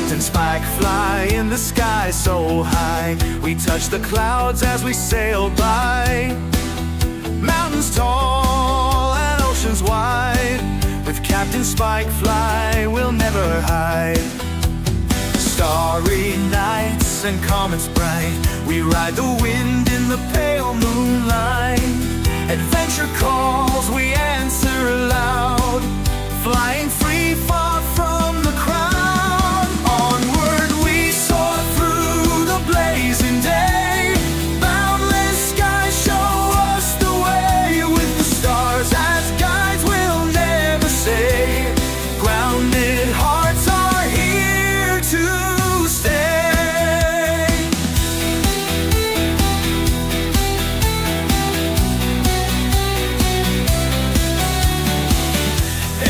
Captain Spike, fly in the sky so high. We touch the clouds as we sail by. Mountains tall and oceans wide. With Captain Spike, fly, we'll never hide. Starry nights and comets bright, we ride the wind in the pale moonlight. Adventure calls, we answer aloud, flying free far from the crowd. Onward we soar through the blazing day. Boundless skies show us the way. With the stars as guides we'll never say. Grounded hearts are here to stay.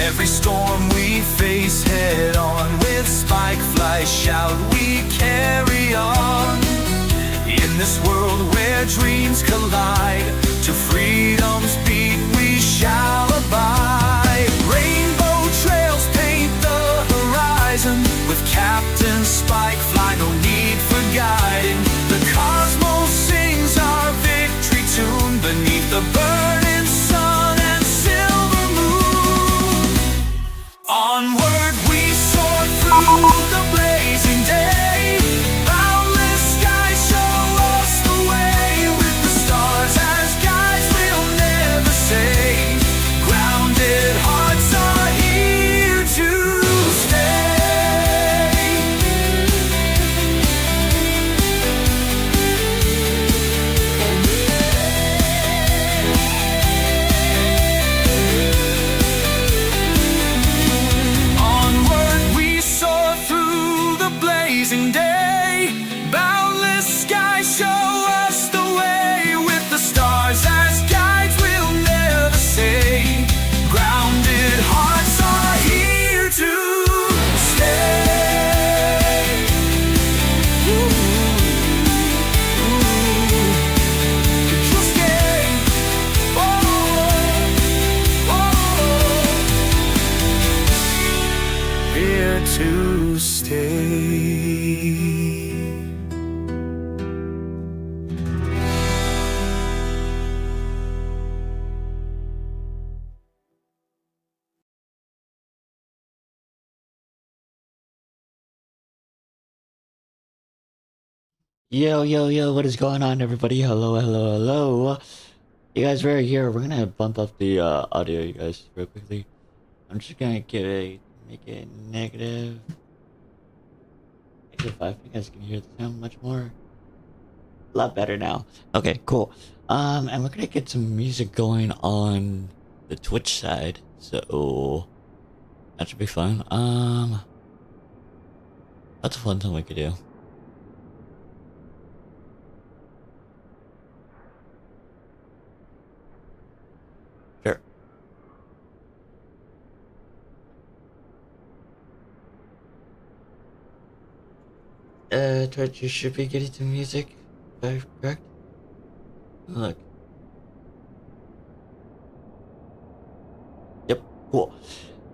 Every storm we face head on. With Spike fly shout we carry on. In this world where dreams collide, to freedom's beat we shall abide. Rainbow trails paint the horizon. With Captain Spike fly, no need for guiding. The cosmos sings our victory tune beneath the burning sun and silver moon. Onward we soar through the blazing day. Boundless skies show us the way. With the stars as guides we'll never say. Grounded hearts are here to stay. Onward we soar through the blazing day. Boundless skies show us the way. With the stars as guides we'll never say. Grounded hearts are here to stay. To stay. Here to stay. Yo, yo, yo, what is going on, everybody? Hello, hello, hello. You guys are here. We're gonna bump up the audio, you guys, real quickly. I'm just gonna make it negative. Negative 5. You guys can hear the sound much more. A lot better now. Okay, cool. And we're gonna get some music going on the Twitch side, so that should be fun. That's a fun thing we could do. Sure. Twitch, you should be getting some music, if I'm correct. Look. Yep, cool.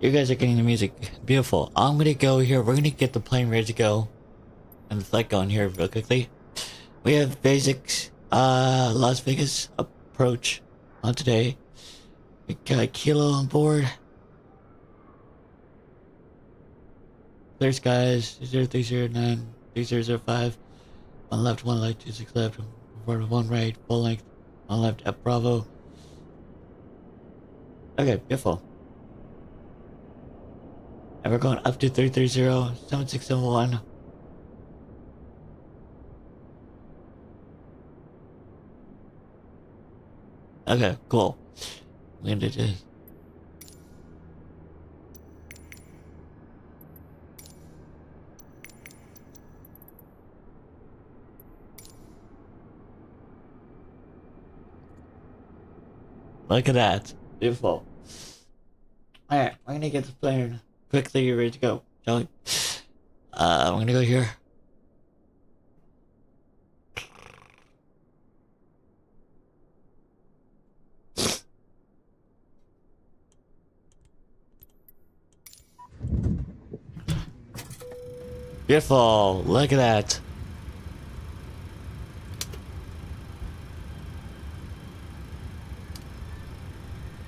You guys are getting the music. Beautiful. I'm gonna go here. We're gonna get the plane ready to go. And the flight going here real quickly. We have basics, Las Vegas approach on today. We got Kilo on board. Clear skies, 0309, 3005. One left, one right, 26 left, one right, full length, one left at Bravo. Okay, beautiful. And we're going up to 330, 7671. Okay, cool. Landed this. Look at that. Beautiful. Alright, we're gonna get this plane quickly ready to go, shall we? I'm gonna go here. Beautiful. Look at that.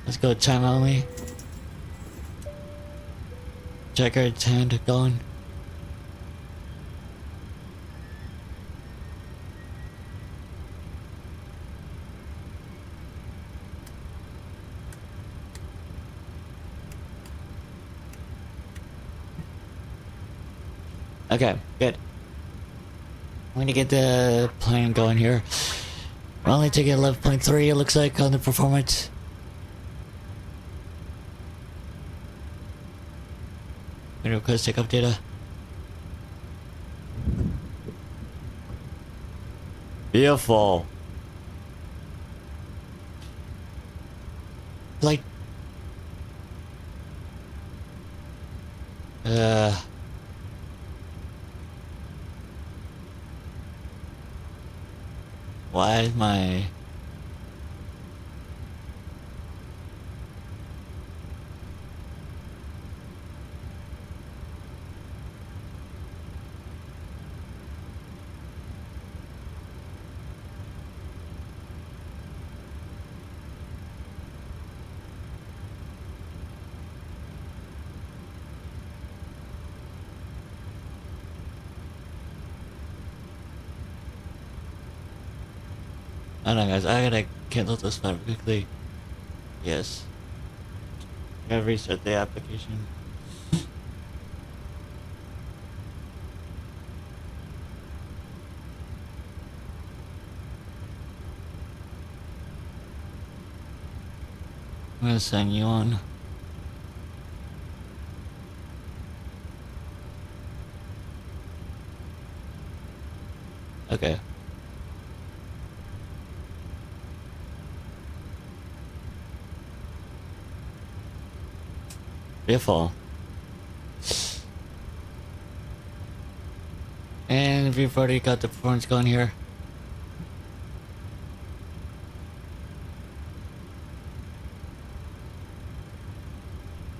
Let's go time only. Checker 10 going. Okay, good. I'm gonna get the plane going here. We're only taking 11.3 it looks like on the performance. I'm gonna request take up data. Beautiful. Like why is my I don't know guys, I gotta cancel this file quickly. Yes. I gotta reset the application. I'm gonna send you on. Okay. Beautiful. And we've already got the performance going here.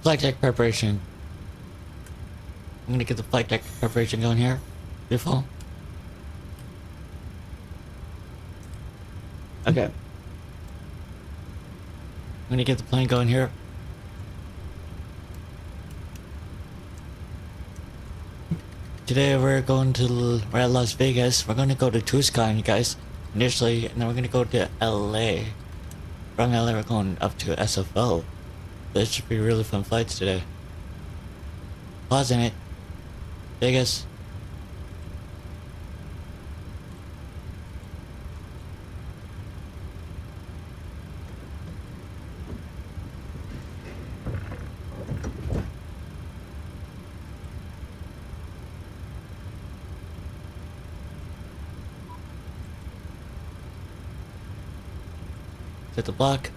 Flight deck preparation. I'm gonna get the flight deck preparation going here. Beautiful. Okay. I'm gonna get the plane going here. Today we're at Las Vegas. We're gonna go to Tuscon, you guys, initially, and then we're gonna go to LA. From LA we're going up to SFO. This should be really fun flights today. Pausing it. Vegas. Set the block.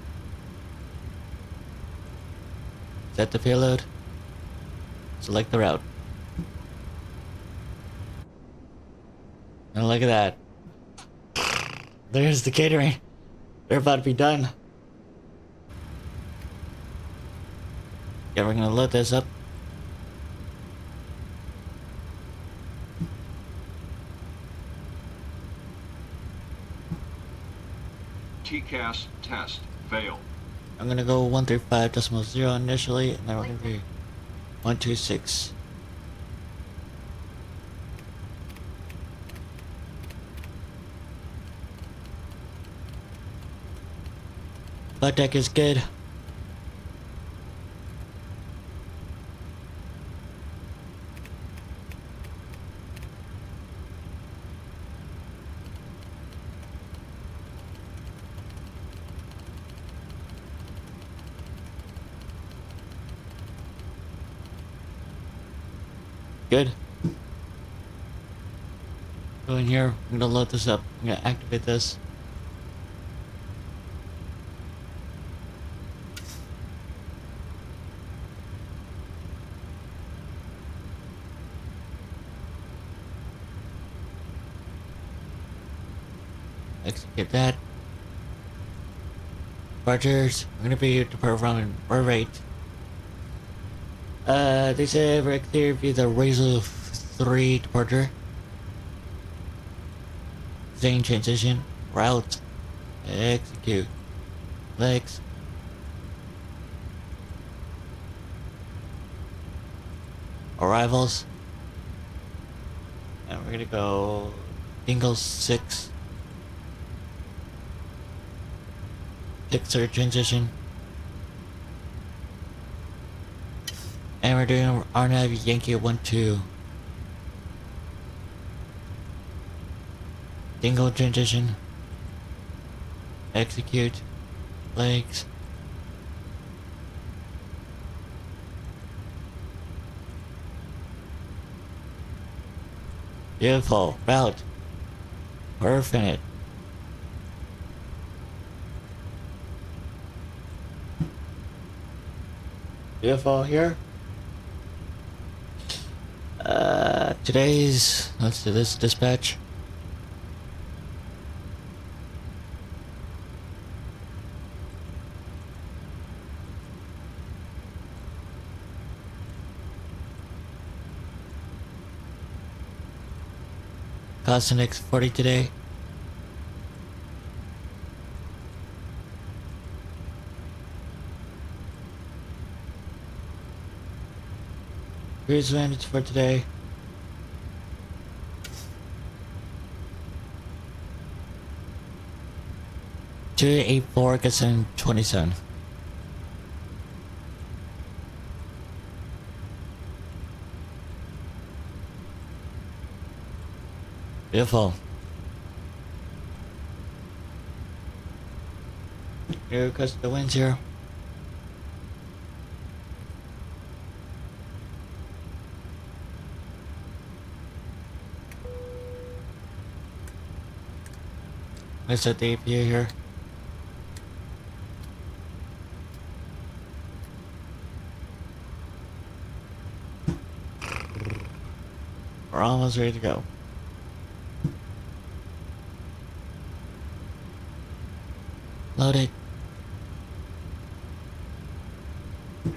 Set the payload. Select the route. And look at that. There's the catering. They're about to be done. Yeah, we're gonna load this up. TCAS test failed. I'm gonna go 135.0 initially, and then we're gonna be 126. Flight deck is good. Good. Go in here. I'm gonna load this up. I'm gonna activate this. Execute that. Departures. I'm gonna be depart from rate. They say we're clear via the Razor 3 departure. Zane transition. Route. Execute. Legs. Arrivals. And we're gonna go Dingle 6. Fixer transition. And we're doing RNAV Yankee 1-2. Dingle transition. Execute. Legs. Beautiful. Route. Perfect. Beautiful here. Let's do this dispatch. Cosmic 40 today. Cruise managed for today. Two 84 gets in 27. Beautiful. Here goes the winds here. Let's set the APU here. We're almost ready to go. Loaded.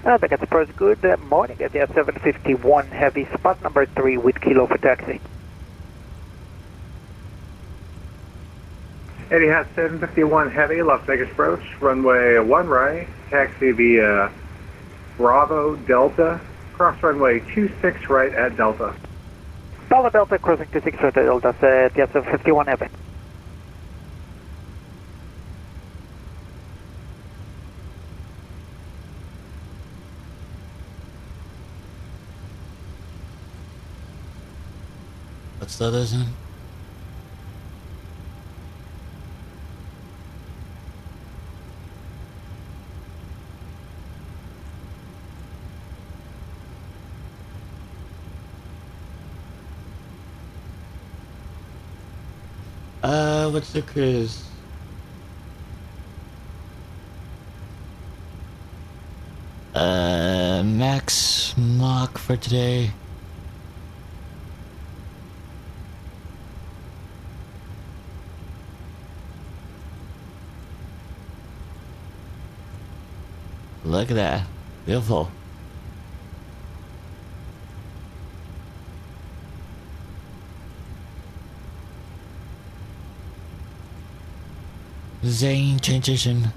Back at the first, good morning at the 751 Heavy, spot number 3 with Kilo for taxi. Etihad 751 Heavy, Las Vegas approach, runway 1 right, taxi via Bravo Delta, cross runway 26 right at Delta. Dollar Delta crossing 26 right at Delta, at the 751 Heavy. Let's throw this in. What's the cruise? Max Mach for today. Look at that. Beautiful. Zane transition.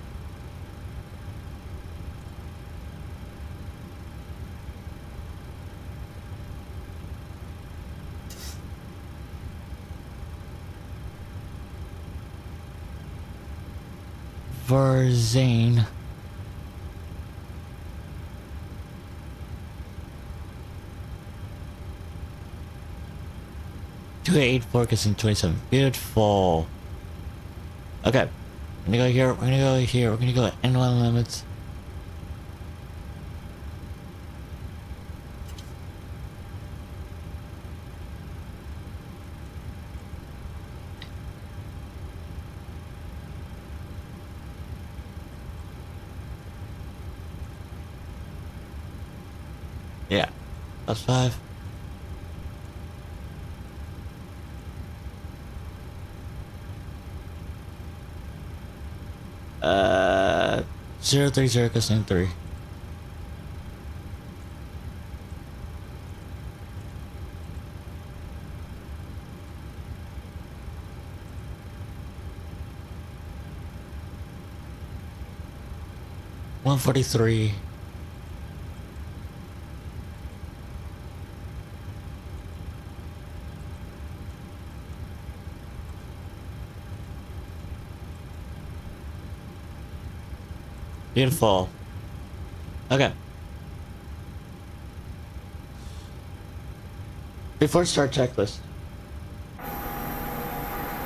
For Zane. Two-8 focus in 27. Beautiful. Okay. We're gonna go here, we're gonna go here, we're gonna go N1 limits. Yeah. +5. Uh, 030 cosine 3. 143. Beautiful. Okay. Before start checklist.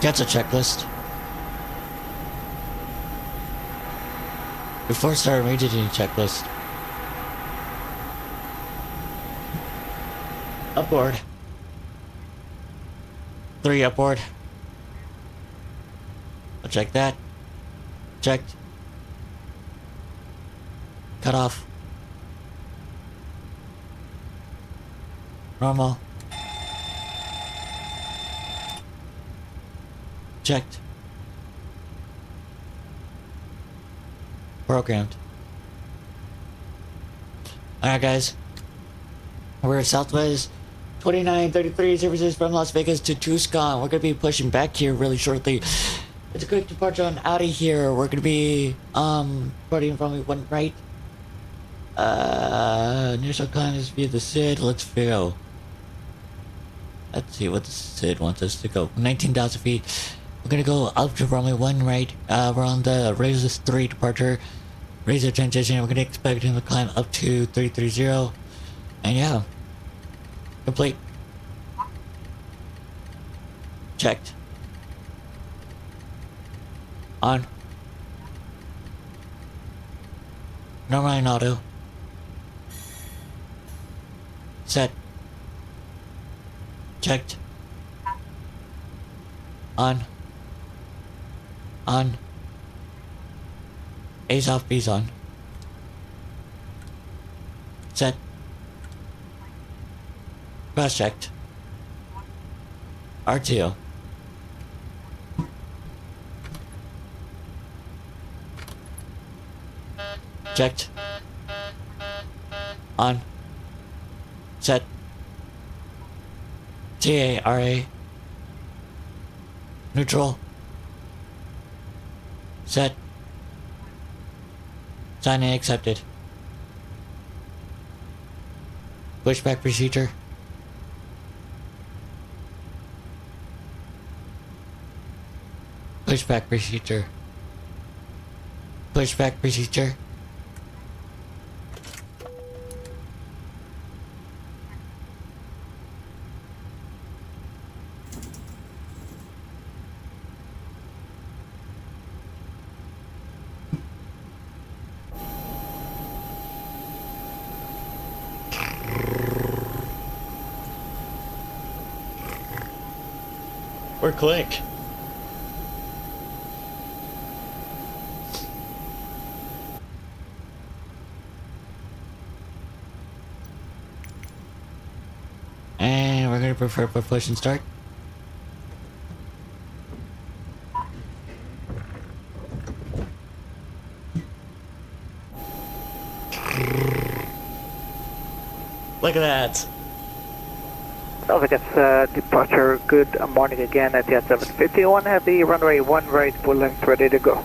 That's a checklist. Before start emergency checklist. Upboard. 3 upboard. I'll check that. Checked. Cut off. Normal. Checked. Programmed. Alright guys. We're at Southwest 2933 services from Las Vegas to Tuscon. We're gonna be pushing back here really shortly. It's a quick departure on out of here. We're gonna be departing from one right. Initial climb is via the SID. Let's go. Let's see what the SID wants us to go. 19,000 feet. We're gonna go up to runway 1 right. We're on the Razor 3 departure. Razor transition. We're gonna expect him to climb up to 330. And yeah. Complete. Checked. On. Normal and auto. Set. Checked. On. On. A's off, B's on. Set. Cross checked. RTO. Checked. On. Set. TARA. Neutral. Set. Sign in accepted. Pushback procedure. Pushback procedure. Pushback procedure. Or click. And we're gonna prefer push and start. Look at that. Las Vegas departure, good morning again at the 751 Heavy, runway 1 right, full length, ready to go.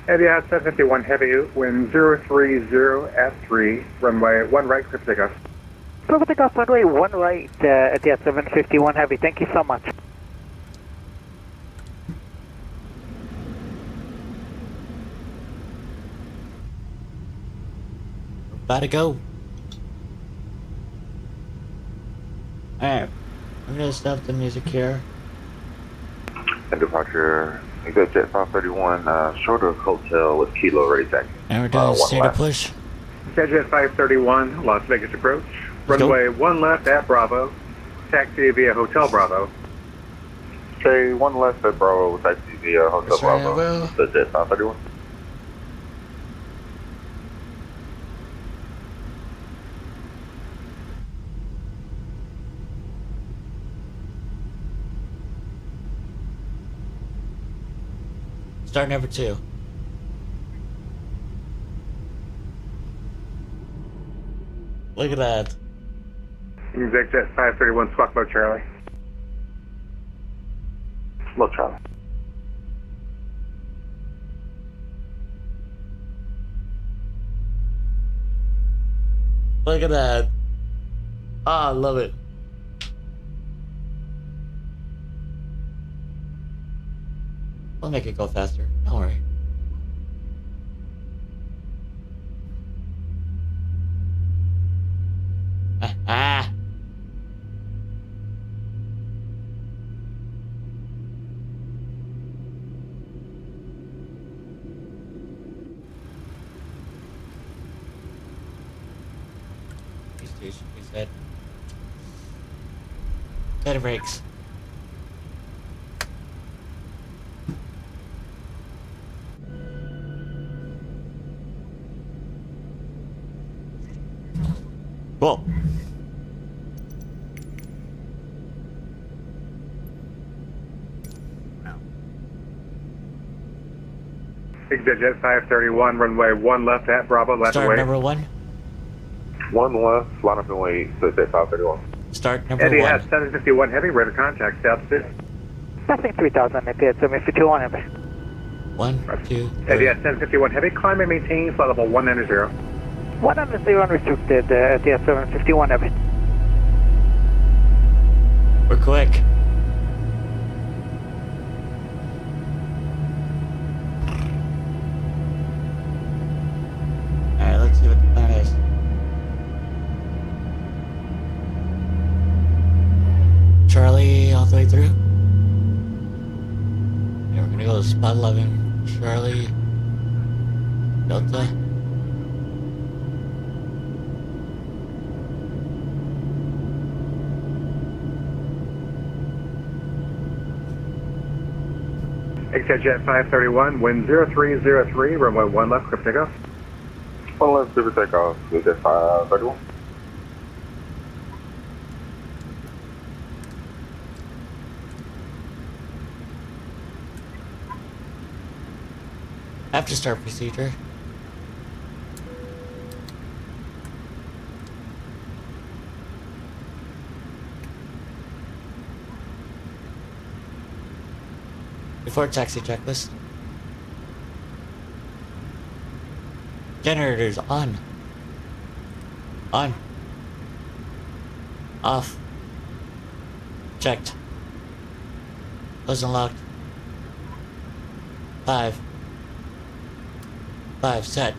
Etihad 751 Heavy, wind 030 at 3, runway 1 right, clear for takeoff. Clear for takeoff, runway 1 right at the 751 Heavy, thank you so much. About to go. Alright, I'm gonna stop the music here. And departure, Exit Jet 531, short of hotel with Kilo Ray taxi. And we're doing state of push. Jet 531, Las Vegas approach, runway 1 left at Bravo, taxi via Hotel Bravo. Okay, 1 left at Bravo, taxi via Hotel Bravo. The Jet 531. Start number 2. Look at that. Exec Jet 531, squawk mode Charlie. Slow Charlie. Look at that. Ah, I love it. We'll make it go faster. Don't worry. Ah. Station, he said. Better brakes. Cool. Jet 531, runway 1 left at Bravo, left Start away. number 1. 1 left, line up and wait, so Jet 531. Start number Eddie 1. has 751 heavy, radar contact, south 6. Passing 3000, Eddie at 751 heavy. 1, 2, Eddie 3. at 751 heavy, climb and maintain flight level 190. 190 unrestricted, Eddie at 751 heavy. We're quick. Alright, let's see what the plan is. Charlie all the way through. Yeah, we're gonna go to spot 11. Charlie. Delta. Jet 531, wind 0303, runway 1 left, crypt takeoff. 1 left, super takeoff, so Jet 531. After start procedure. Before taxi checklist. Generators on. On. Off. Checked. Closed and locked. 5. 5 set.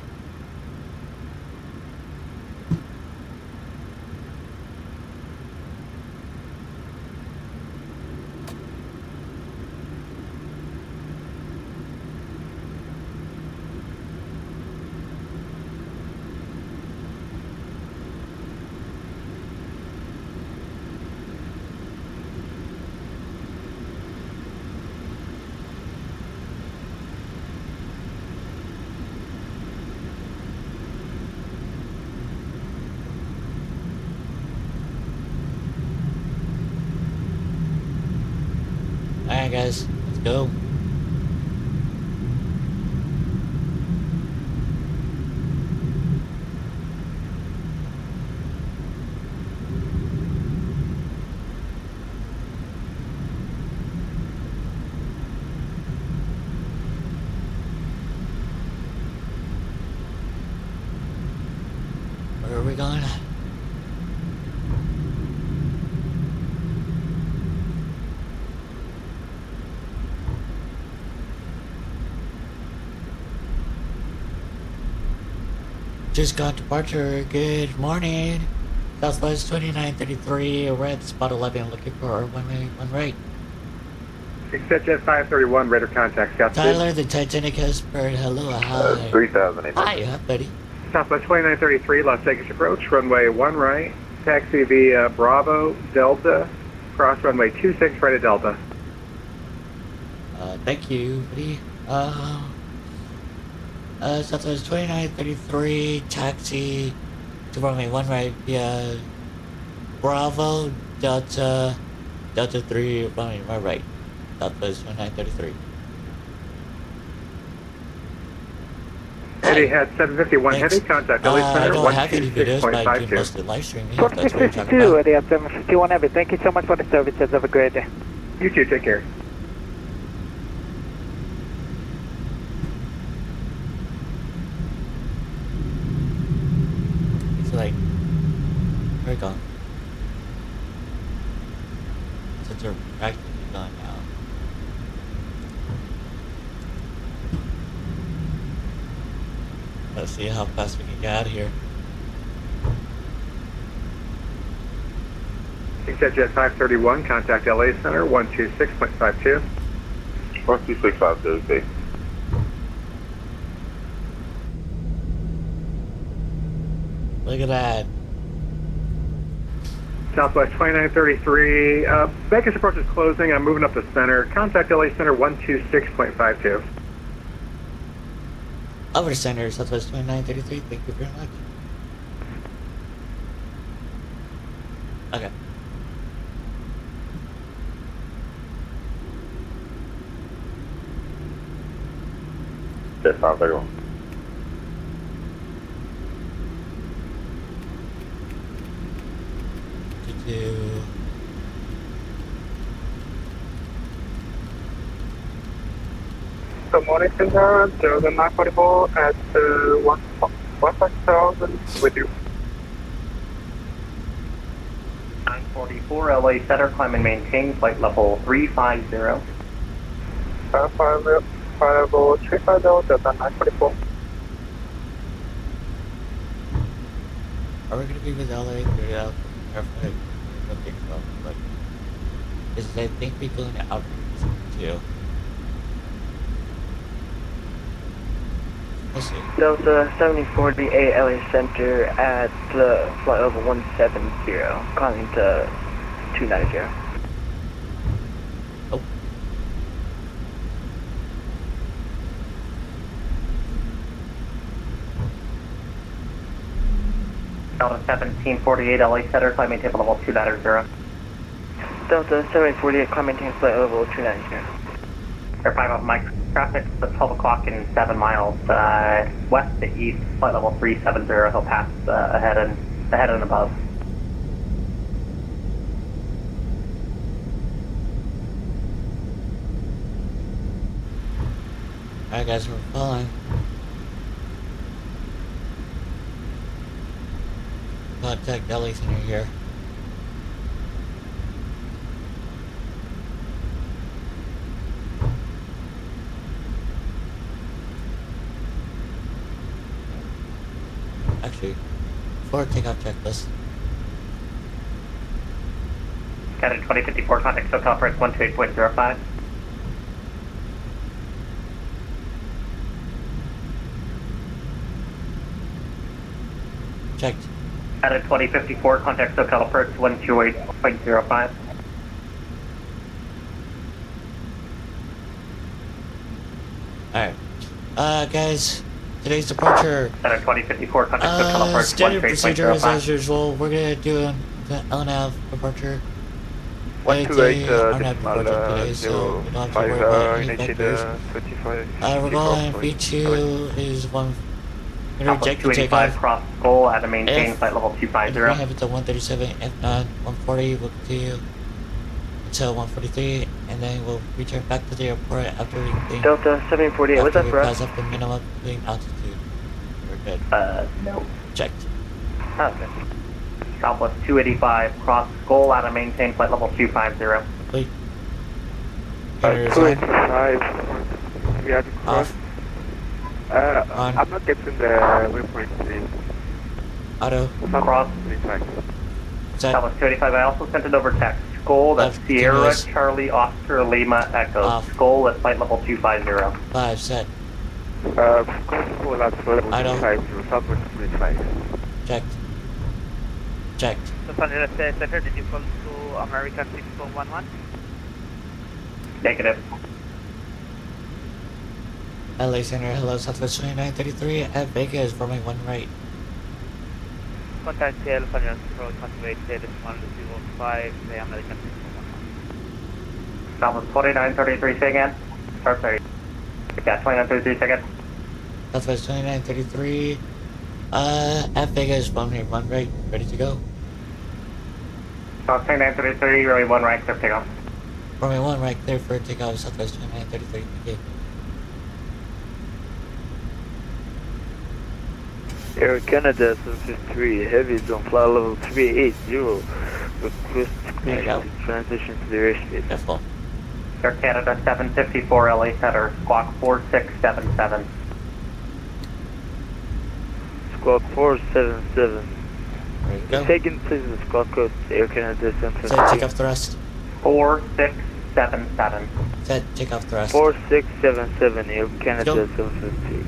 Alright guys, let's go. Where are we going? Just got departure. Good morning. Southwest 2933. We're at spot 11 looking for one right. Jet 531, radar contact, south 6. Tyler, the Titanic has bird. Hello, hi. 3000. Hi, buddy. Southwest 2933, Las Vegas approach, runway 1 right, taxi via Bravo, Delta, cross runway 26 right at Delta. Thank you, buddy. Southwest 2933, taxi to runway 1 right via Bravo, Delta 3, runway 1 right. Southwest 2933. Eddie had 751 Thanks. heavy, contact I Ellie Center, don't have any videos, but I do 126.52. most of the live streaming. If that's what you're talking 4652, about. Eddie at 751 heavy. Thank you so much for the services. Have a great day. You too, take care. It's like Where are we going? Since we're practically going now. Let's see how fast we can get out of here. EasyJet 531, contact LA Center 126.52. 12652, okay. Look at that. Southwest 2933, Vegas approach is closing. I'm moving up the center. Contact LA Center 126.52. Over to center, Southwest 2933. Thank you very much. Okay. Jet 531. To Good morning, Center. 0944 at 1,000 with you. 944 LA Center, climb and maintain flight level 350. 350, Delta 944. Are we gonna be with LA? Figure out airport. Don't think so, but is I think we go into out too. Let's see. Delta 7048 LA Center at flight level 170, climbing to 290. Oh. Delta 1748 LA Center, climb maintain flight level 290. Delta 7048, climb maintain flight level 290. Air 5 off Mike. Traffic at 12 o'clock in 7 miles west to east, flight level 370. He'll pass ahead and above. Alright guys, we're following. Contact LA Center here. Actually, before takeoff checklist. Cadet 2054, contact SoCal Press 128.05. Checked. Cadet 2054, contact SoCal Approach 128.05. Alright. Guys, today's departure. Cadet 2054, contact SoCal Approach Standard procedure is as 128.05. usual. We're gonna do an LNAV departure. 128 RNAV departure today, so we don't have to worry about any factors. 25. We're going V2 is one. We're gonna Alpha reject the 285 takeoff. cross goal at a maintain If- flight level We're gonna 250. have it to 137, F9, 140, we'll continue until 143, and then we'll return back to the airport after we clean. Delta 7048, what's after that we for pass us? up the minimum clean altitude. We're good. No. Checked. Okay. Southwest 285 cross goal at a maintain flight level 250. Complete. Gunner is on. 285. We have to cross. Off. On. I'm not getting the waypoint. Auto. Cross. Set. Southwest 285, I also sent it over text. Goal, that's Left Sierra, continuous. Charlie, Oscar, Lima, Echo. Off. Goal at flight level 250. 5, set. Cross last level I don't- 25 to Southwest 25. Checked. Checked. So Panera Center, did you call to American 6411? Negative. LA Center, hello, Southwest 2933 at Vegas, forming 1 right. Contact CL Panera Road, conveyed status 105, the American 6411. Southwest 2933, say again. Sorry. Yeah, 2933, say again. Southwest 2933 at Vegas, forming 1 right, ready to go. Southwest 2933, really 1 right, clear takeoff. Forming 1 right, clear for takeoff, Southwest 2933, thank you. Air Canada 753 Heavy is on flight level 380. Request There you go. transition to the airspace. Careful. Air Canada 754 LA Center, squawk 4677. Squawk 477. There you go. Taken please the squawk code Air Canada Set 753. takeoff thrust. 4677. Set takeoff thrust. 4677 Air Canada Go. 753.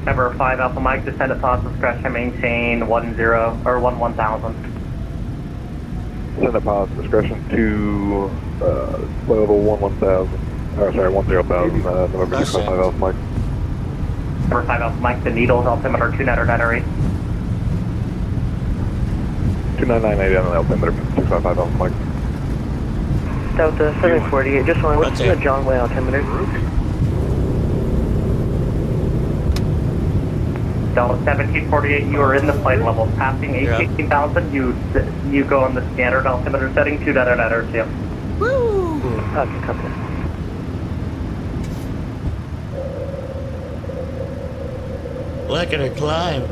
Number 5 Alpha Mike, descend at Plaza discretion, maintain 10 or 1000. Send a positive discretion to level 1000. Or sorry, 10,000. November That's 255 Alpha Mike. Number 5 Alpha Mike, the needles, altimeter 2998. 2998 on the altimeter 255 Alpha Mike. Delta 748, just one. What's Roger. the John Way altimeter? Delta 1748, you are in the flight level, passing You're up. 18,000. You go on the standard altimeter setting, 2992. Woo! Okay, copy. Look at her climb.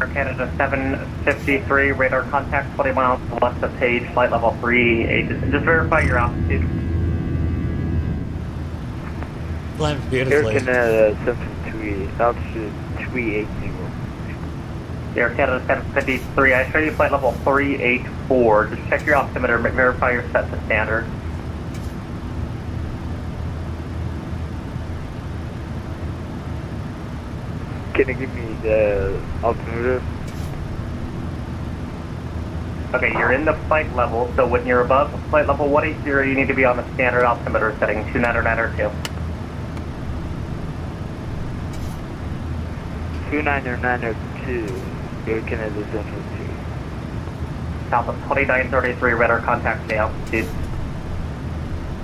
Air Canada 753, radar contact 20 miles west of Page, flight level 38. Just verify your altitude. Climbs Air beautifully. Canada 753 altitude 380. Air Canada 753, I show you flight level 384. Just check your altimeter, verify you're set to standard. Can you give me the altimeter? Okay, you're in the flight level, so when you're above flight level 180, you need to be on the standard altimeter setting, 2992. 2992 Air Canada 753. Southwest 2933, radar contact the altitude.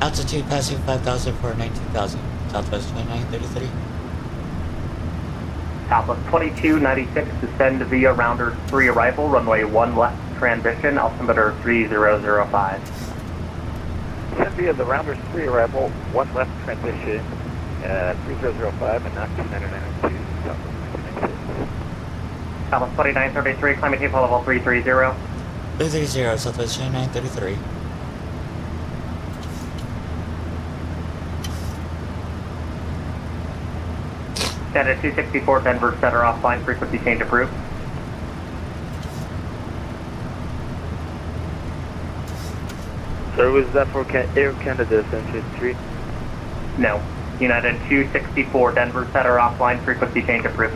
Altitude passing 5,000 for 19,000. Southwest 2933. Southwest 2296, descend via rounder 3 arrival, runway 1 left transition, altimeter 3005. Send via the Rounders 3 arrival, 1 left transition, 3005 and not 2992. Southwest 2933, climate tape level 330. 330, Southwest 2933. Standard 264, Denver Center offline, frequency change approved. So was that for Air Canada 753? No. United 264, Denver Center offline, frequency change approved.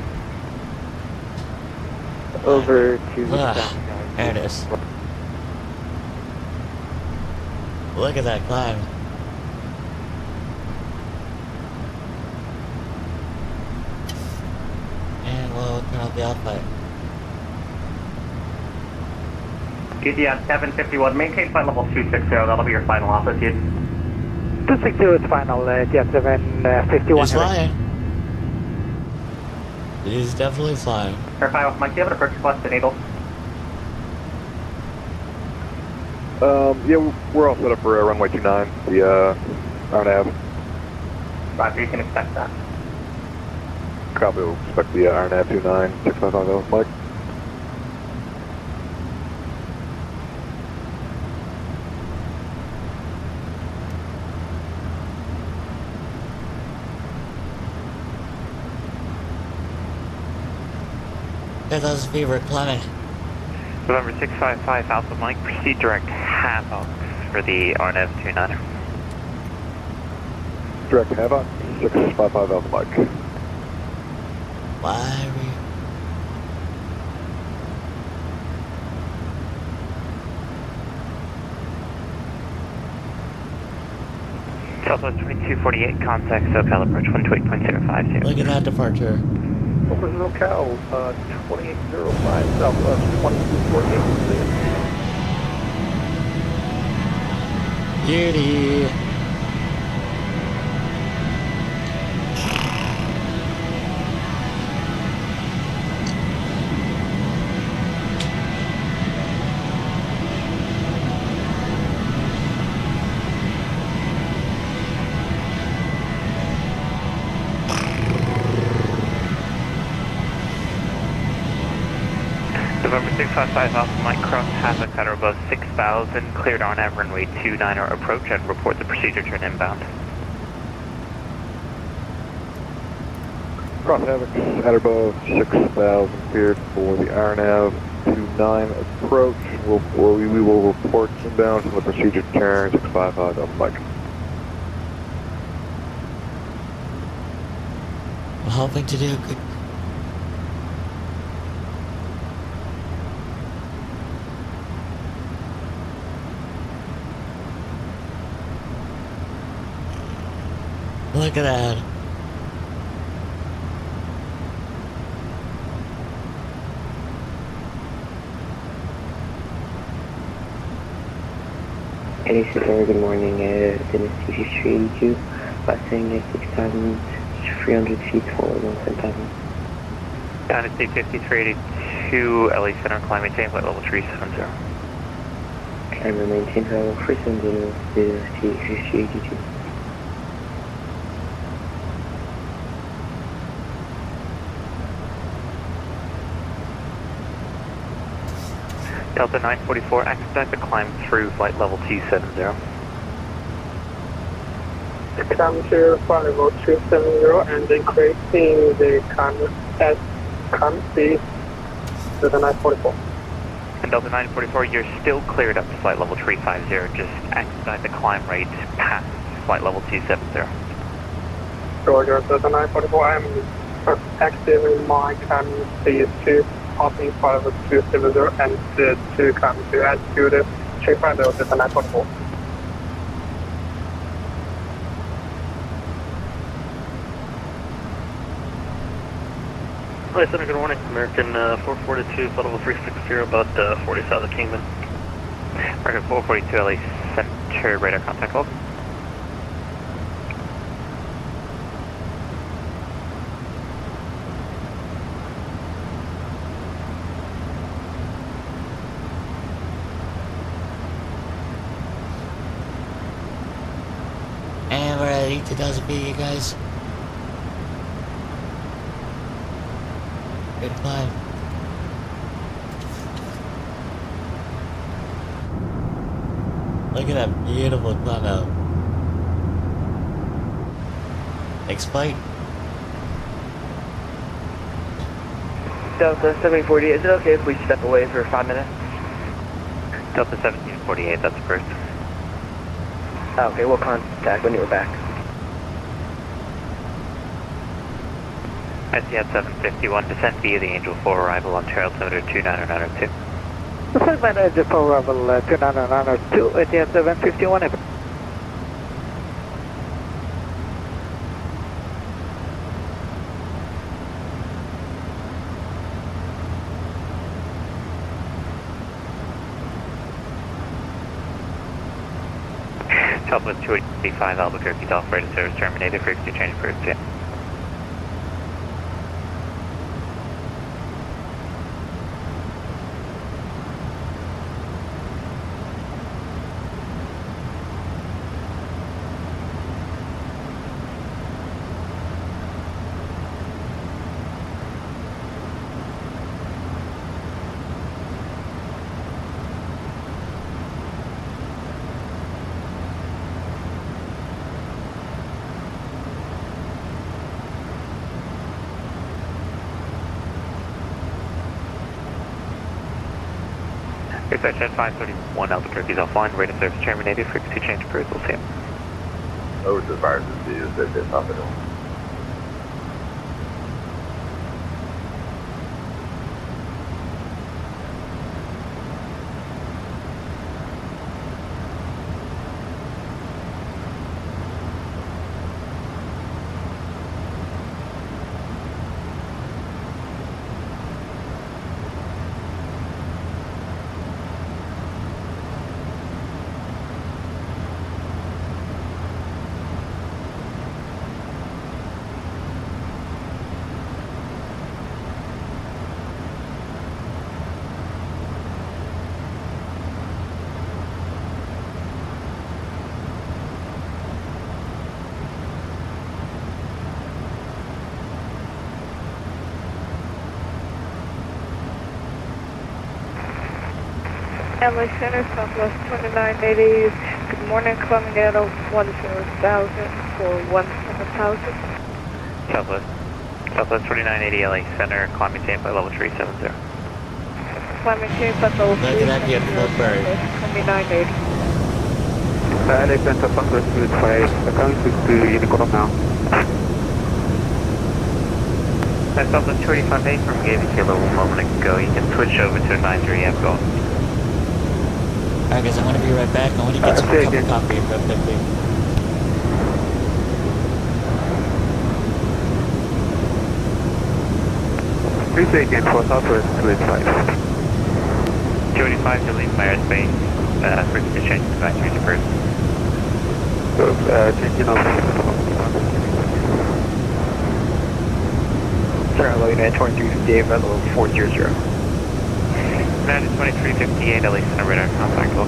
Over to There it is. Look at that climb. And we'll turn off the output. KTUS 751, maintain flight level 260, that'll be your final altitude. 260 is final, Jet 751. He's flying. He's definitely flying. Verify with Mike, do you have an approach request to Needle? Yeah, we're all set up for runway 29, the RNAV. Roger, you can expect that. Copy, we'll expect the RNAV 29, 655 Mike. That was favorite climbing. November 655 Alpha Mike, proceed direct Havoc for the RNF 29er. Direct Havoc, 655 Alpha Mike. Why are we... Southwest 2248, contact SoCal approach 128.050. Look at that departure. Over locale, 2805 Southwest 2248. Beauty. November 655 Alpha Mike, cross Havoc at or above 6,000, cleared on at runway 29 or approach and report the procedure turn inbound. Cross Havoc at or above 6,000, cleared for the RNAV 29 approach. We will report inbound from the procedure turn 655 Alpha Mike. I'm hoping to do good. Look at that. Good morning, Dennis TV382, passing 6,300 feet forward on 10,000. Dynasty 5382, LA Center, climb maintain flight level 370. Climb and maintain flight level 370, TV382. Delta 944, expect to climb through flight level 270. Come to flight level 270 and increasing the climb speed to the 944. And Delta 944, you're still cleared up to flight level 350, just expedite the climb rate past flight level 270. Roger, Delta 944, I'm active my climb speed to hopping flight level 270 and to come to altitude 350 Delta 944. Hi, Center, good morning. American 442, flight level 360, about 40 south of Kingman. American 442, LA Center, radar contact hold. And we're at 8,000 feet, you guys. Good climb. Look at that beautiful climb out. Next flight. Delta 748, is it okay if we step away for 5 minutes? Delta 1748, that's approved. Okay, we'll contact when you're back. SCS 751, descend via the Angel 4 arrival on tail altimeter 29902. Descend by the Angel 4 arrival 29902 at the 751. Southwest 285 Albuquerque, off radar service terminated, frequency change approved. Yeah. Section 531 Albuquerque is offline, radar service terminated, frequency change approved, we'll see you. Over to the fire is that they're popping on. LA Center, Southwest 2980. Good morning, climbing at 10,000 for 17,000. Southwest 2980 LA Center, climbing to flight level 370. Climbing to flight level 370. Look at that beautiful bird. 2980. LA Center, Southwest 228, coming to Unicorn now. That's Southwest 285A from gave it to you a little moment ago. You can switch over to advisory F-Go. Alright guys, I'm gonna be right back. I want to get some cup of coffee real quickly. Please say again for Southwest 285. 285 to leave my airspace. Frequency change to advisory to first. So, changing off. Sir, hello, United 2358, level 400. United 2358 LA Center radar contact low.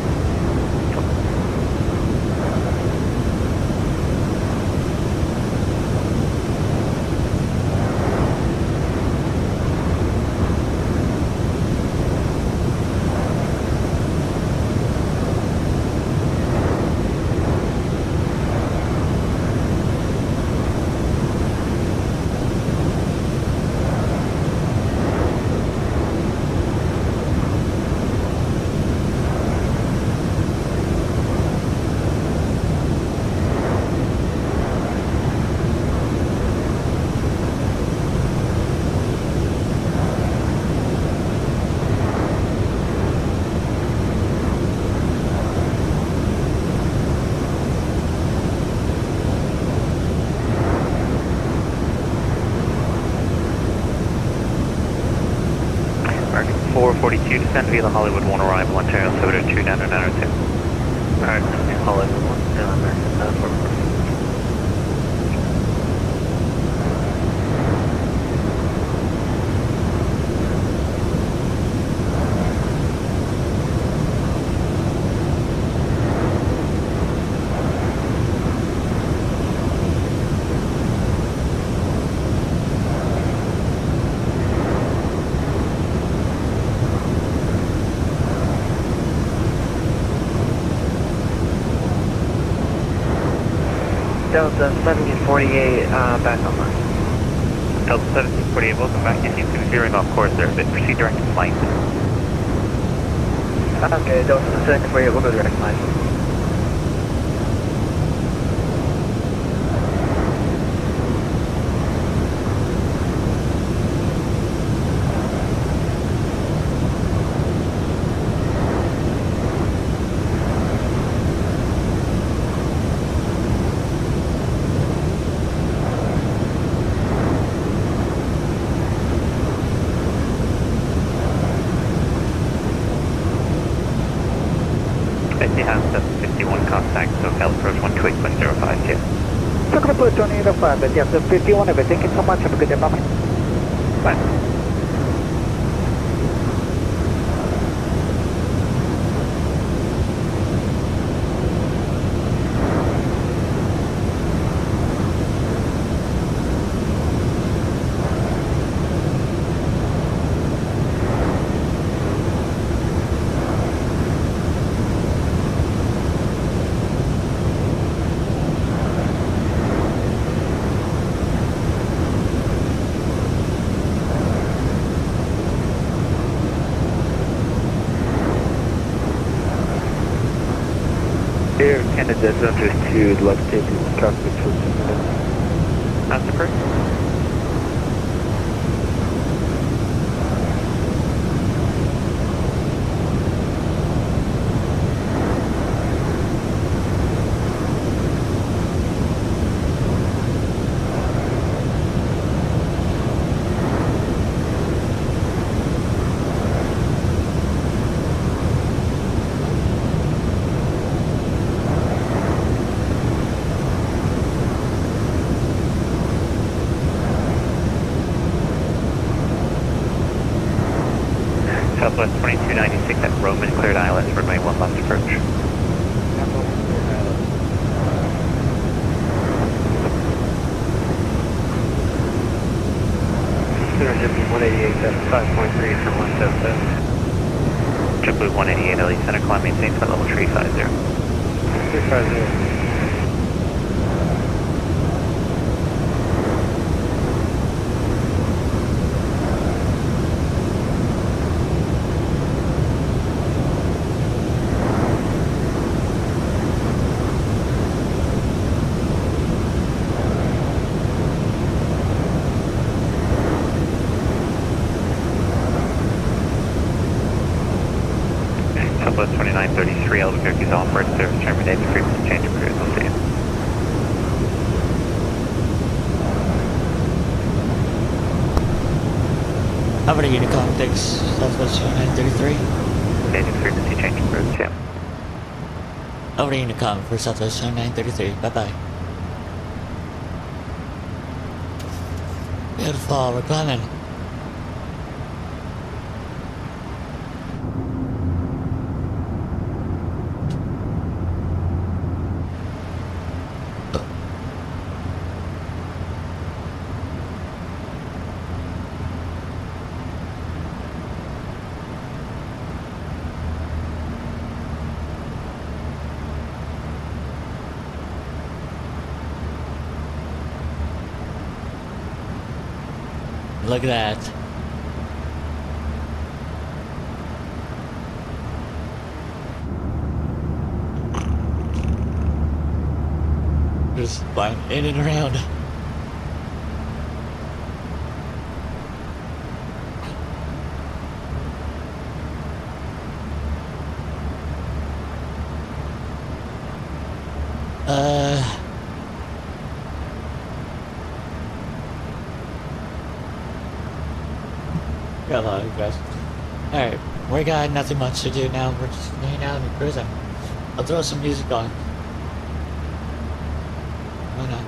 American 442, descend via the Hollywood 1 arrival, Ontario, Soda 29902. Alright, Hollywood 1, American 442. Delta 1748, back online. Delta 1748, welcome back. You seem to be veering off course there. Proceed direct to flight. Okay, Delta 1748, we'll go direct line. You have 751 contact, so Cal approach 128.052. So gonna put 2805, but yes, 51 of it. Thank you so much. Have a good day. Bye-bye. Bye. Air Canada Zone 2, let's take the cockpit for 2 minutes. That's the first. Southwest 2296 at Roman, cleared ILS, runway 1 left approach. Clear Jimmy 188, that's 5.3 for 177. JetBlue 188 LE center climb, maintain flight level 350. 350. Southwest 2933, Albuquerque's off-road service terminated, frequency change of cruise, I'll see you. Over to Unicom, thanks, Southwest 2933. Changing frequency change of cruise, yeah. Over to Unicom for Southwest 2933, bye-bye. Beautiful, we're climbing. Look at that. Just flying in and around. Got a lot of guys. Alright, we got nothing much to do now. We're just hanging out and cruising. I'll throw some music on. Why not?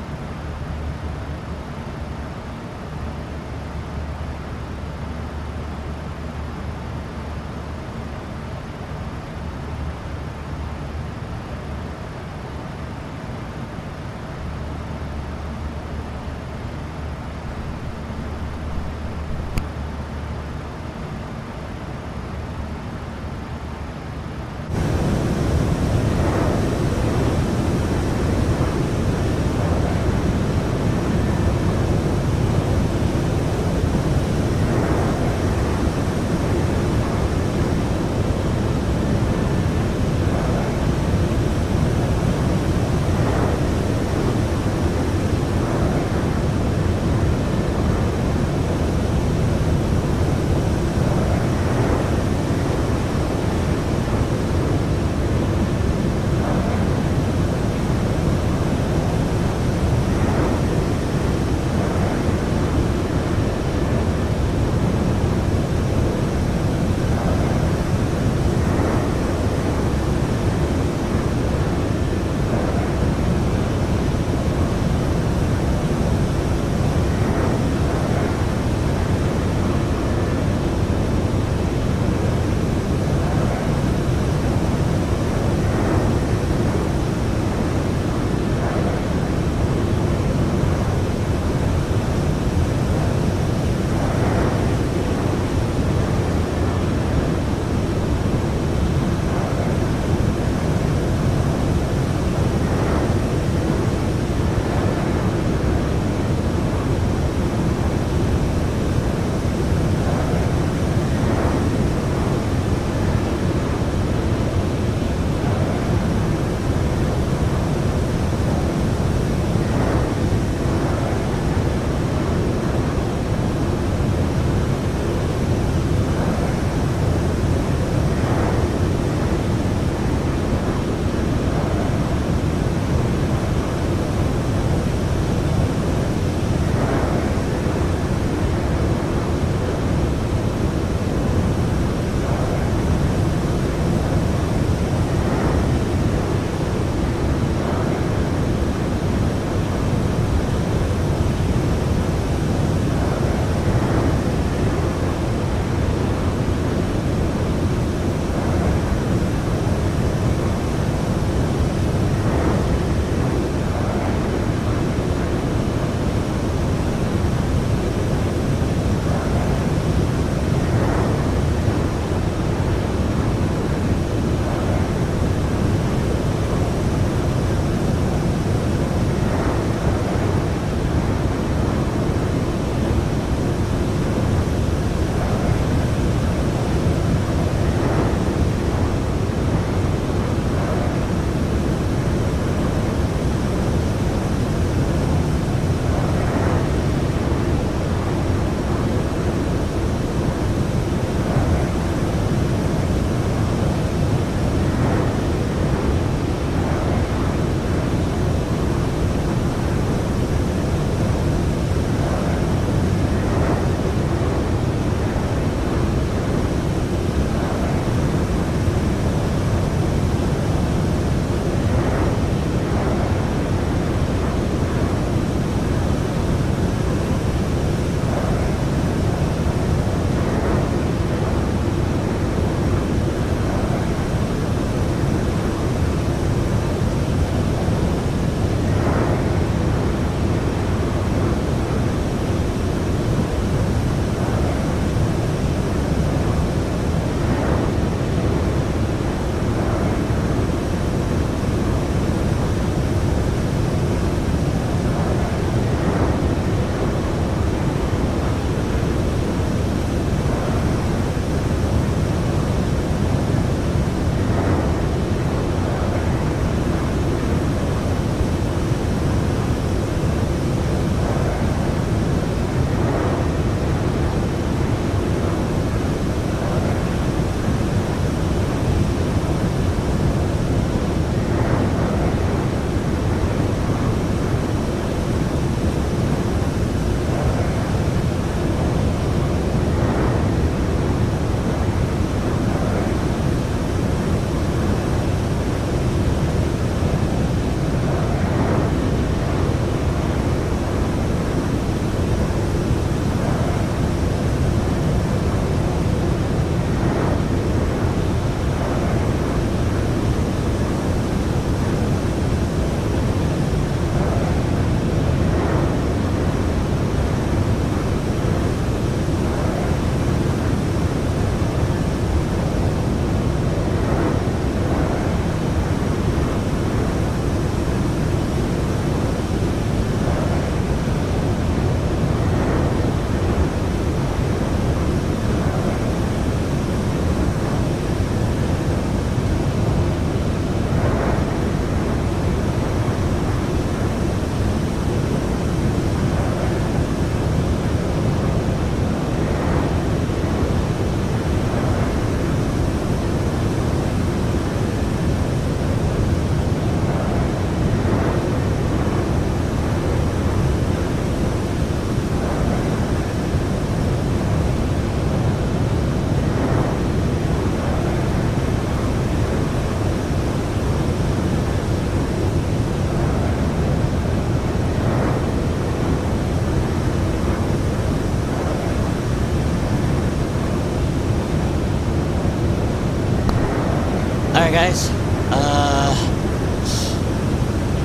Alright guys,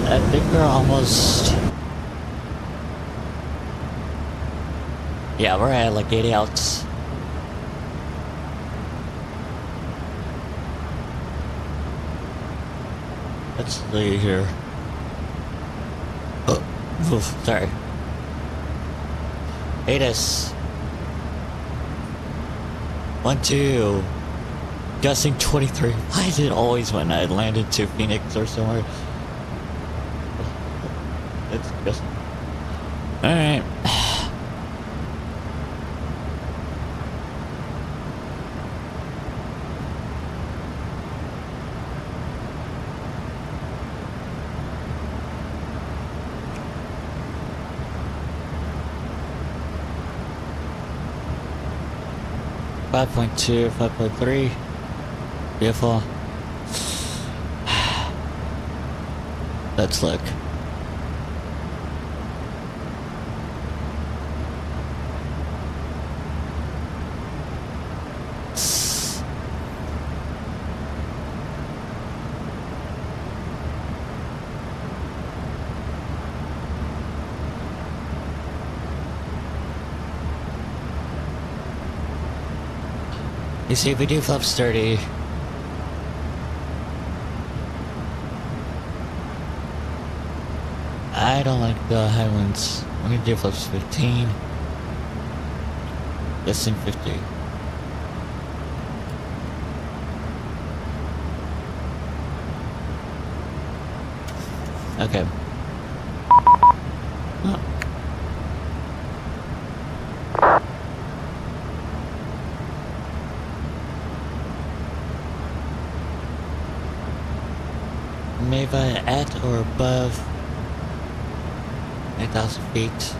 I think we're almost... Yeah, we're at like 80 outs. Let's see here. Oh, oof, sorry. ATIS. 1-2. Gusting 23. Why is it always when I land into Phoenix or somewhere? It's just... Alright. .2, 5.3. Beautiful. Let's look. You see, if we do flaps 30, I don't like the high winds. I'm gonna do flaps 15. Guessing 50. Okay. Oh. Maybe at or above 8,000 feet.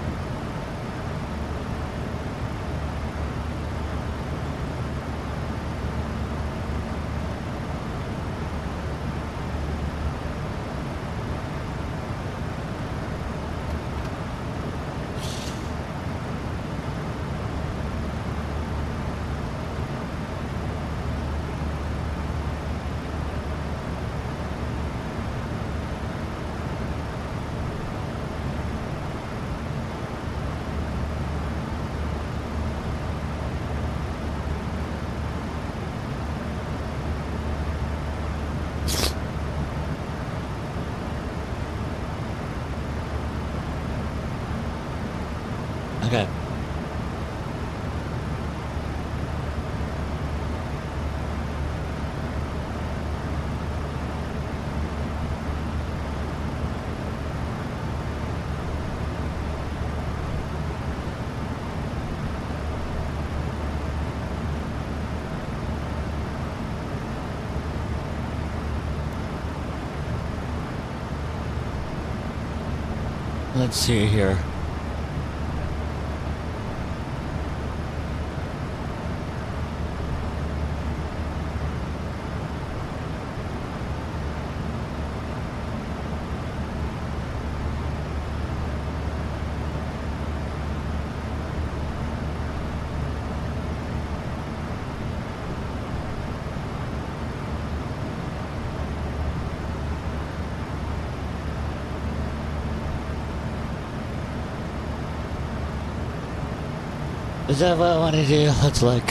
Okay. Let's see here. Is that what I want to do? Let's look.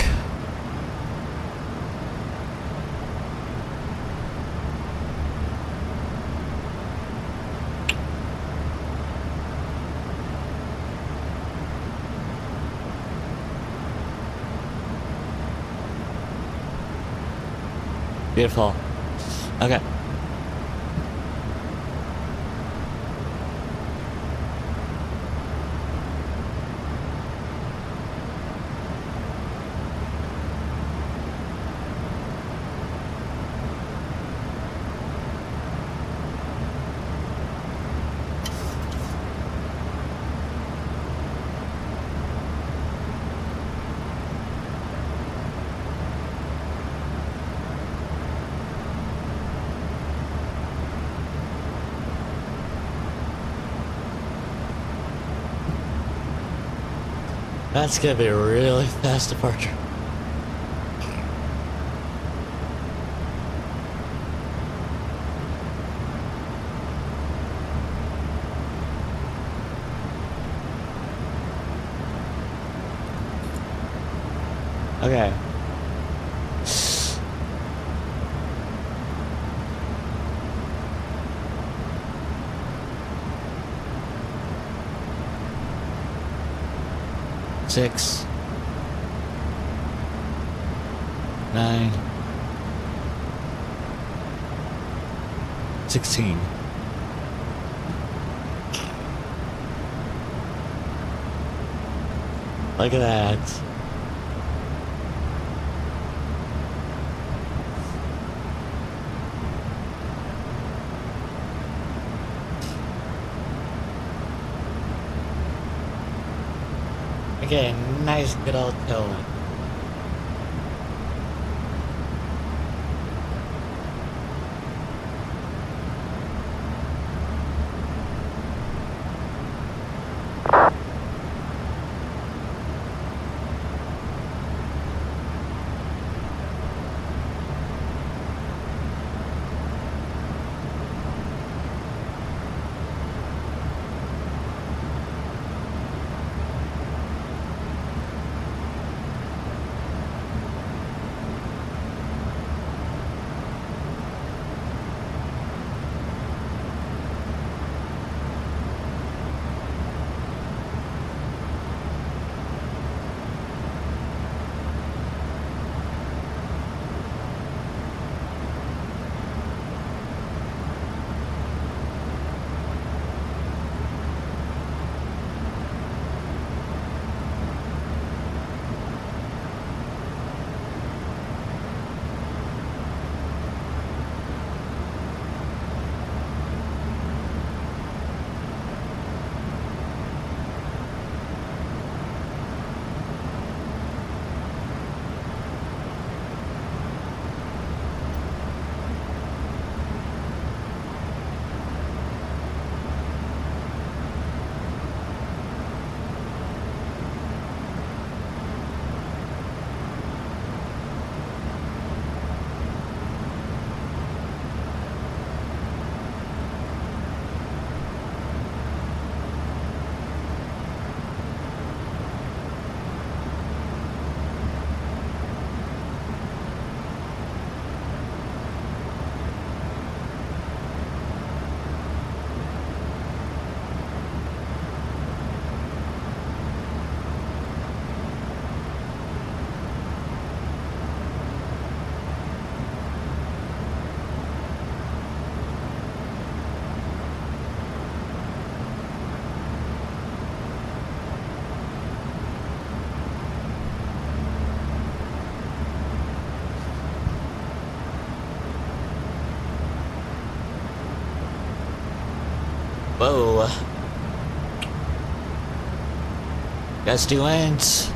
Beautiful. Okay. That's gonna be a really fast departure. Okay. Six, 9, 16. Look at that. Okay, nice good old tailwind. Whoa. Gusty winds.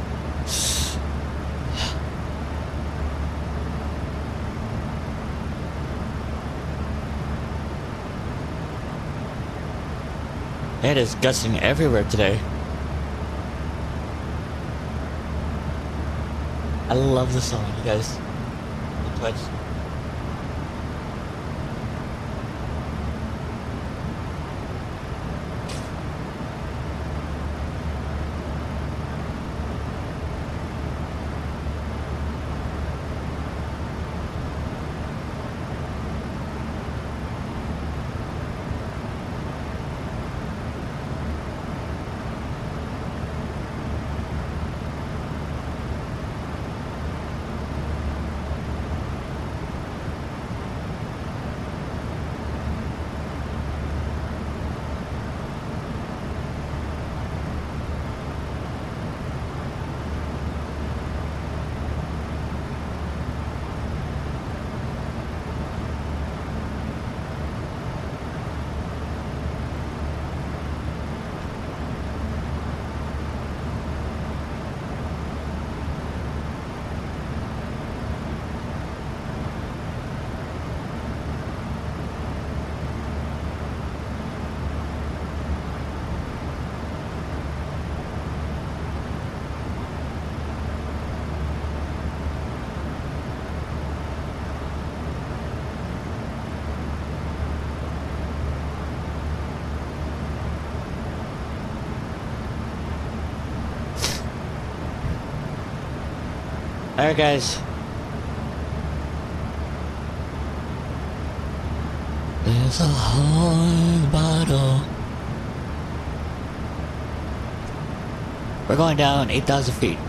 It is gusting everywhere today. I love the song, you guys. The Twitch. Alright, guys. There's a whole bottle. We're going down 8,000 feet.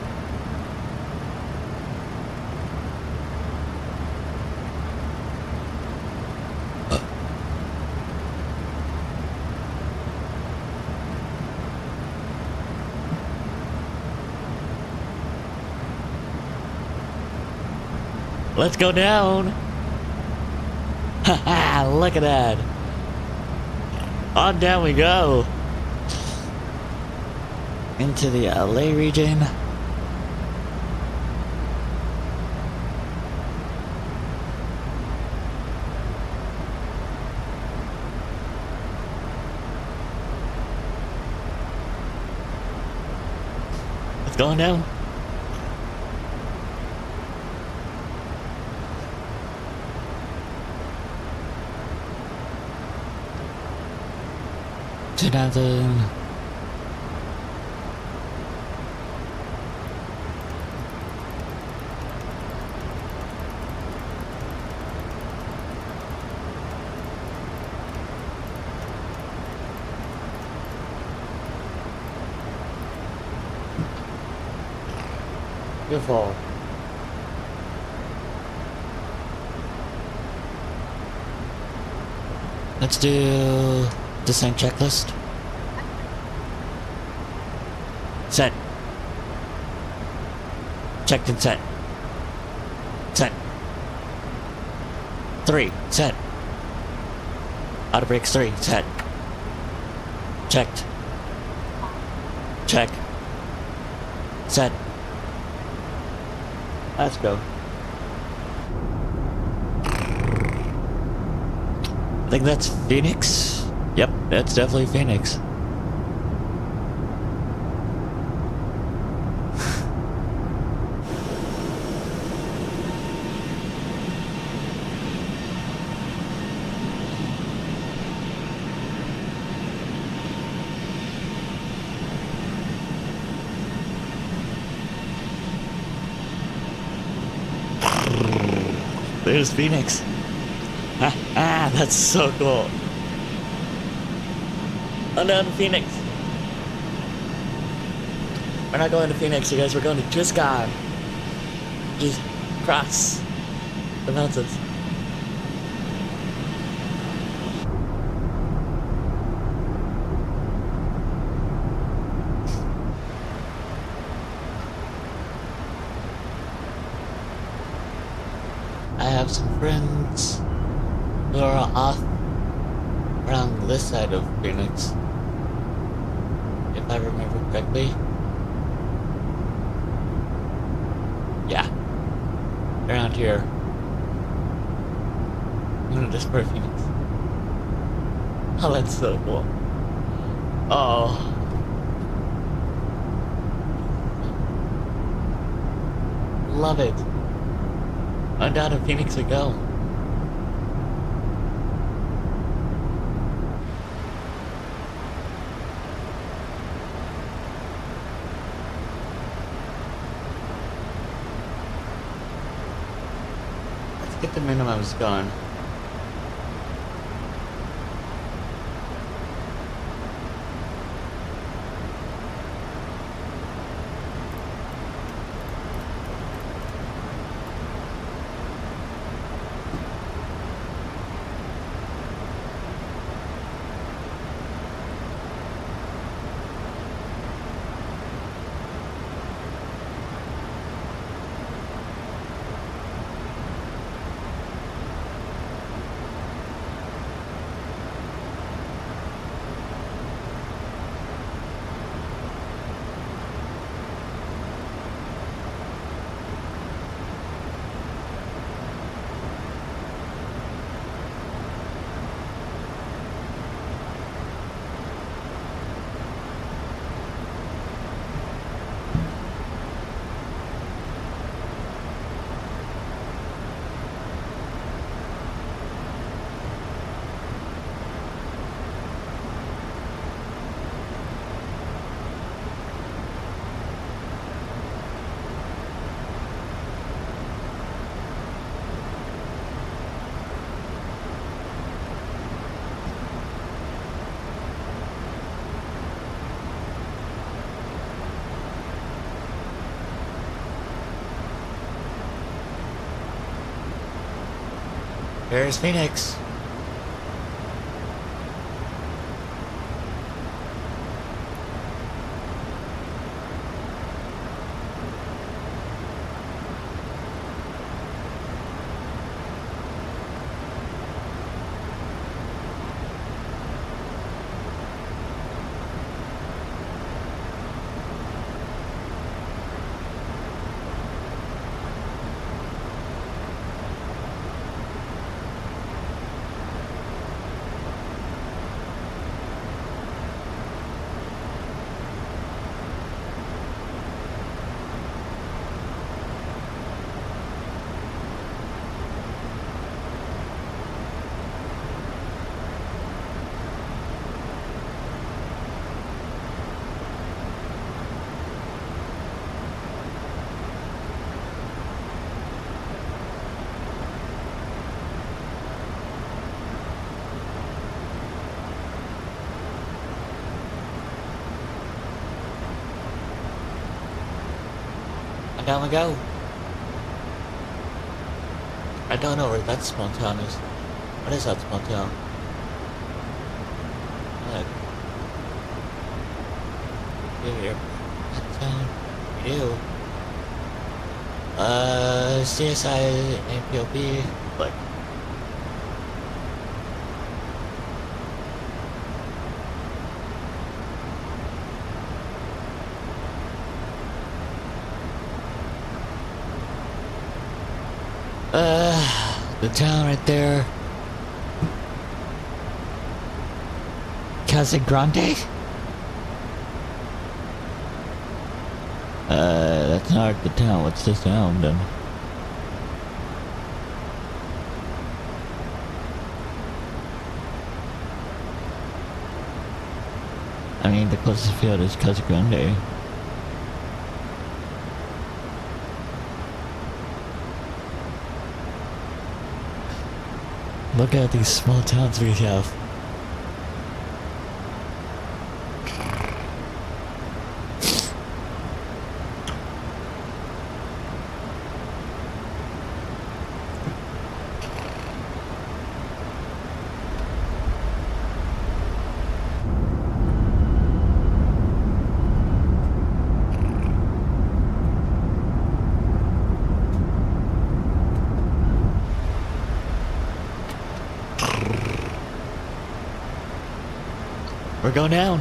Let's go down. Haha, look at that. On down we go. Into the LA region. It's going down. Beautiful. Let's do descent checklist. Set. Checked and set. Set. 3. Set. Auto brakes 3. Set. Checked. Check. Set. Let's go. I think that's Phoenix. Yep, that's definitely Phoenix. There's Phoenix. That's so cool. Oh no, to Phoenix. We're not going to Phoenix, you guys. We're going to Tuscon. Just cross the mountains. I have some friends who are off around this side of Phoenix, if I remember correctly. Yeah, around here. This part of Phoenix. Oh, that's so cool. Oh. Love it. On down to Phoenix we go. Let's get the minimums going. There's Phoenix. Down we go. I don't know where that small town is. What is that small town? Look. Here. That town. We do. CSI APOB. Look. The town right there. Casa Grande? That's not the town. What's this town then? I mean, the closest field is Casa Grande. Look at these small towns we have. We're going down.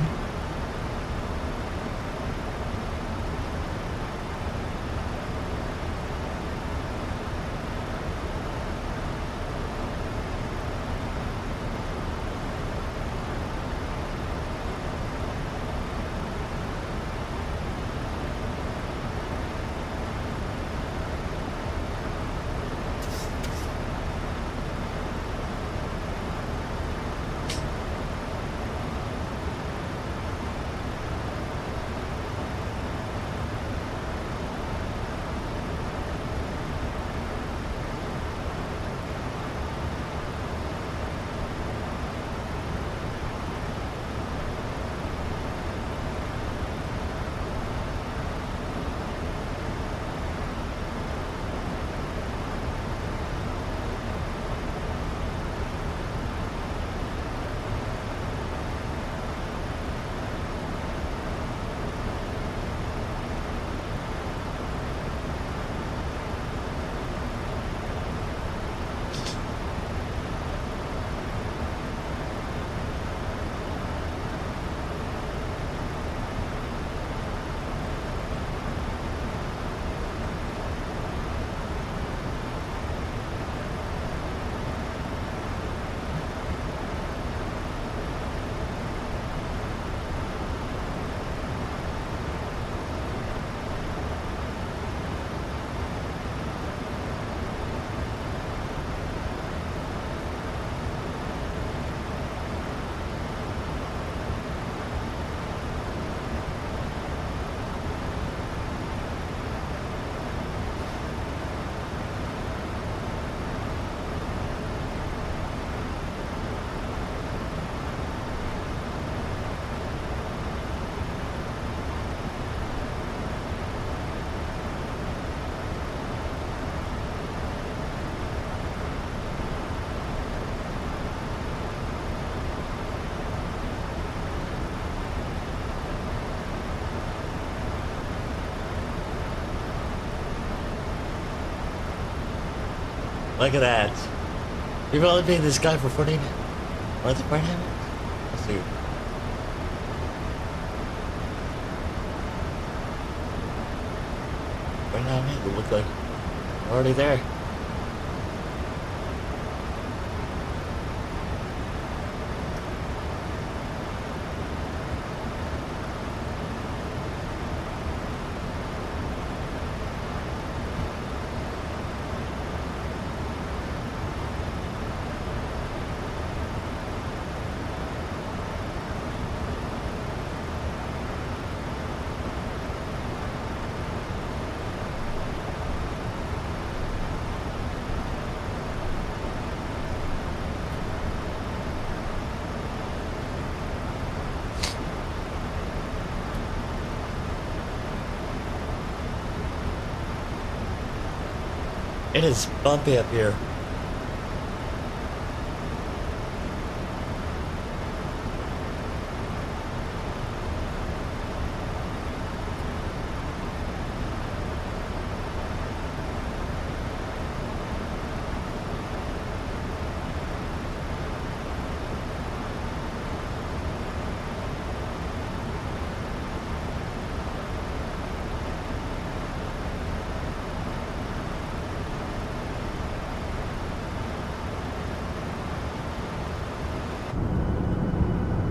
Look at that. You've only been this guy for 14 minutes. What's the part of it? Let's see. Right now, it looks like we're already there. It is bumpy up here.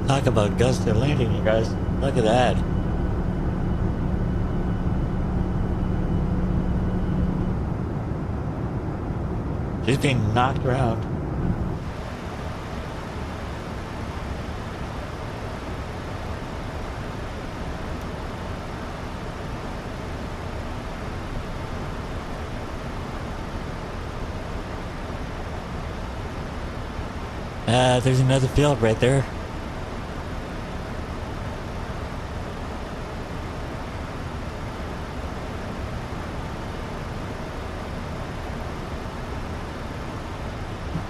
Talk about gusty landing, you guys. Look at that. She's being knocked around. There's another field right there.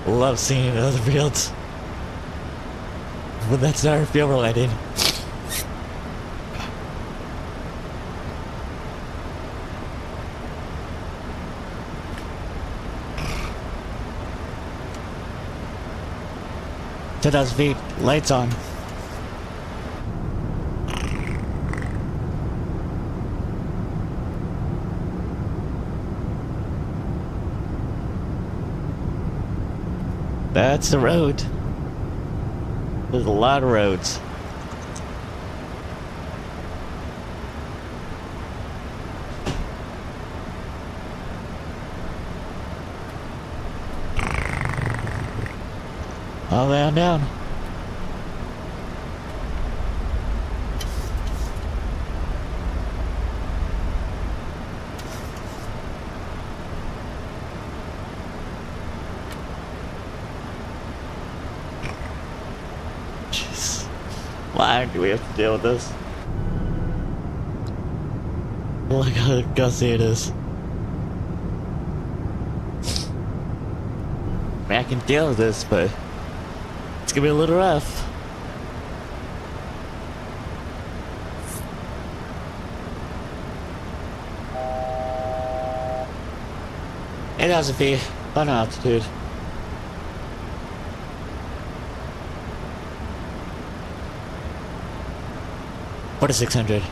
Love seeing other fields. But that's our field we're landing. .10,000 feet, lights on. That's the road. There's a lot of roads. All down. Why do we have to deal with this? Look how gusty it is. I mean, I can deal with this, but it's gonna be a little rough. It has to be fun altitude. What is 600?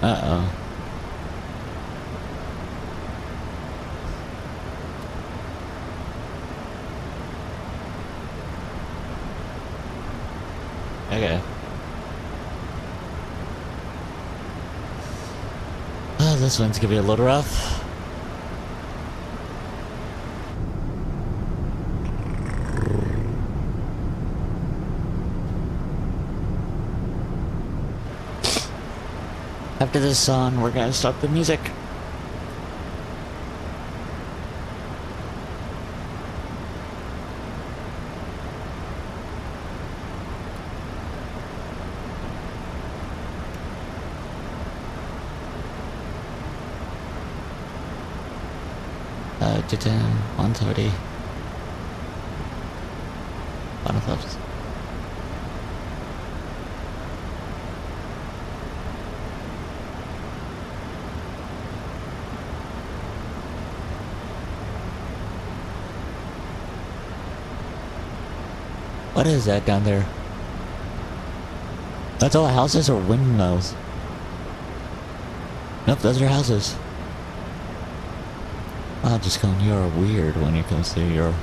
Uh-oh. Okay. Oh, this one's gonna be a little rough. After this song, we're gonna stop the music. 210, 130. Bottom flips. What is that down there? That's all houses or windmills? Nope, those are houses. Wow, Tuscon, you're weird when it comes to your...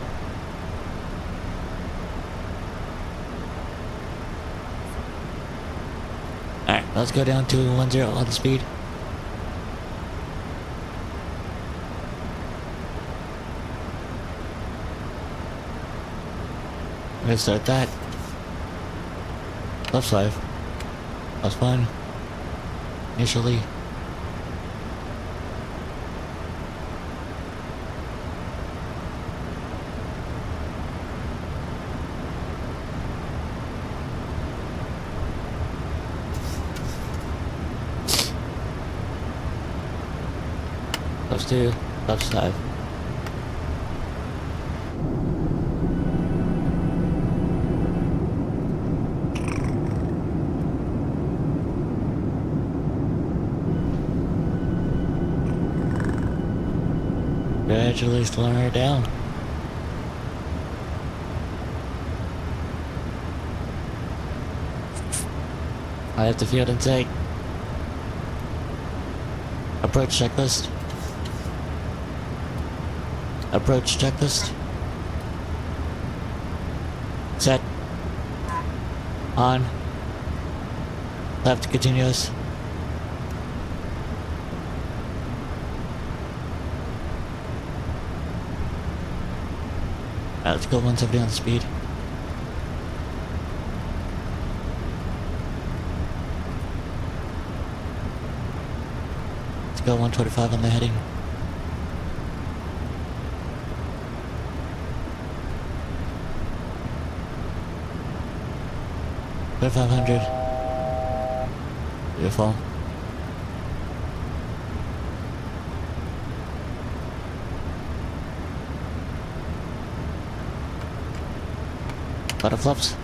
Alright, let's go down to 10 on the speed. Let's start that. Left side. That's fine. Initially. Left 2, left side. Gradually slowing her down. I have the field in sight. Approach checklist. Approach checklist. Set. On. Left continuous. Alright, let's go 170 on speed. Let's go 125 on the heading. Go 500. Beautiful. Butterflips.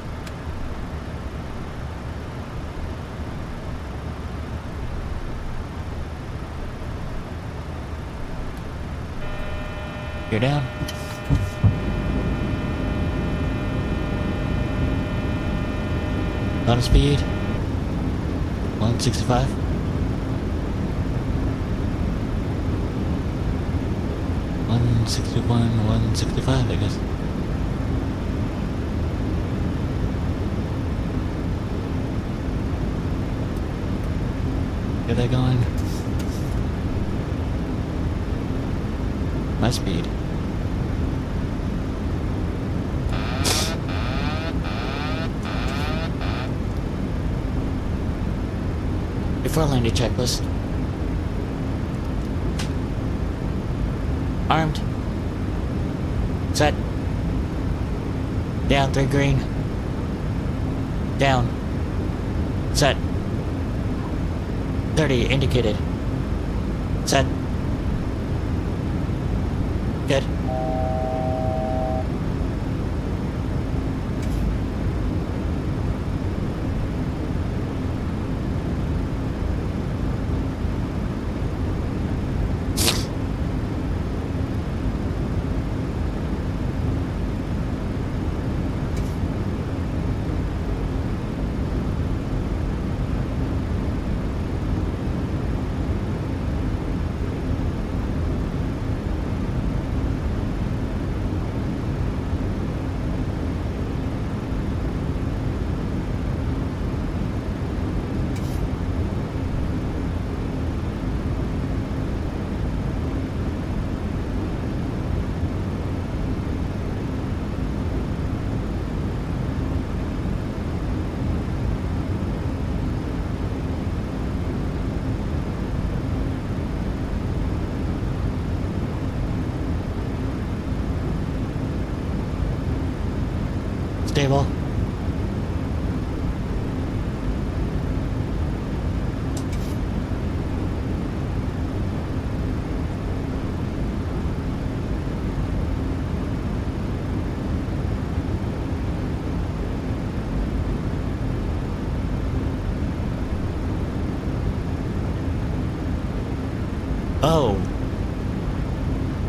You're down. On speed. 165. $161, 165, I guess. Get that going. My speed. Before landing checklist. Armed. Set. Down 3 green. Down. Set. 30 indicated. Set. Good. Stable.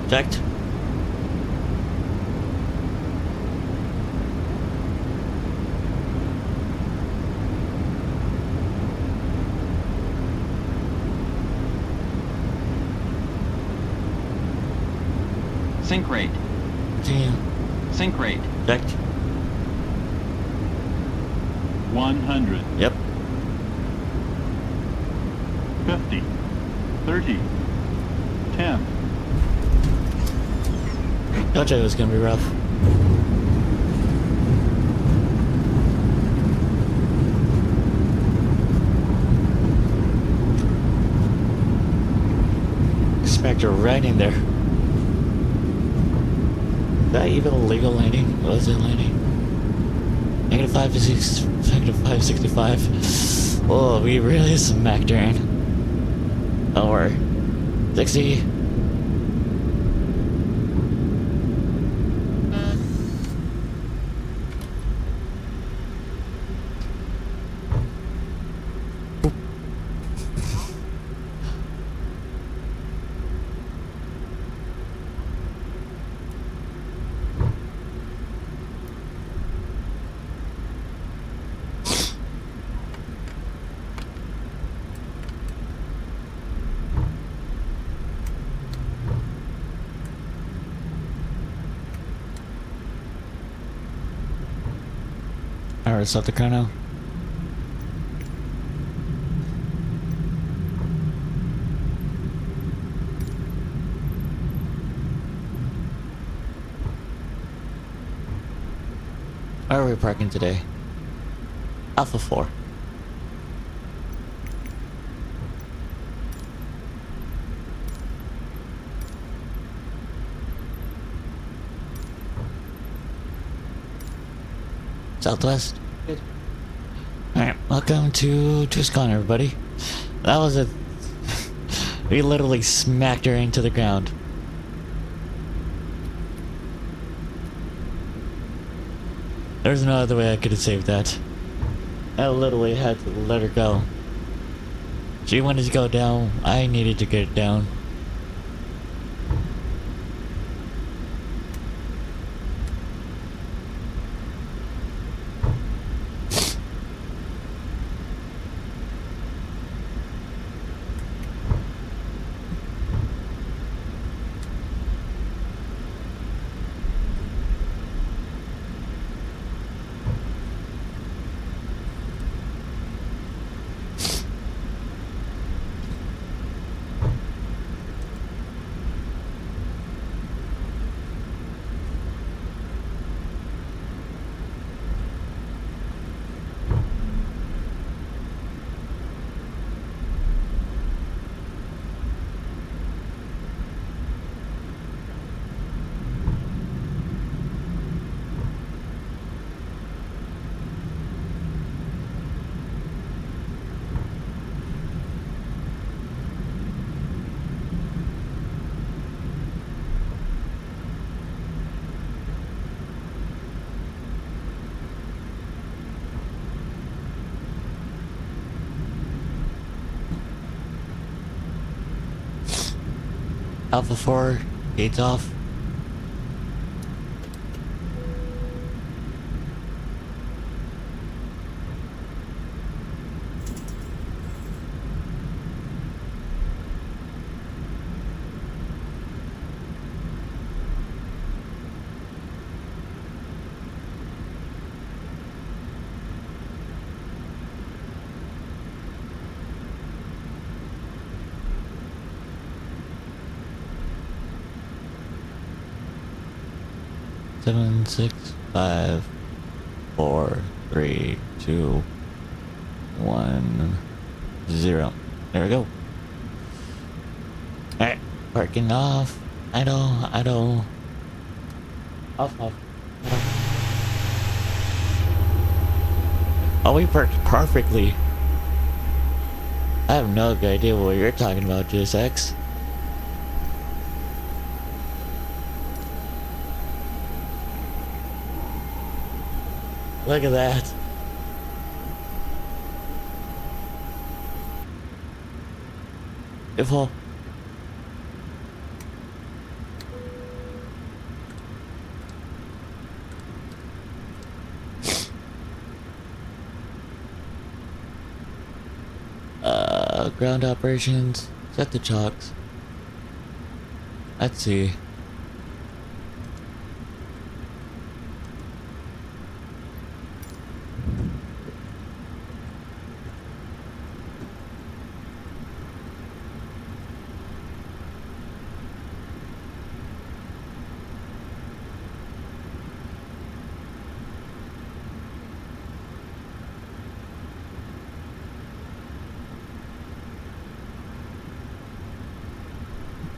Checked. Sync rate. Continue. Sync rate. Checked. 100. Yep. 50. 30. 10. Told you it was gonna be rough. Smacked her right in there. Is that even a legal landing? Was it landing? Negative 565. Oh, we really smacked her in. Don't worry. 60. Alright, stop the car now. Where are we parking today? Alpha 4. Southwest. Good. Alright, welcome to Tuscon, everybody. That was a... we literally smacked her into the ground. There's no other way I could have saved that. I literally had to let her go. She wanted to go down, I needed to get down. Alpha 4, gates off. Seven, 6, 5, 4, 3, 2, 1, 0. There we go. Alright, parking off. Idle. Off. Oh, we parked perfectly. I have no idea what you're talking about, GSX. Look at that. Beautiful. Ground operations. Set the chocks. Let's see.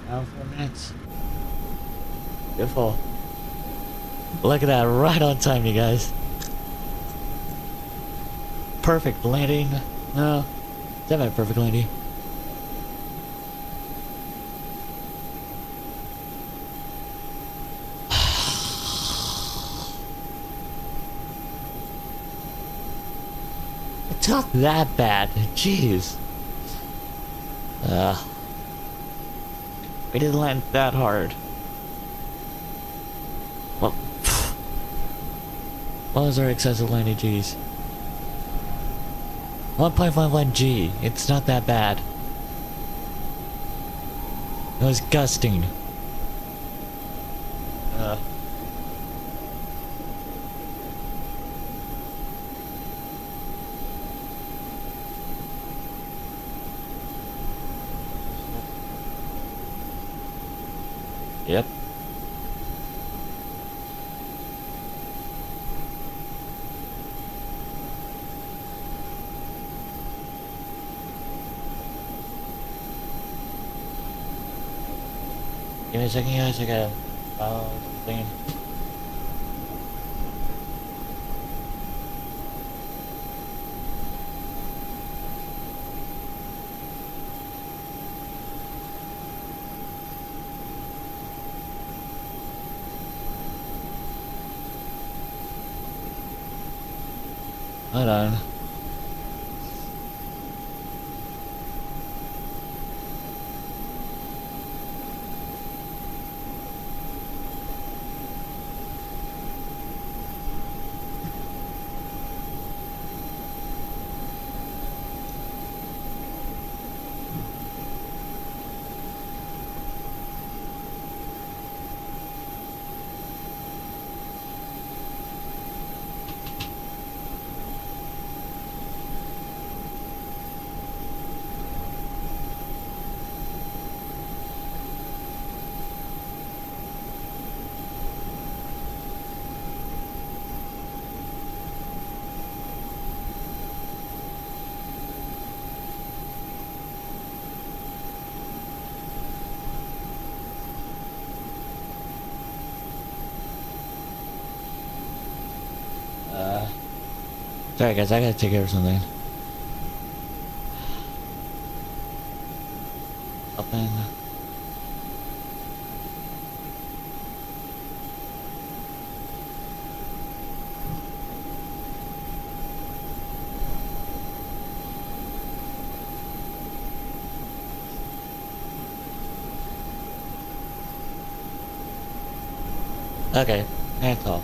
Now 4 minutes. Beautiful. Look at that, right on time, you guys. Perfect landing. No, semi-perfect landing. It's not that bad. Jeez. We didn't land that hard. Well, what was our excessive landing G's? 1.11 G. It's not that bad. It was gusting. Yep. Give me a second, guys. I gotta follow something. Hold on. Sorry guys, I gotta take care of something. Open. Okay, that's all.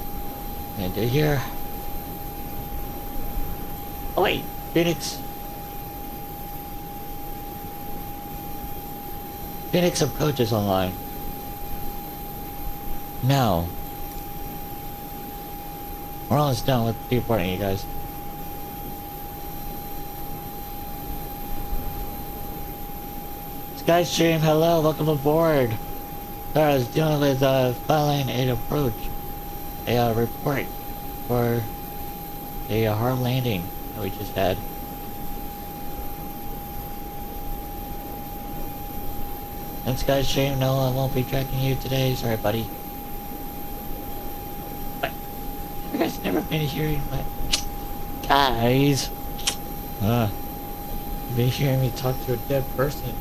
And do here. Oh wait, Pheniox. Pheniox approach is online. No. We're almost done with reporting, you guys. Skystream, hello, welcome aboard. Sorry, I was dealing with filing an approach. A report for a hard landing that we just had. And Skystream, no, I won't be tracking you today. Sorry, buddy. But you guys never been hearing my guys. You've been hearing me talk to a dead person.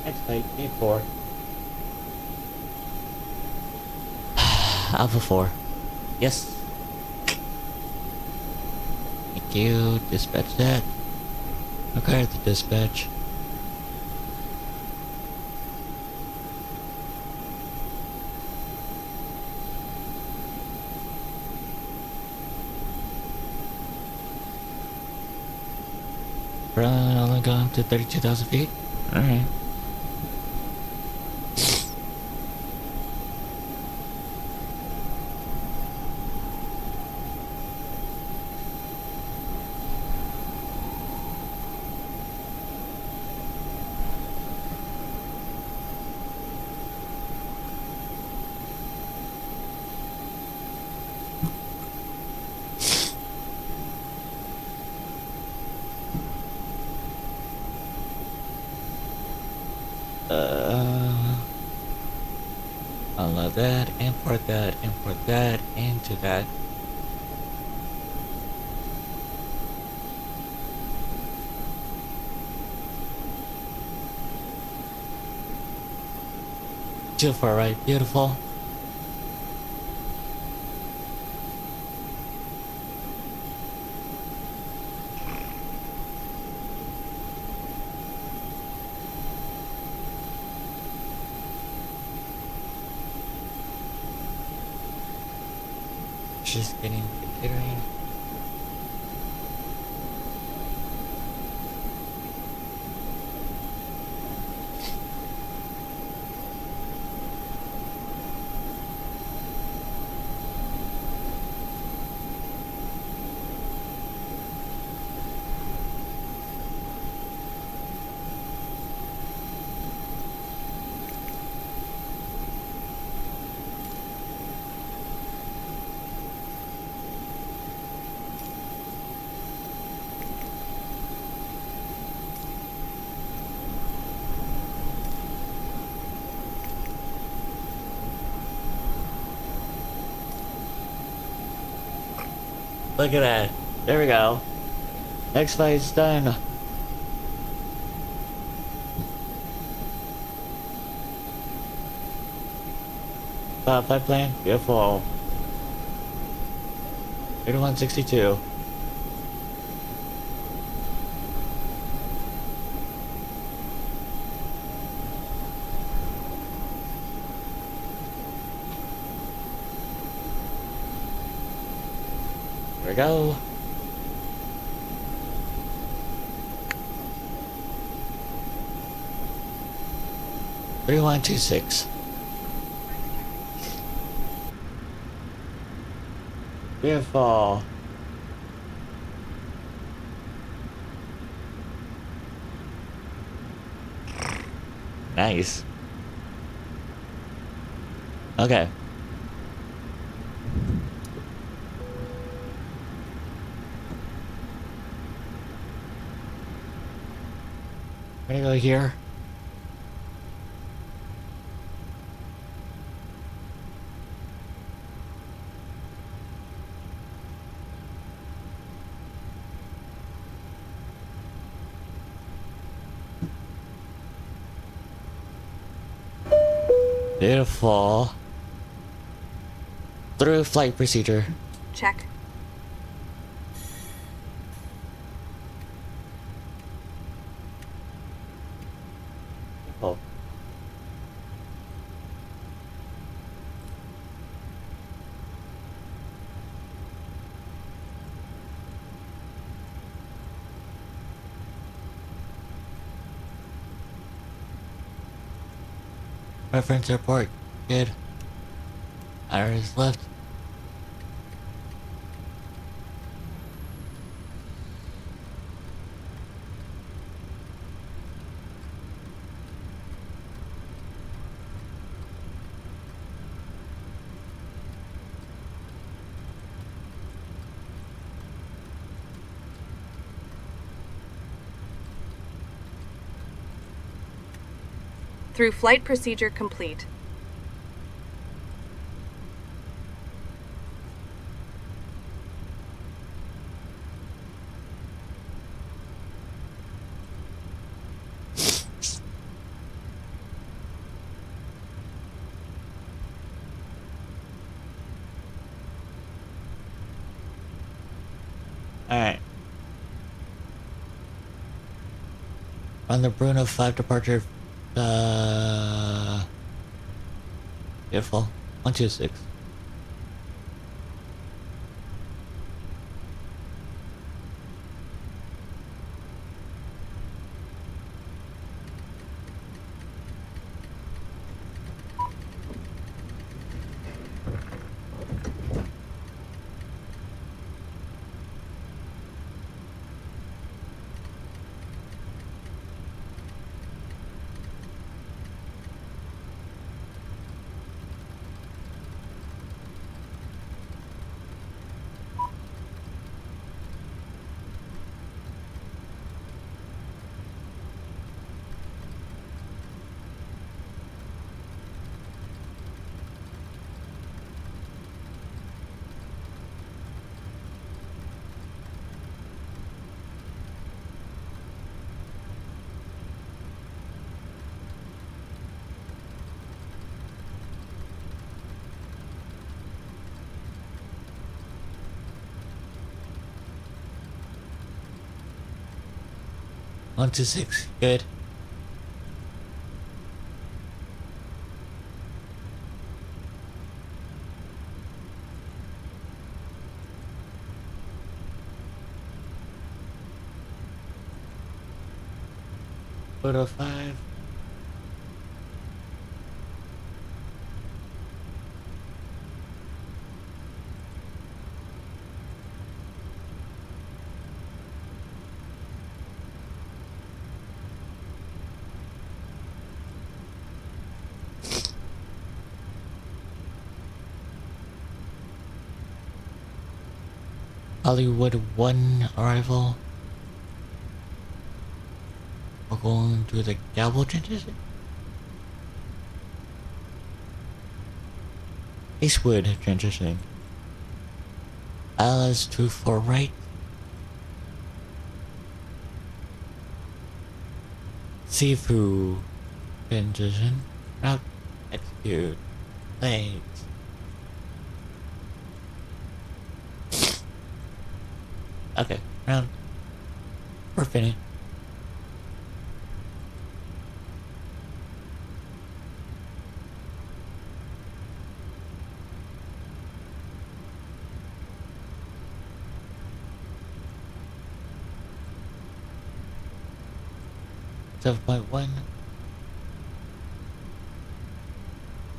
Next flight, A4. Alpha 4. Yes. Thank you. Dispatch that. Okay, the dispatch. We're only going to 32,000 feet? Alright. Unload that, import that into that. Too far right, beautiful. Just getting catering. Look at that. There we go. Next flight's done. Flight plan, beautiful. 8162. There we go. Three, 126. Beautiful. Nice. Okay. I'm gonna go here. Beautiful. Through flight procedure. Check. Oh. Reference airport. Good. Iris left. Through flight procedure complete. Alright, On the Bruno 5 departure, beautiful, 126. One, two, six. Good. Photo 5. Hollywood 1 arrival. We're going to the Gable transition. Eastwood transitioning. Alice 24 right. Sifu transition. Route execute. Thanks. Okay, round. We're finished. 7.1.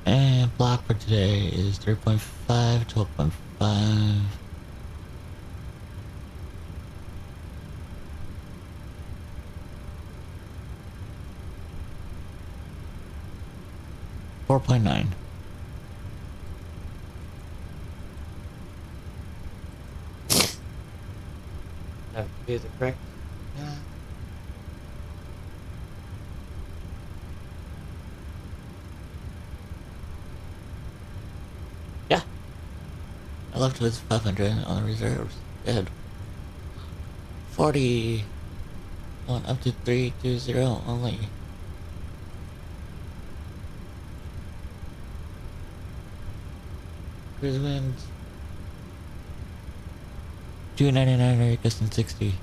And block for today is 3.5, 12.5. 4.9. That would be the correct. Yeah. I left with 500 on the reserves. Good. 40. On up to 320 only. Cruise winds 299 or Custom 60.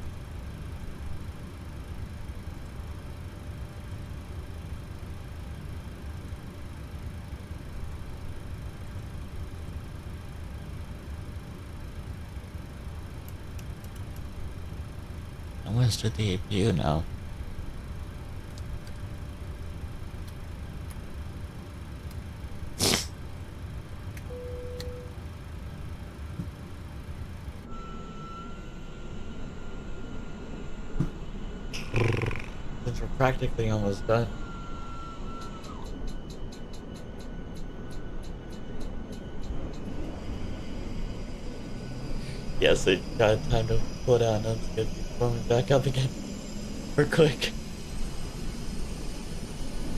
I'm gonna start the APU now. Since we're practically almost done. Yes, I got time to pull down. I'm just gonna be warming back up again. We're quick.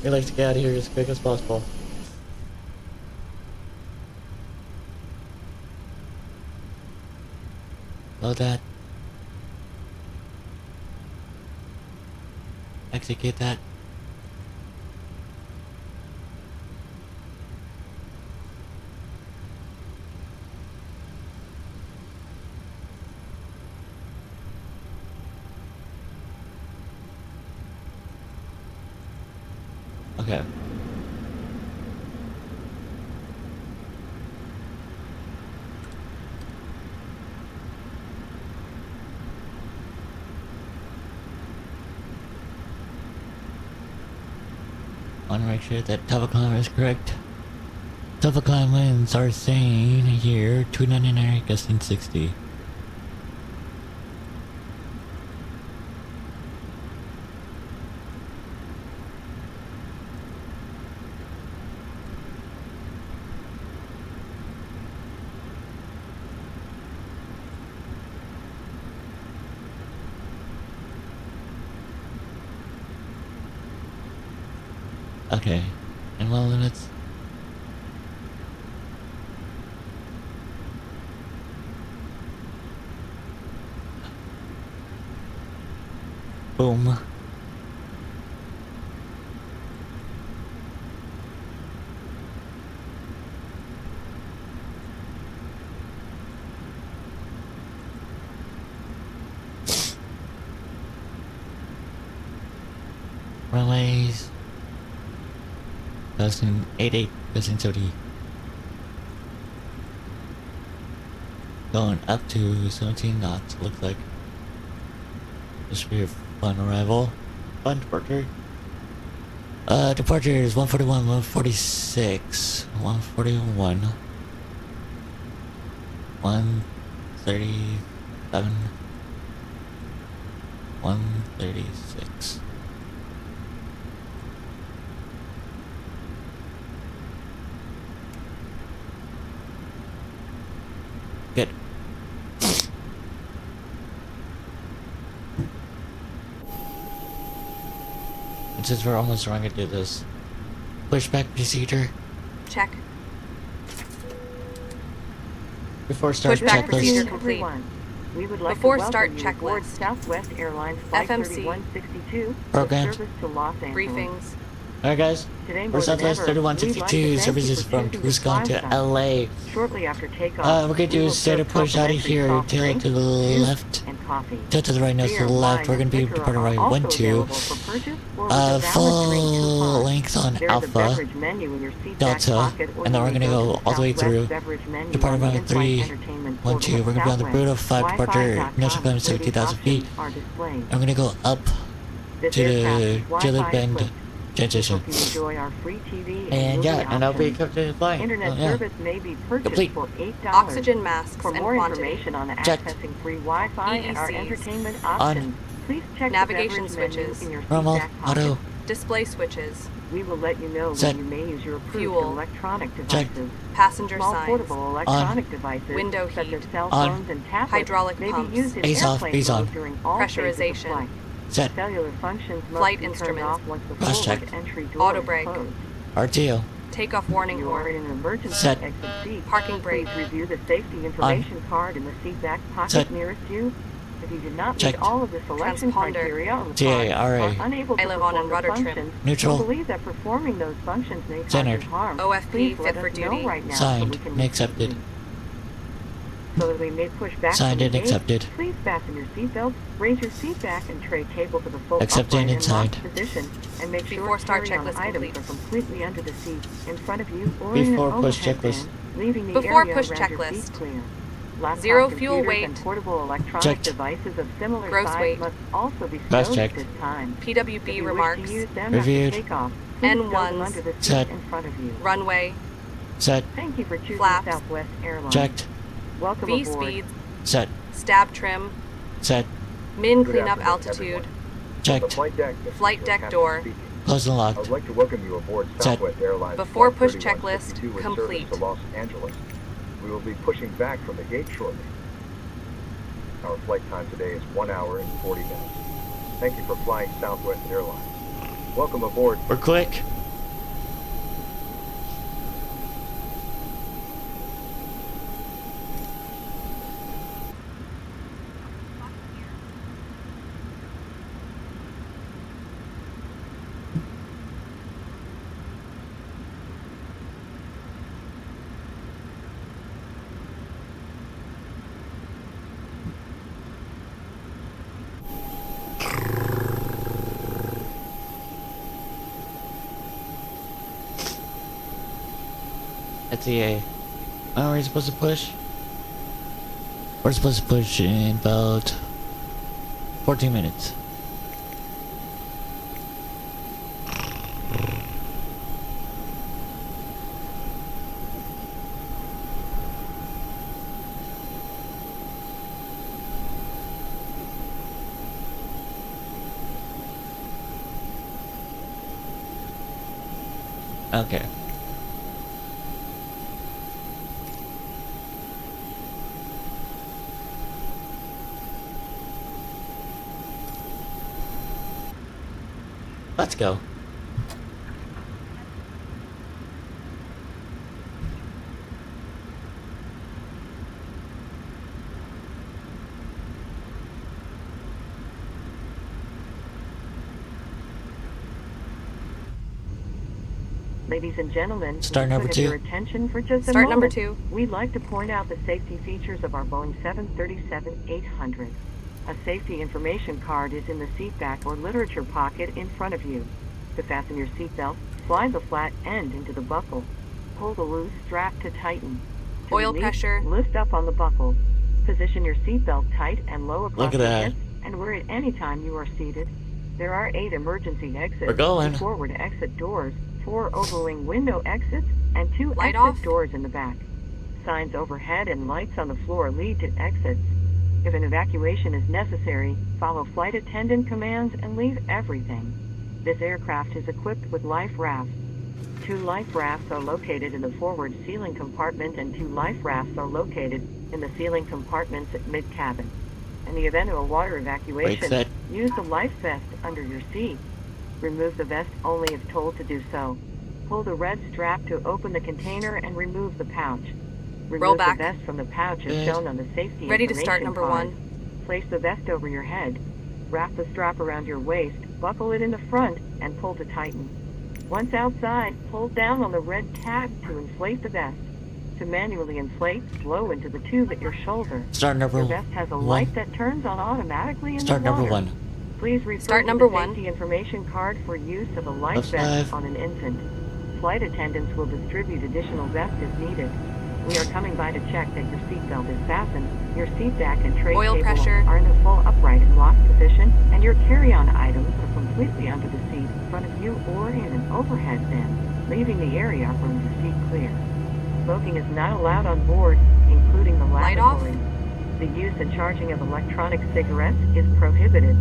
We like to get out of here as quick as possible. Load that. Execute that. Okay. I want to make sure that Tava Climb is correct. Tava Climb winds are saying here 299 gusting 60. Okay, and well limits. Boom. Runways. 88, 30. Going up to 17 knots, looks like. This should be a fun arrival. Fun departure. Departure is 141, 146, 141, 137, 136. Good. And since we're almost running to do this pushback procedure. Check. Before start Pushback checklist. procedure complete. We would like Before to start welcome you aboard checklist. Southwest Airlines Flight FMC. 3162 Programs. service to Los Angeles. Briefings. Alright guys, Today, we're more than Southwest ever, we'd like to 3162 thank you services for from choosing to Tuscon fly to with us. LA. Shortly after takeoff, We're gonna do a straight push out of here, tail to the left, tail to the right, nose to the left. We're gonna be departing right 1-2. Full length on Alpha, Delta, and then we're gonna go all the way through. Departing runway 3, 1-2. We're gonna be on the Bruto 5 departure, initial climb 17,000 feet. And we're gonna go up to the Gillett Bend transition. And yeah, and I'll be comfortable flying. Internet yeah. service may be purchased Complete. for $8. Oxygen masks For and more quantity. information on Checked. accessing free Wi-Fi and our EECs. entertainment options, please check Navigation the beverage switches. menu in your Normal, seat back pocket. auto, Display switches. We will let you know Set. when you may use your approved Fuel. electronic Checked. devices. Passenger Small signs. portable electronic devices Window such heat. as cell On. phones and tablets Hydraulic may pumps. be used in Ace off, airplane B's on. mode during all phases of Pressurization. flight. set, Cellular functions must Flight be turned instruments. off once the Cross forward check. entry door Auto is brake. closed. RTO, Takeoff warning You are in horn. an emergency Set. exit seat. Parking brake. Please review the safety information card in the seat back pocket Set. nearest you. If you did not Checked. meet all of the selection Transponder. criteria on the TARA. card, are unable to Aileron perform and the rudder trim. functions, Neutral. or believe that performing those functions may cause you Centered. harm, OFP please fit let for us know duty. right now so signed, we can and accepted. So that we may push back Signed from and the gate, accepted. Please fasten your seatbelt, raise your seat back and tray table to the full Accepted upright and signed. locked position, and make sure Before start carry-on checklist items complete. are completely under the seat, in front of you, or in Before an push overhead checklist. bin, leaving the Before area push around your checklist. seat clear. Laptop Zero fuel computers weight. and portable electronic Checked. devices of similar Gross size weight. must also be Cross stowed checked. at this time. If PWB you remarks. wish to use them Reviewed. after takeoff, please stow them N1s. under the seat Set. in front of you. Runway. set, Thank you for choosing Flaps. Southwest Airlines. checked, Welcome V aboard. speeds. set, Stab trim. set, Min Good cleanup afternoon, altitude. everyone. checked, On the flight deck, this is Flight your deck captain door. speaking. closed and I locked, would like to welcome you aboard Set. Southwest Airlines Before Flight push 3162 checklist with complete. service to Los Angeles. We will be pushing back from the gate shortly. Our flight time today is 1 hour and 40 minutes. Thank you for flying Southwest Airlines. Welcome aboard. we're quick. That's EA. When are we supposed to push? We're supposed to push in about 14 minutes. Okay. Let's go. Ladies and gentlemen, Start we number have 2. your attention for just a Start number moment. 2. We'd like to point out the safety features of our Boeing 737-800. A safety information card is in the seat back or literature pocket in front of you. To fasten your seatbelt, slide the flat end into the buckle. Pull the loose strap to tighten. To Oil release, pressure. lift up on the buckle. Position your seatbelt tight and low across Look at the that. hips and where at any time you are seated. There are 8 emergency exits. We're going. 2 forward exit doors, 4 overwing window exits, and 2 Light exit off. doors in the back. Signs overhead and lights on the floor lead to exits. If an evacuation is necessary, follow flight attendant commands and leave everything. This aircraft is equipped with life rafts. 2 life rafts are located in the forward ceiling compartment and 2 life rafts are located in the ceiling compartments at mid-cabin. In the event of a water evacuation, set. use the life vest under your seat. Remove the vest only if told to do so. Pull the red strap to open the container and remove the pouch. Remove back. the vest from the pouch as Good. shown on the safety Ready to start information number card. 1. Place the vest over your head. Wrap the strap around your waist, buckle it in the front, and pull to tighten. Once outside, pull down on the red tab to inflate the vest. To manually inflate, blow into the tube at your shoulder. Start number Your vest has a 1. light that turns on automatically in Start the water. number 1. Please refer Start to number the 1. safety information card for use of a life Left vest 5. on an infant. Flight attendants will distribute additional vests as needed. We are coming by to check that your seatbelt is fastened, your seat back and tray Oil table pressure. are in a full upright and locked position, and your carry-on items are completely under the seat in front of you or in an overhead bin, leaving the area from your seat clear. Smoking is not allowed on board, including the Light off. lavatory. The use and charging of electronic cigarettes is prohibited.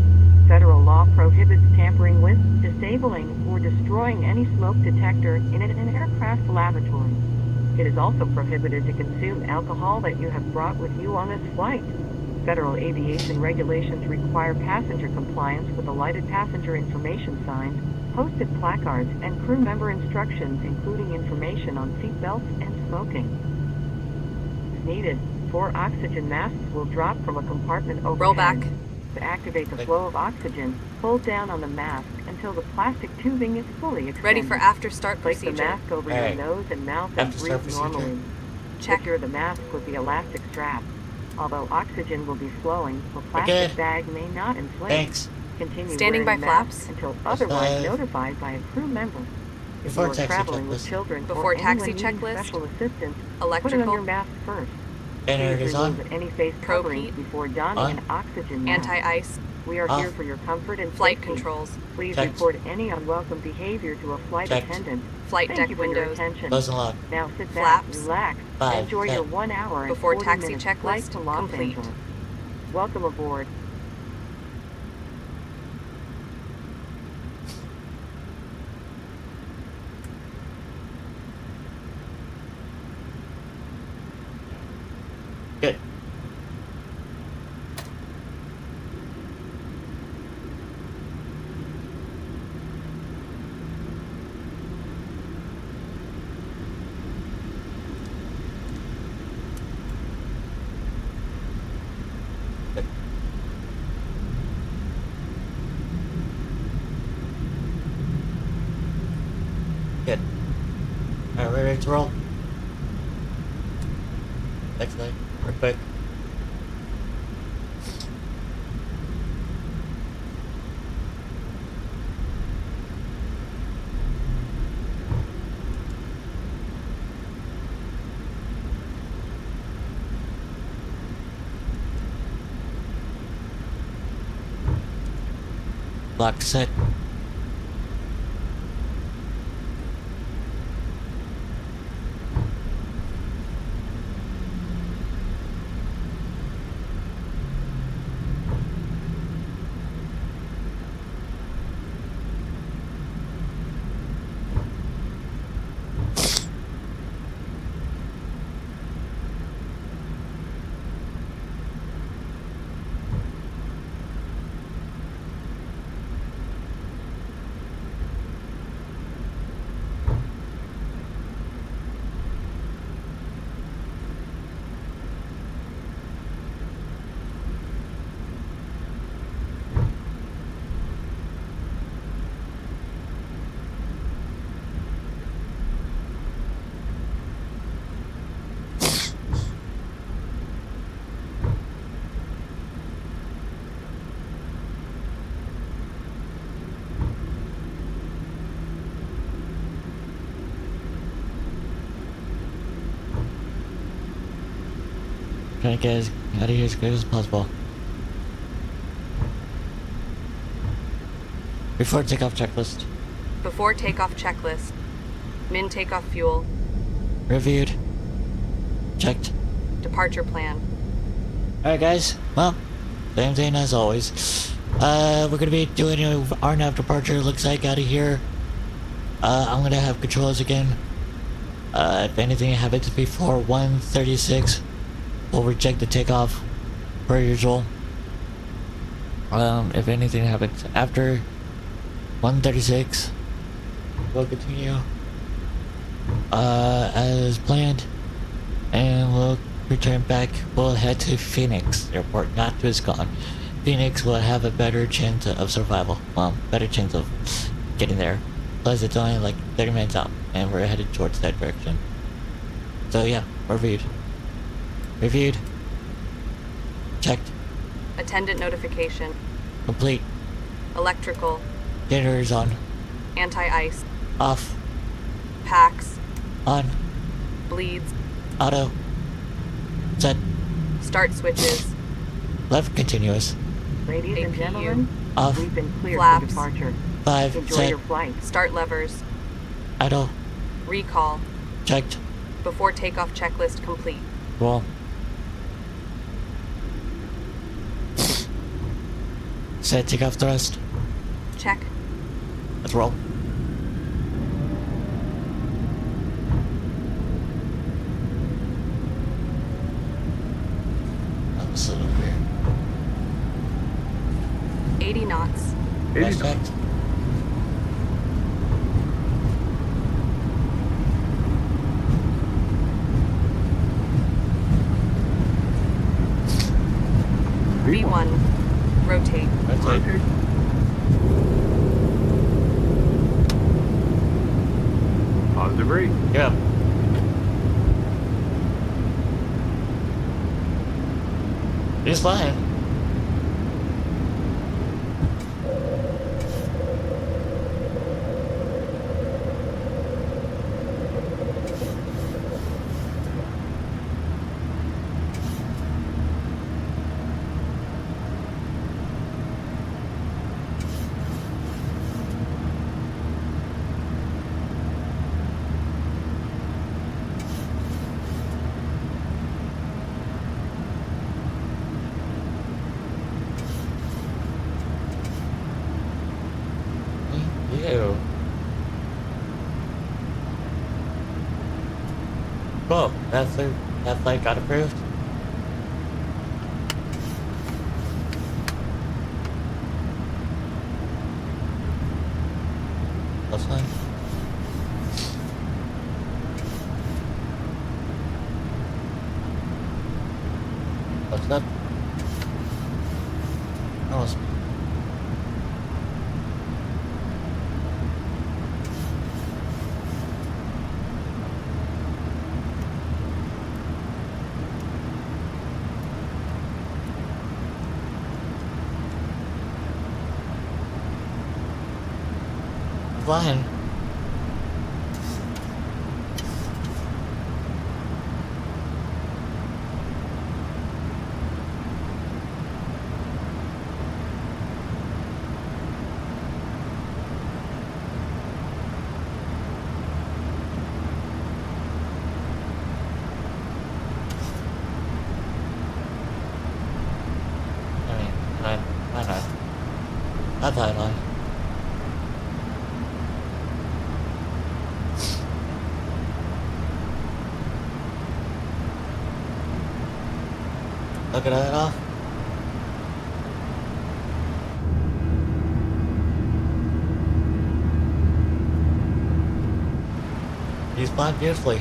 Federal law prohibits tampering with, disabling, or destroying any smoke detector in an aircraft lavatory. It is also prohibited to consume alcohol that you have brought with you on this flight. Federal aviation regulations require passenger compliance with the lighted passenger information signs, posted placards, and crew member instructions, including information on seatbelts and smoking. If needed, 4 oxygen masks will drop from a compartment overhead. Roll back. To activate the flow of oxygen, hold down on the mask until the plastic tubing is fully extended. Ready for after start Place the procedure. mask over Alright. your nose and mouth and After start breathe procedure. normally. Check. Secure the mask with the elastic strap. Although oxygen will be flowing, the good. plastic bag may not inflate. Thanks. Continue Standing wearing by masks flaps. until That's otherwise five. notified by a crew member. If Before you are taxi traveling with checklist. children Before or anyone taxi needing checklist. special assistance, put it on Electrical. your mask first. And it Please is on. remove any face Pro coverings heat. before donning On. an oxygen mask. Anti-ice. We are Off. here for your comfort and Flight safety. controls. Please Checked. report any unwelcome behavior to a flight Checked. attendant. Flight Thank deck you for your windows. attention. Close and lock. Now sit back, Flaps. relax, 5, and enjoy 10. your 1 hour and Before 40 taxi minute checklist flight to Los complete. Angeles. Welcome aboard. Good. Good. Good. Alright, we're ready to roll. Next leg, real quick. block set. Trying to get us out of here as quick as possible. Before takeoff checklist. Before takeoff checklist. Min takeoff fuel. Reviewed. Checked. Departure plan. Alright guys, well, same thing as always. We're gonna be doing an RNAV departure, looks like, out of here. I'm gonna have controls again. If anything happens before 1:36, we'll reject the takeoff, per usual. If anything happens after 1:36, we'll continue as planned, and we'll return back. We'll head to Phoenix Airport, not Tuscon. Phoenix will have a better chance of survival. Well, better chance of getting there. Plus, it's only like 30 minutes out, and we're headed towards that direction. So yeah, reviewed. Reviewed. Checked. Attendant notification. Complete. Electrical. Generators on. Anti-ice. Off. Packs. On. Bleeds. Auto. Set. Start switches. Left continuous. Ladies and APU. gentlemen, Off. we've been cleared Flaps. for departure. 5. Enjoy Set. your flight. Start levers. Idle. Recall. Checked. Before takeoff checklist complete. Roll. Set takeoff thrust. Check. Let's roll. That was a little weird. 80 knots. 80 knots. V1. Rotate. Rotate. Positive rate. Yeah. He's flying. Ew. Cool. That flight got approved. That's fine. What's up? Oh, flying. Wi-Fi on. Look at that off. He's flying beautifully.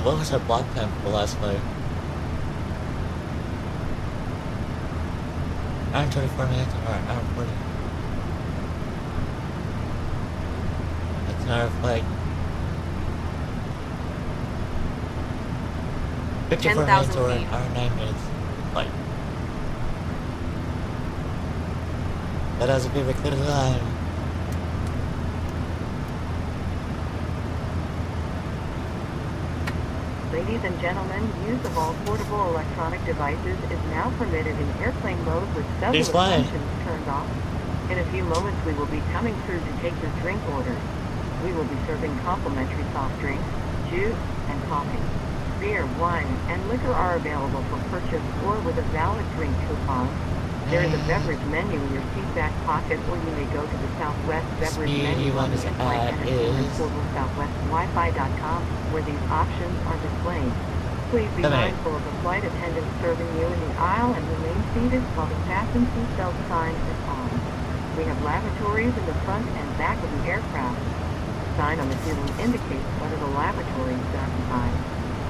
What was our block time for the last flight? 9:24 minutes, or an hour 40. That's an hour flight. 54 minutes 10,000 or an feet. hour 9 minutes flight. That has a bit of a clear line. Ladies and gentlemen, use of all portable electronic devices is now permitted in airplane mode with several He's flying. functions turned off. In a few moments, we will be coming through to take your drink orders. We will be serving complimentary soft drinks, juice, and coffee. Beer, wine, and liquor are available for purchase or with a valid drink coupon. There is a beverage menu in your seat back pocket, or you may go to the Southwest beverage Speed menu you on want the to in-flight add entertainment is- portal southwestwifi.com, where these options are displayed. Please be 7-8. mindful of the flight attendant serving you in the aisle and remain seated while the fasten seatbelt sign is on. We have lavatories in the front and back of the aircraft. The sign on the ceiling indicates whether the lavatory is occupied.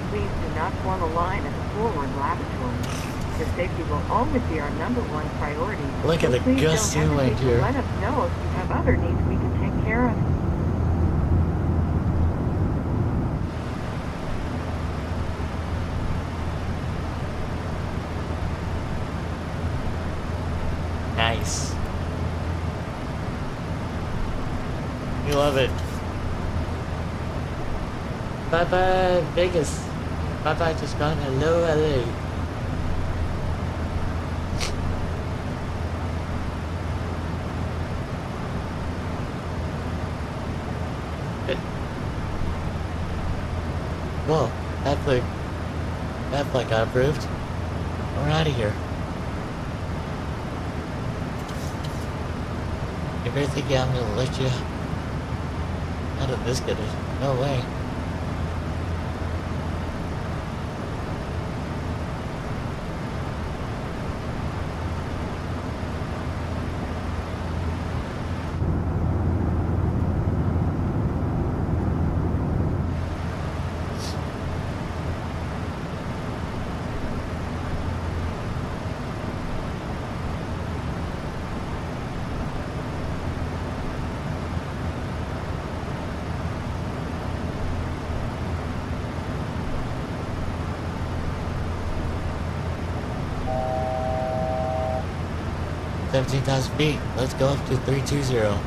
Please do not form a line at the forward lavatory. Your safety will always be our #1 priority. Look at so the please gusty don't wind hesitate to here. let us know if you have other needs we can take care of. Nice. We love it. Bye bye Vegas. Bye bye Tuscon. Hello LA. Good. Well, that flight got approved. We're out of here. If you're thinking I'm gonna let you out of this good, no way. $17,000 feet. Let's go up to 320.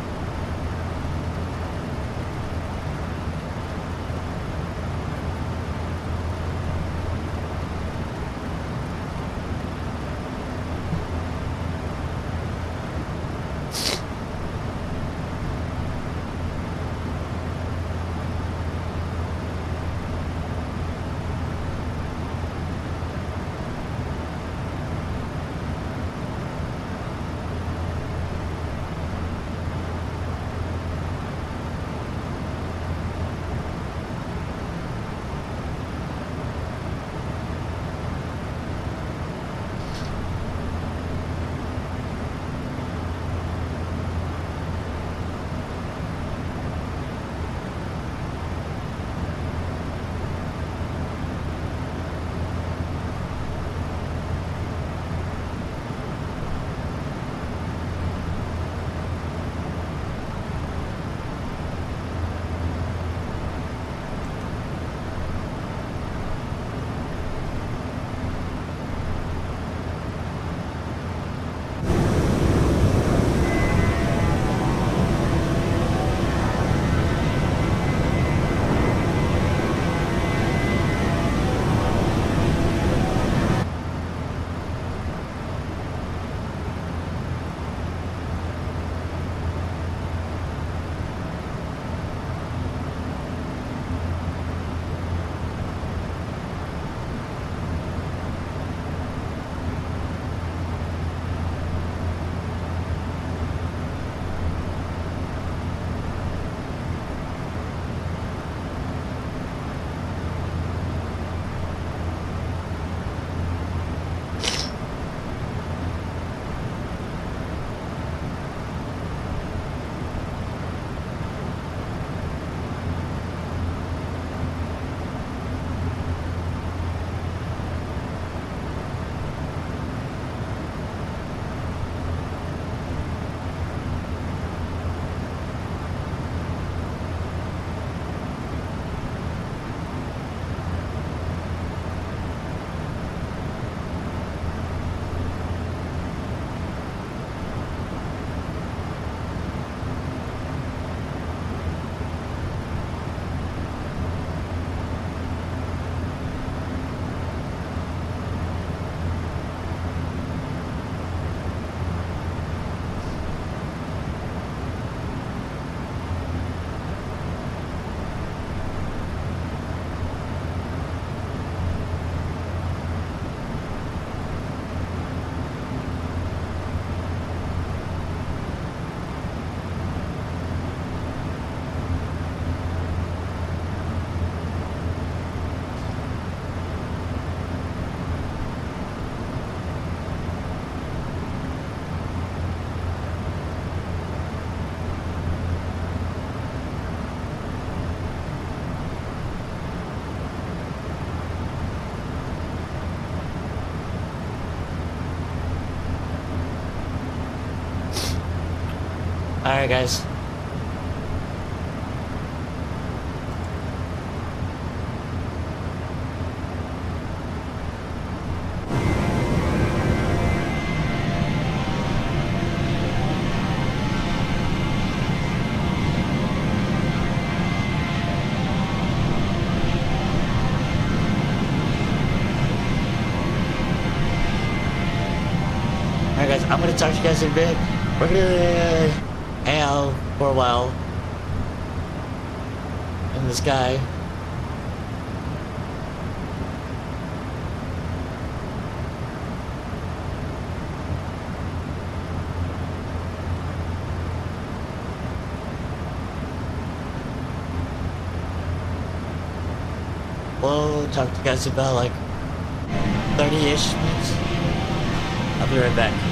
Alright, guys. Alright, guys, I'm gonna talk to you guys in a bit. We're gonna hang out for a while in the sky. We'll talk to you guys about like 30-ish minutes. I'll be right back.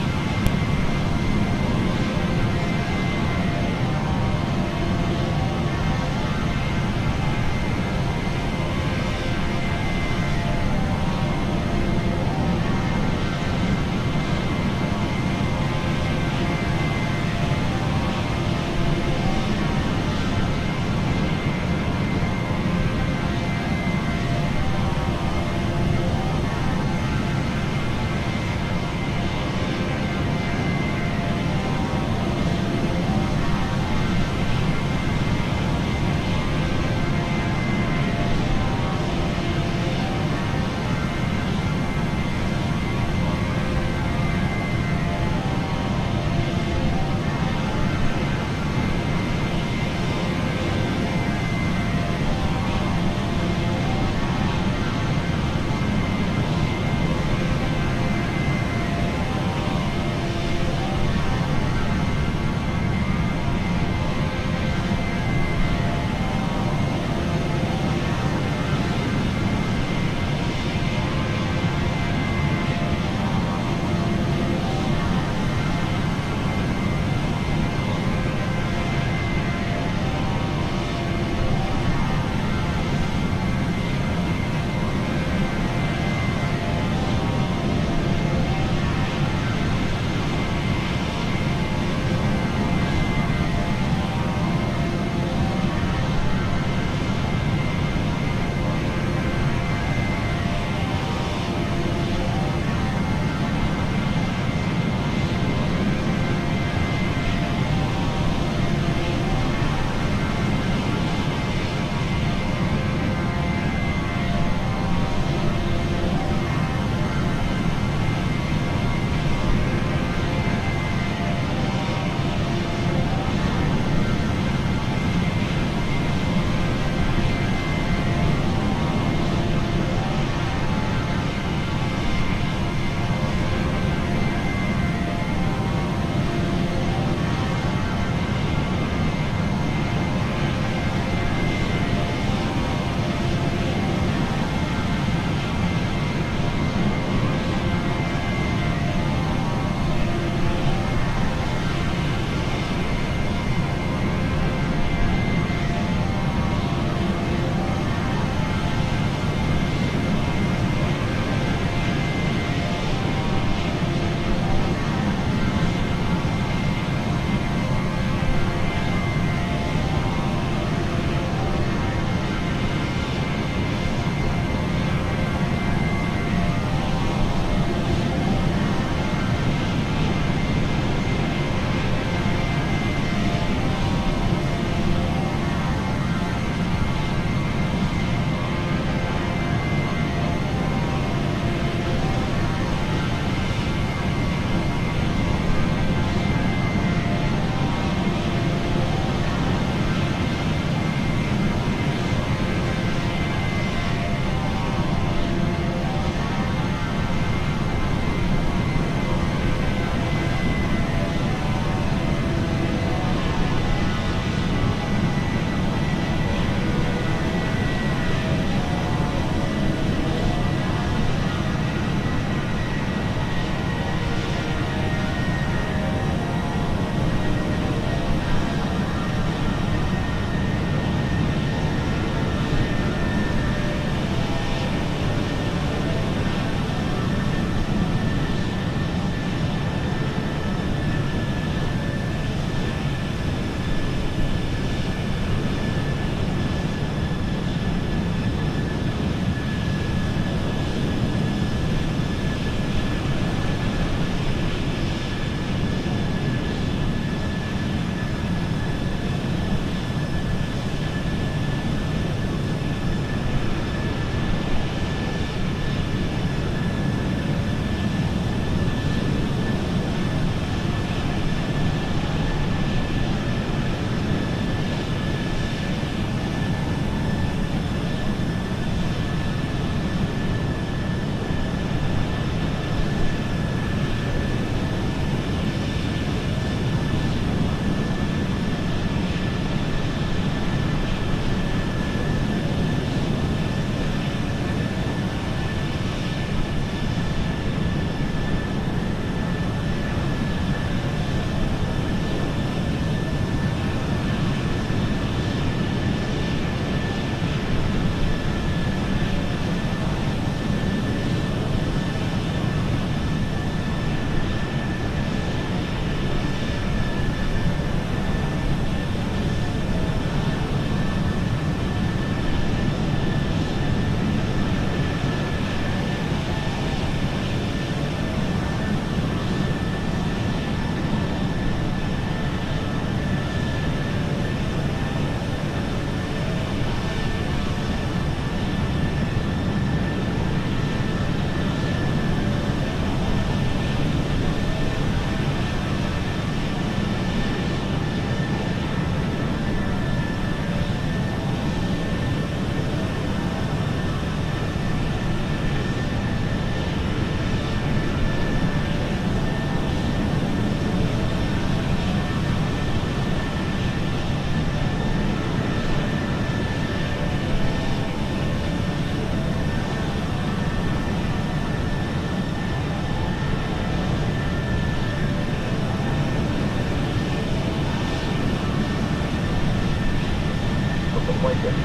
Delta.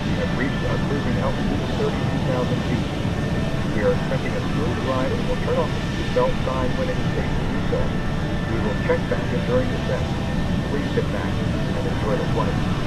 We have reached our cruising altitude of 32,000 feet. We are expecting a smooth ride and will turn off the seatbelt sign when it is safe to do so. We will check back in during descent. Please sit back and enjoy the flight.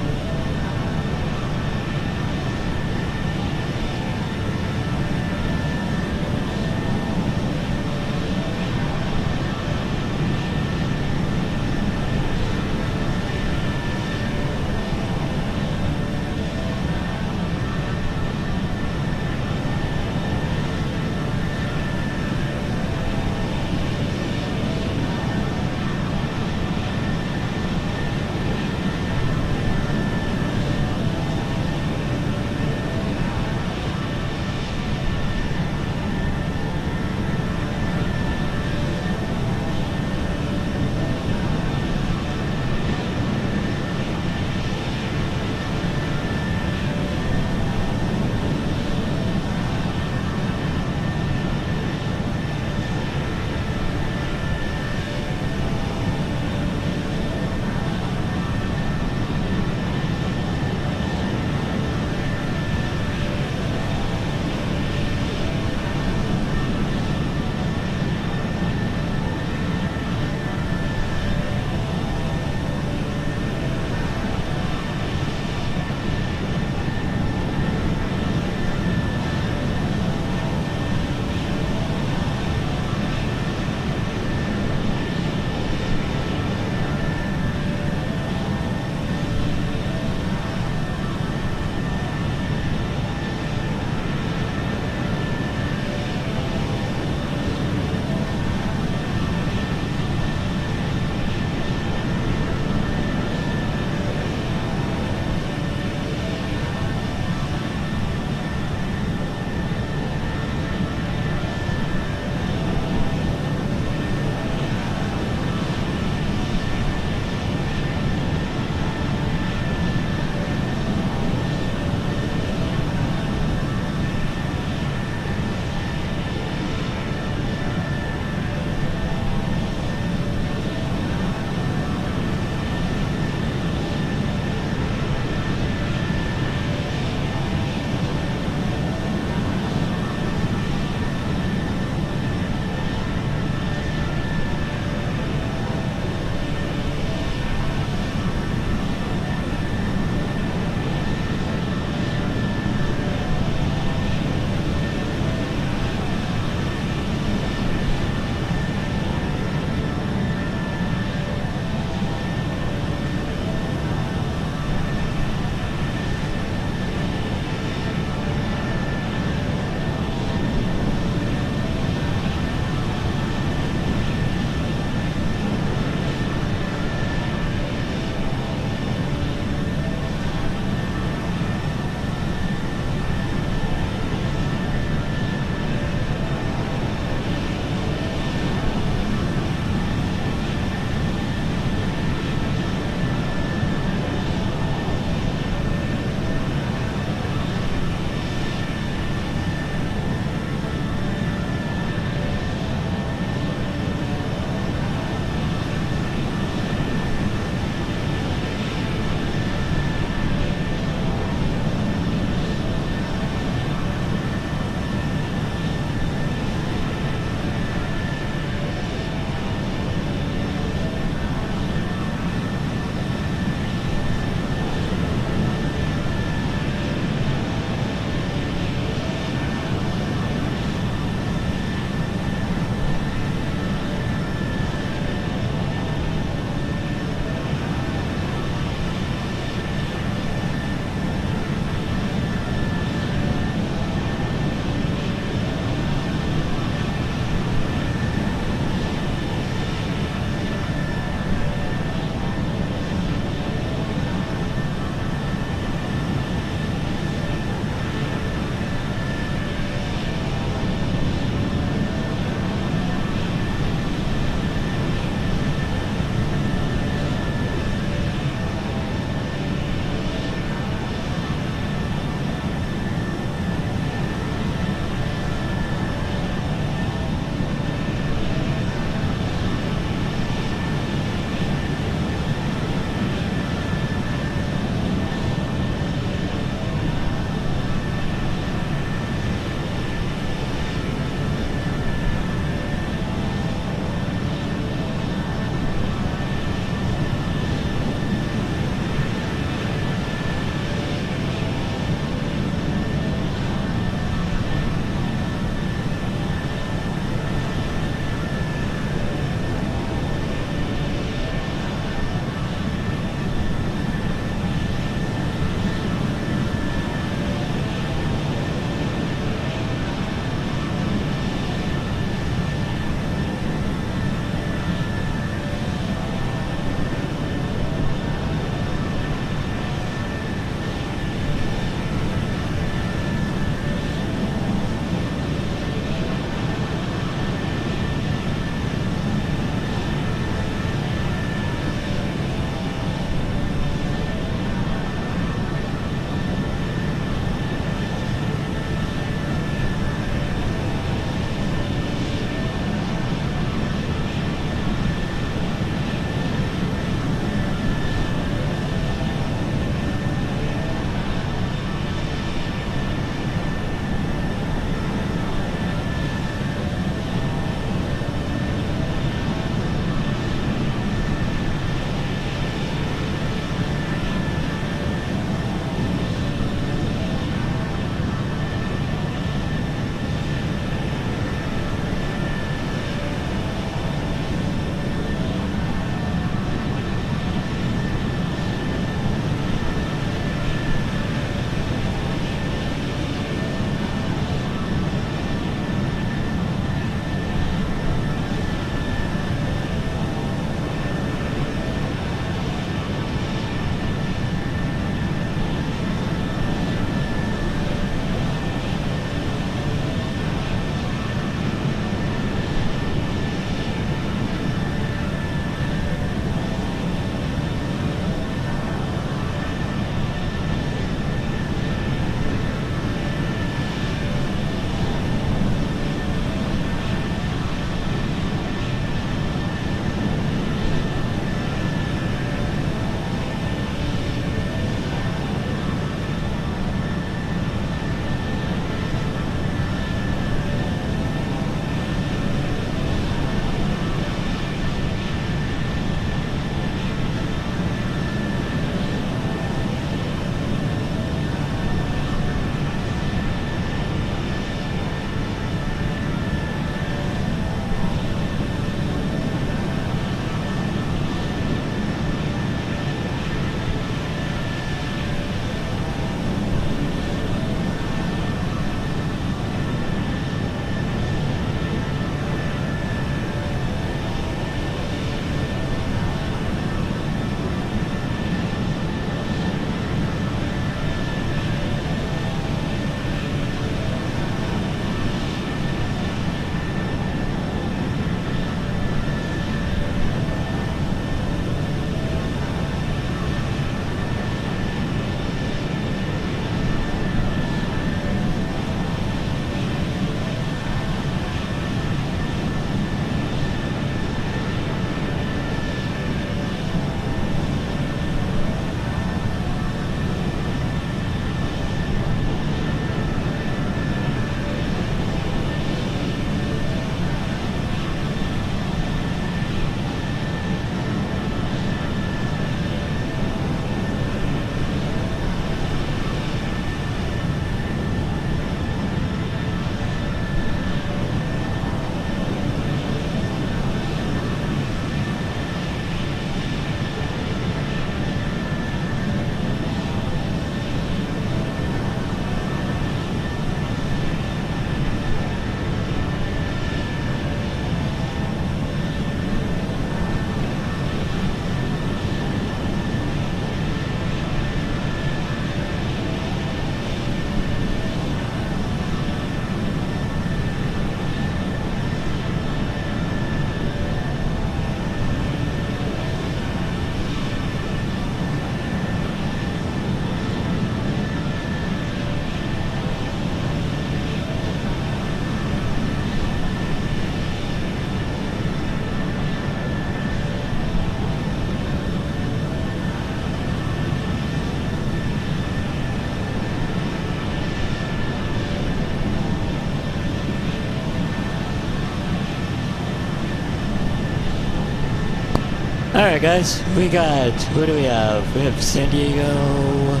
Alright guys, we got, who do we have? We have San Diego,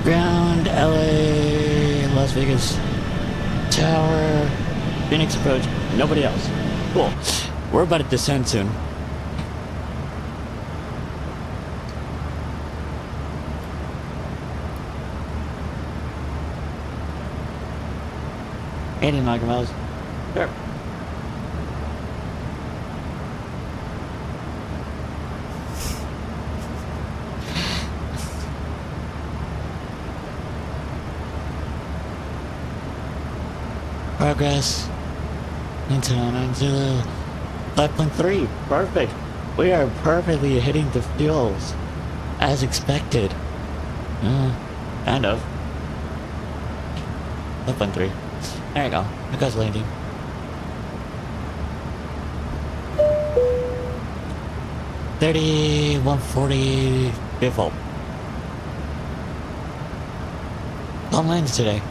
ground, LA, Las Vegas, tower, Phoenix approach, nobody else. Cool. We're about to descend soon. $80 miles. Sure. Progress. 9090. 5.3. Perfect. We are perfectly hitting the fuels as expected. Kind of. 5.3. There you go. It goes landing. $31.40 default. Long lines today.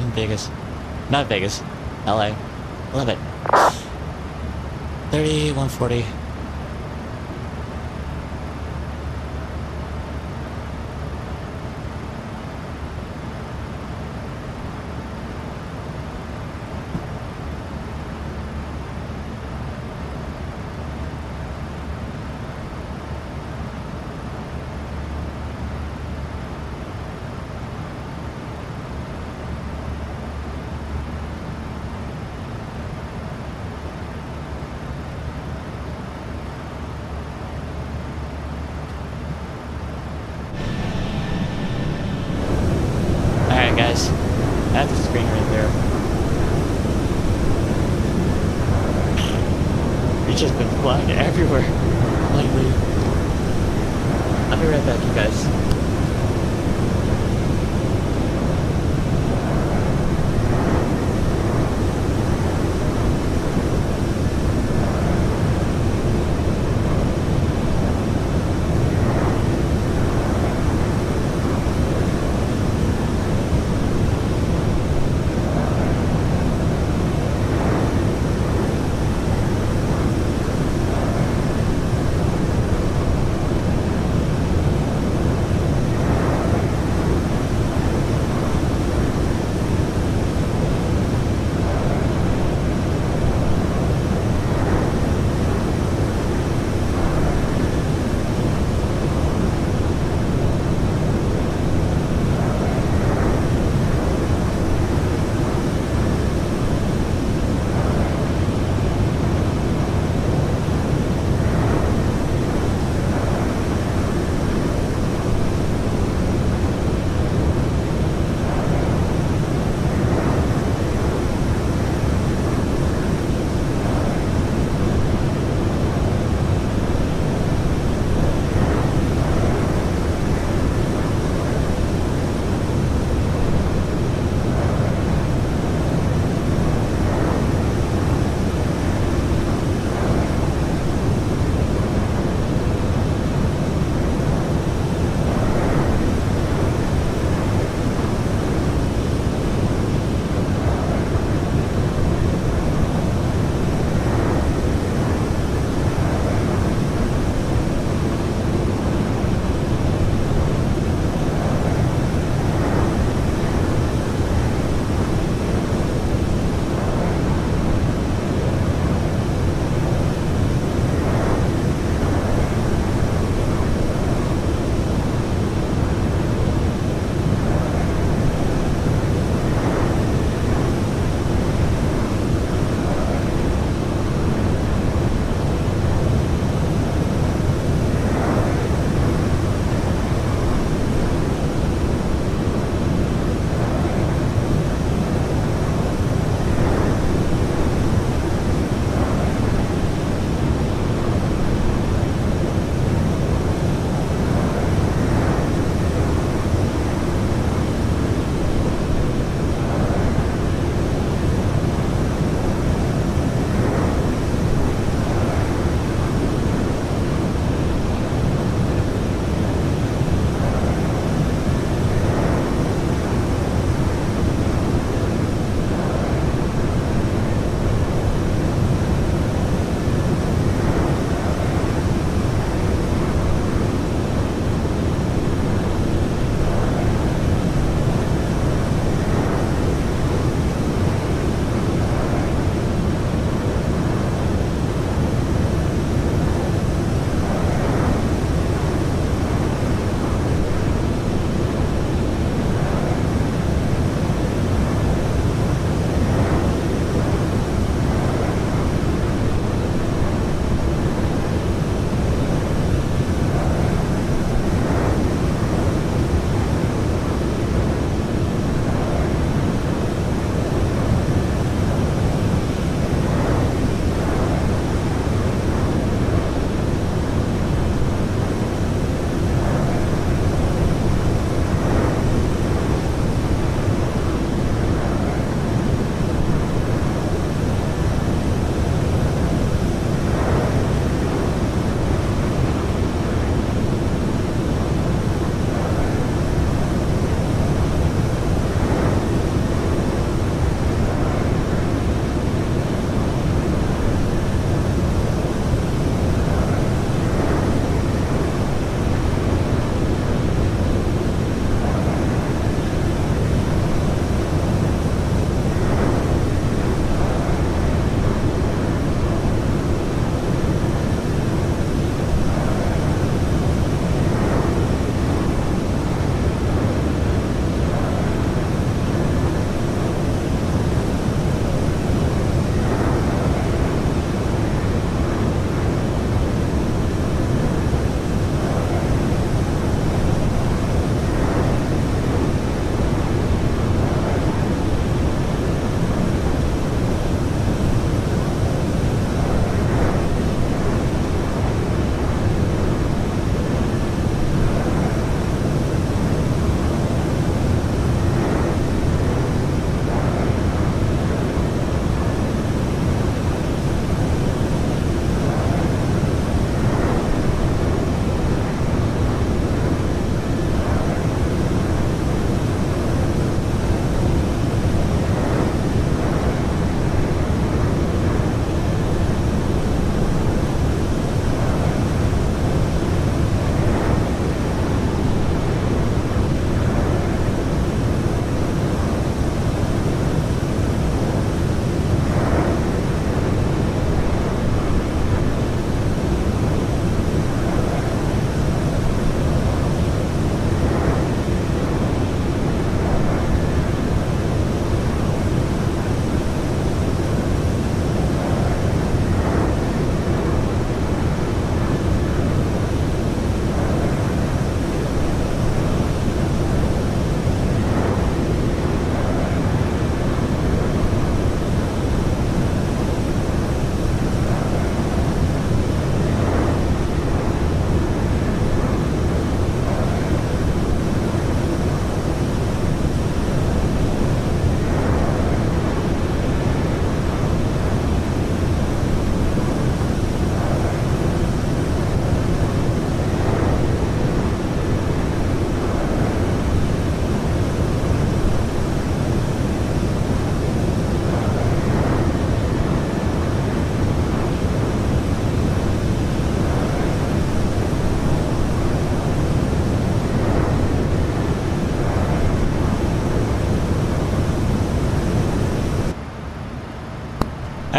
In Vegas. Not Vegas. LA. Love it. 31.40. Guys, that's the screen right there. It's just been flying everywhere lately. I'll be right back, you guys.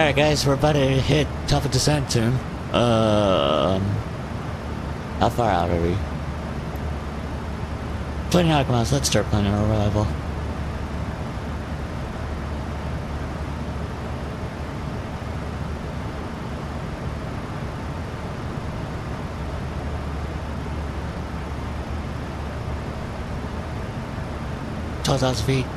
Alright guys, we're about to hit top of descent soon. How far out are we? 20 nautical miles, let's start planning our arrival. $12,000 feet.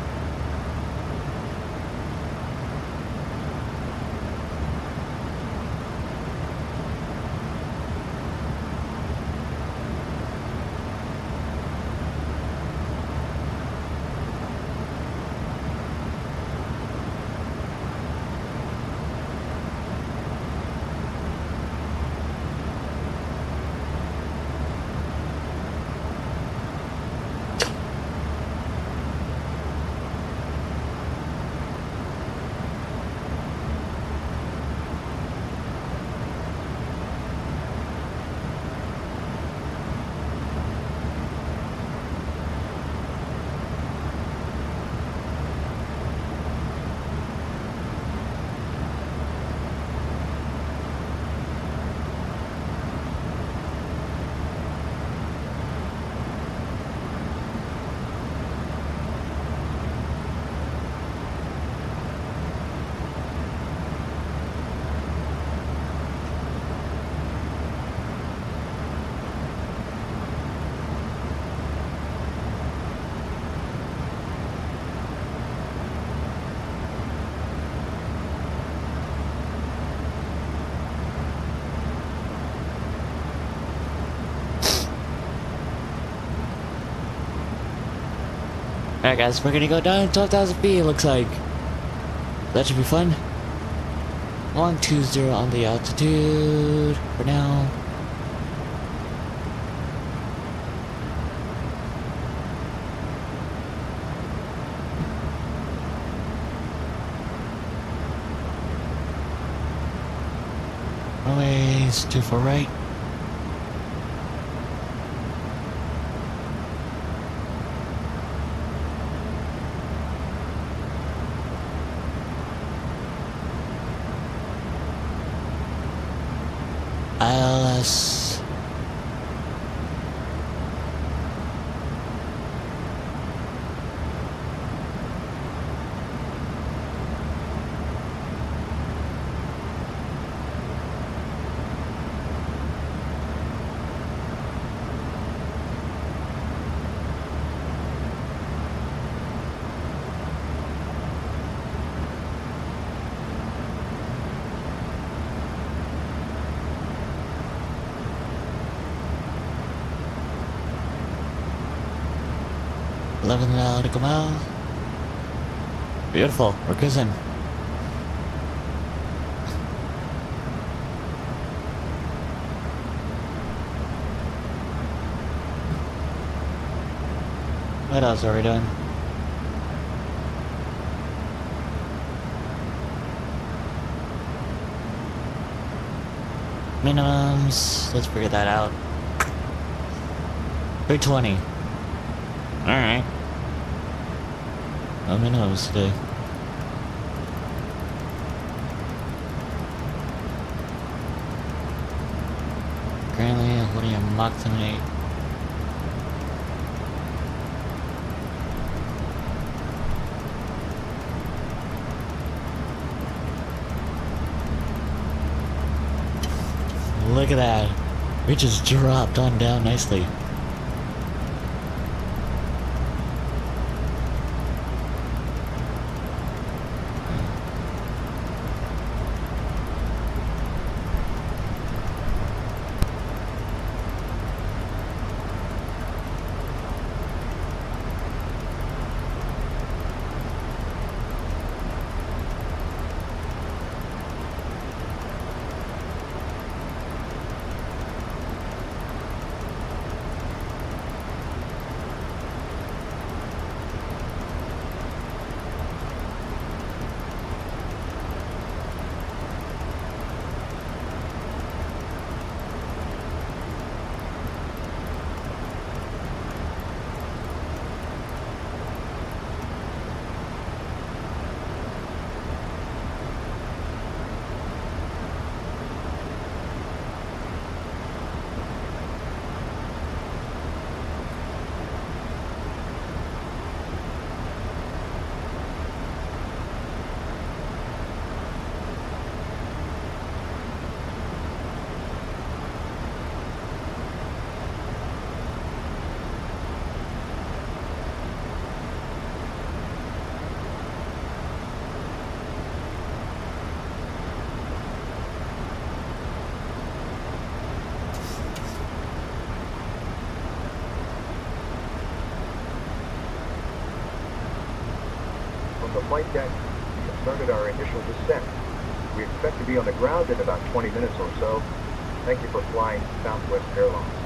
Alright guys, we're gonna go down 12,000 feet, it looks like. That should be fun. 120 on the altitude for now. Runways 24 right. KLAS. Nautical mile. Beautiful, we're cruising. What else are we doing? Minimums, let's figure that out. 320. Alright. No minimums today. Currently holding a Mach 78. Look at that. We just dropped on down nicely. the flight deck, we have started our initial descent. We expect to be on the ground in about 20 minutes or so. Thank you for flying Southwest Airlines.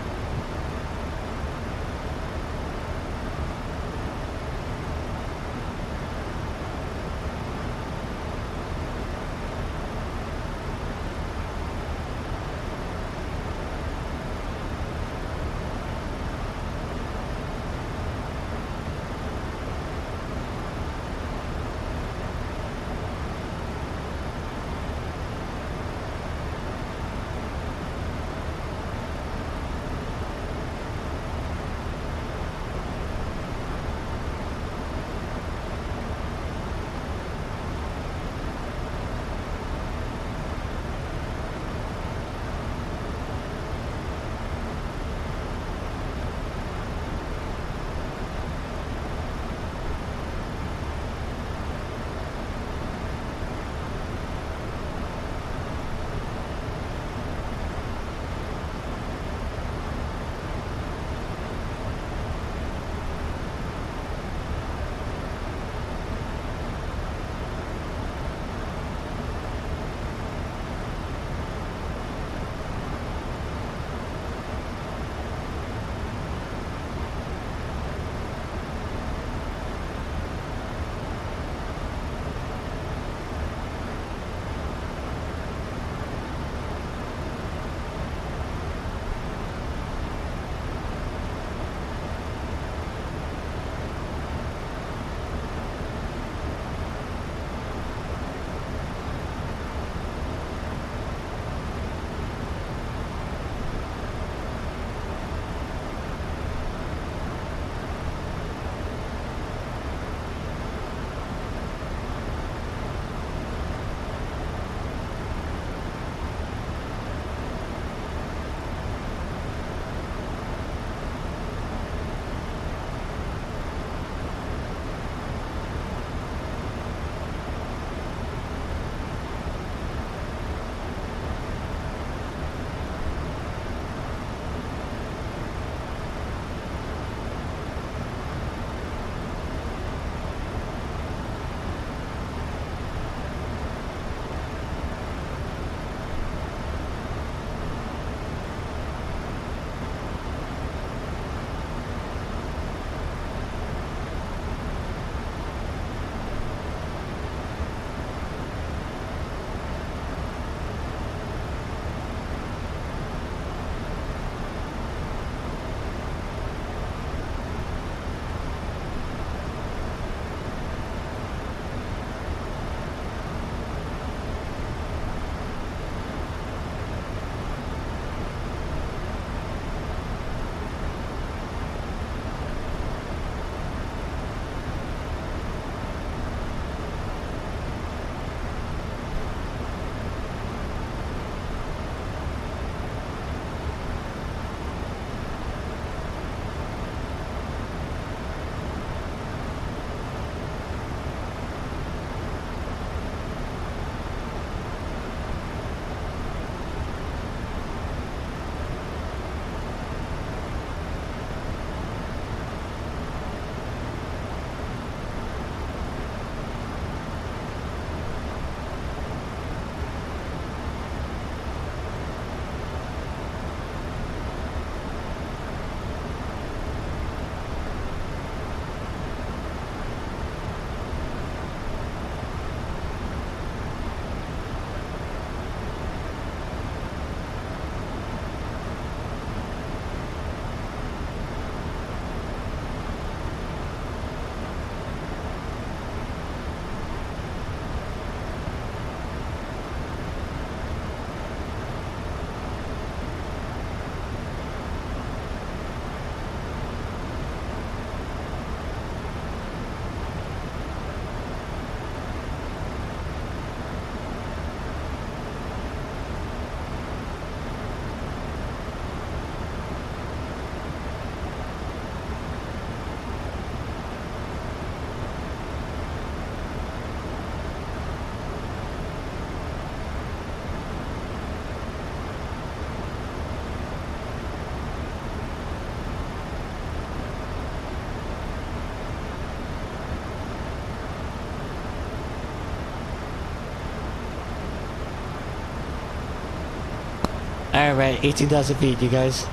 Alright, 18,000 feet, you guys.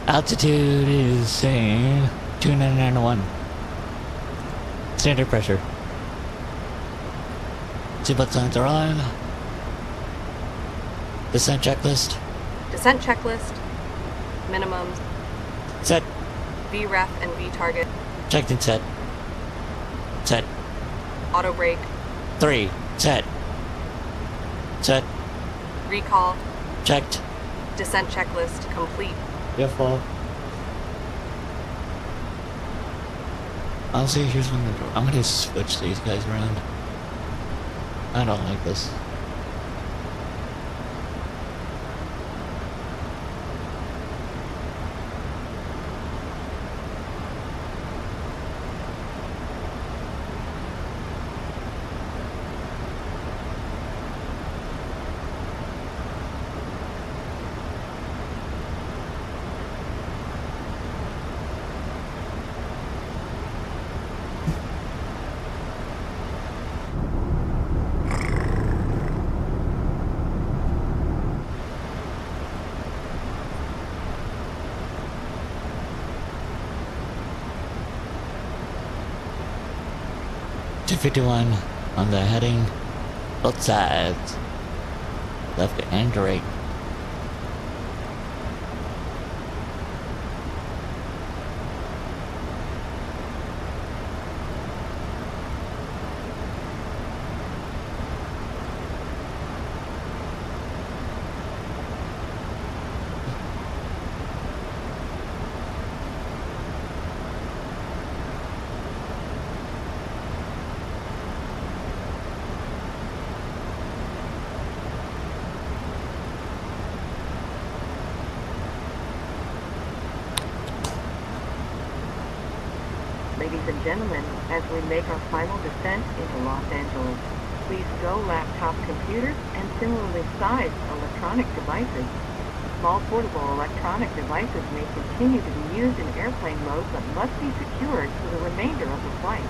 Altitude is saying 2991. Standard pressure. Seatbelt signs are on. Descent checklist. Descent checklist. Minimums. Set. VREF and V target. Checked and set. Set. Auto brake. 3. Set. Set. Recall. Checked. Descent checklist complete. Beautiful. Honestly, here's one. I'm gonna switch these guys around. I don't like this. .251 on the heading, both sides, left and right. Ladies and gentlemen, as we make our final descent into Los Angeles, please stow laptop computers and similarly sized electronic devices. Small portable electronic devices may continue to be used in airplane mode but must be secured for the remainder of the flight.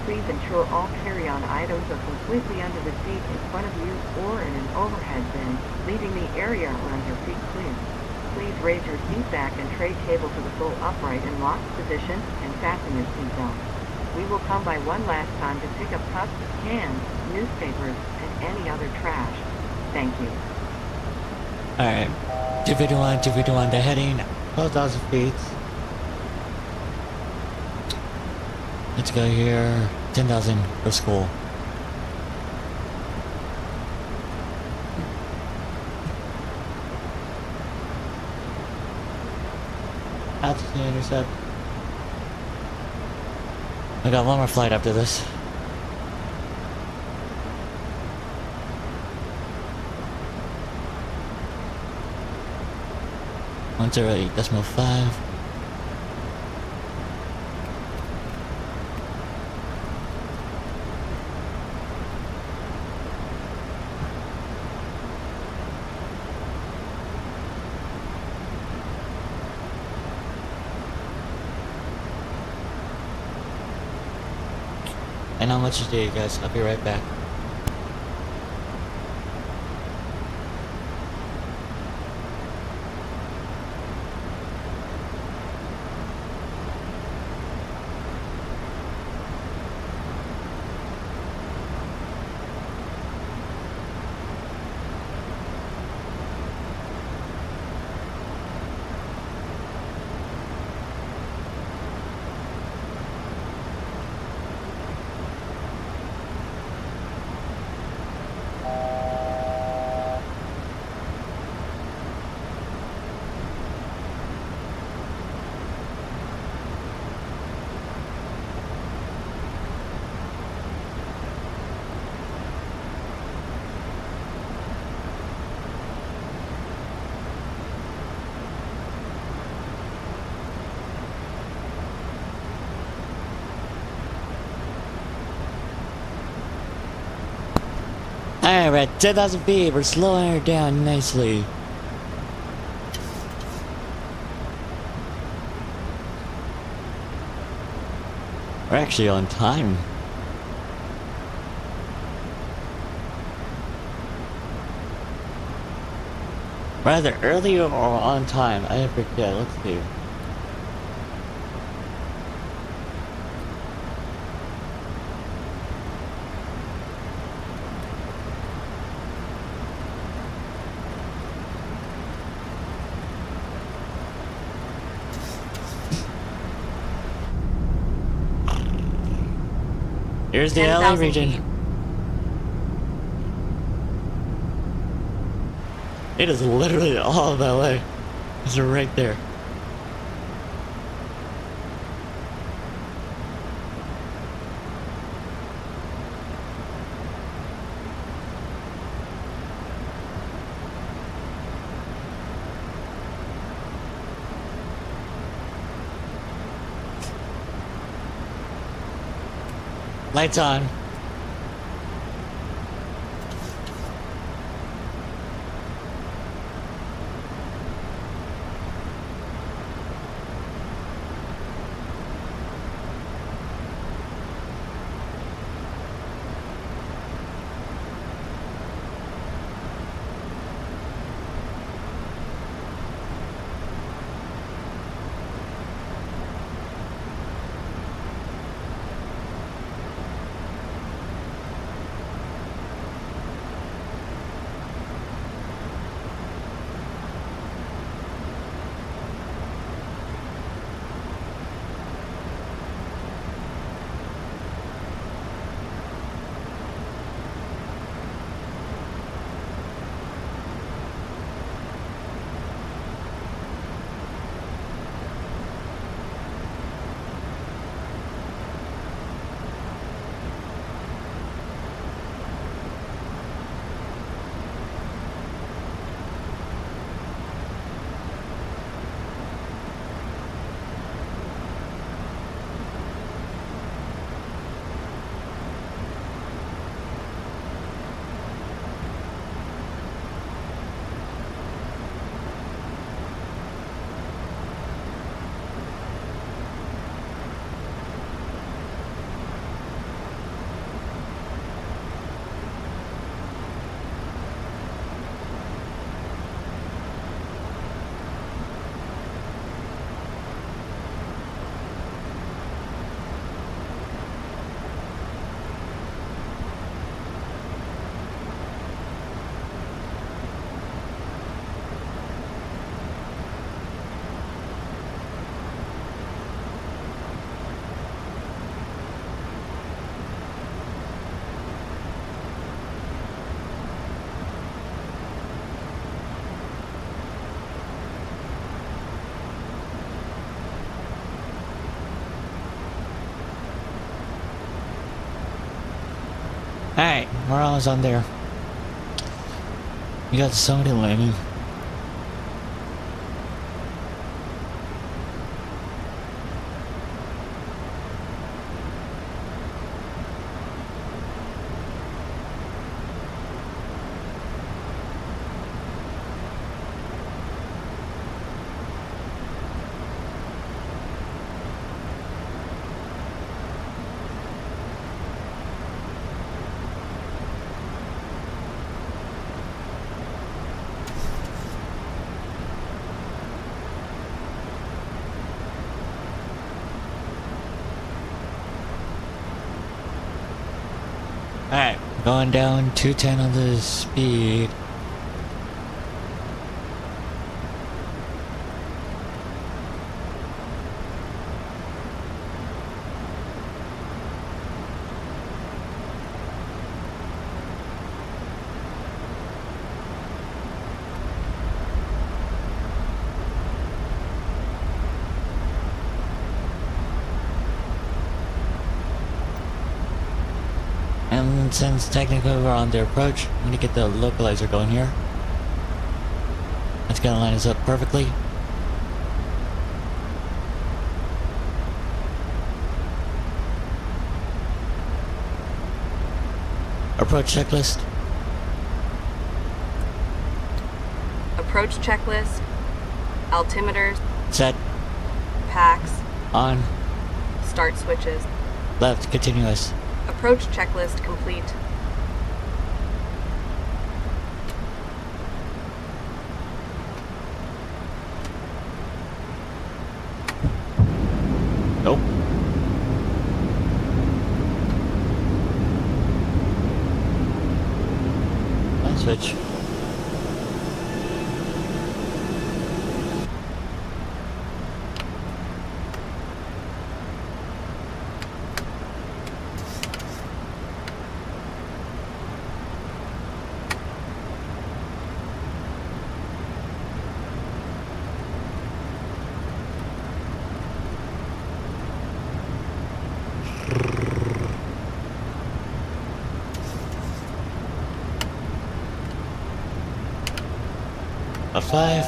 Please ensure all carry-on items are completely under the seat in front of you or in an overhead bin, leaving the area around your feet clear. Please raise your seat back and tray table to the full upright and locked position and fasten your seatbelt. We will come by one last time to pick up cups, cans, newspapers, and any other trash. Thank you. Alright, 251, the heading, 12,000 feet. Let's go here, 10,000 for school. Altitude intercept. I got one more flight after this. 108.5. And how much today, guys? I'll be right back. Alright, 10,000 feet, we're slowing her down nicely. We're actually on time. Rather early or on time? I forget. Let's see. Here's the LA region. It is literally all of LA. It's right there. Lights on. Alright, we're almost on there. You got so many landing. Alright, going down 210 on the speed. And since technically we're on their approach, I'm gonna get the localizer going here. That's gonna line us up perfectly. Approach checklist. Approach checklist. Altimeters. Set. Packs. On. Start switches. Left. Continuous. Approach checklist complete. Nope. Line switch. About 5.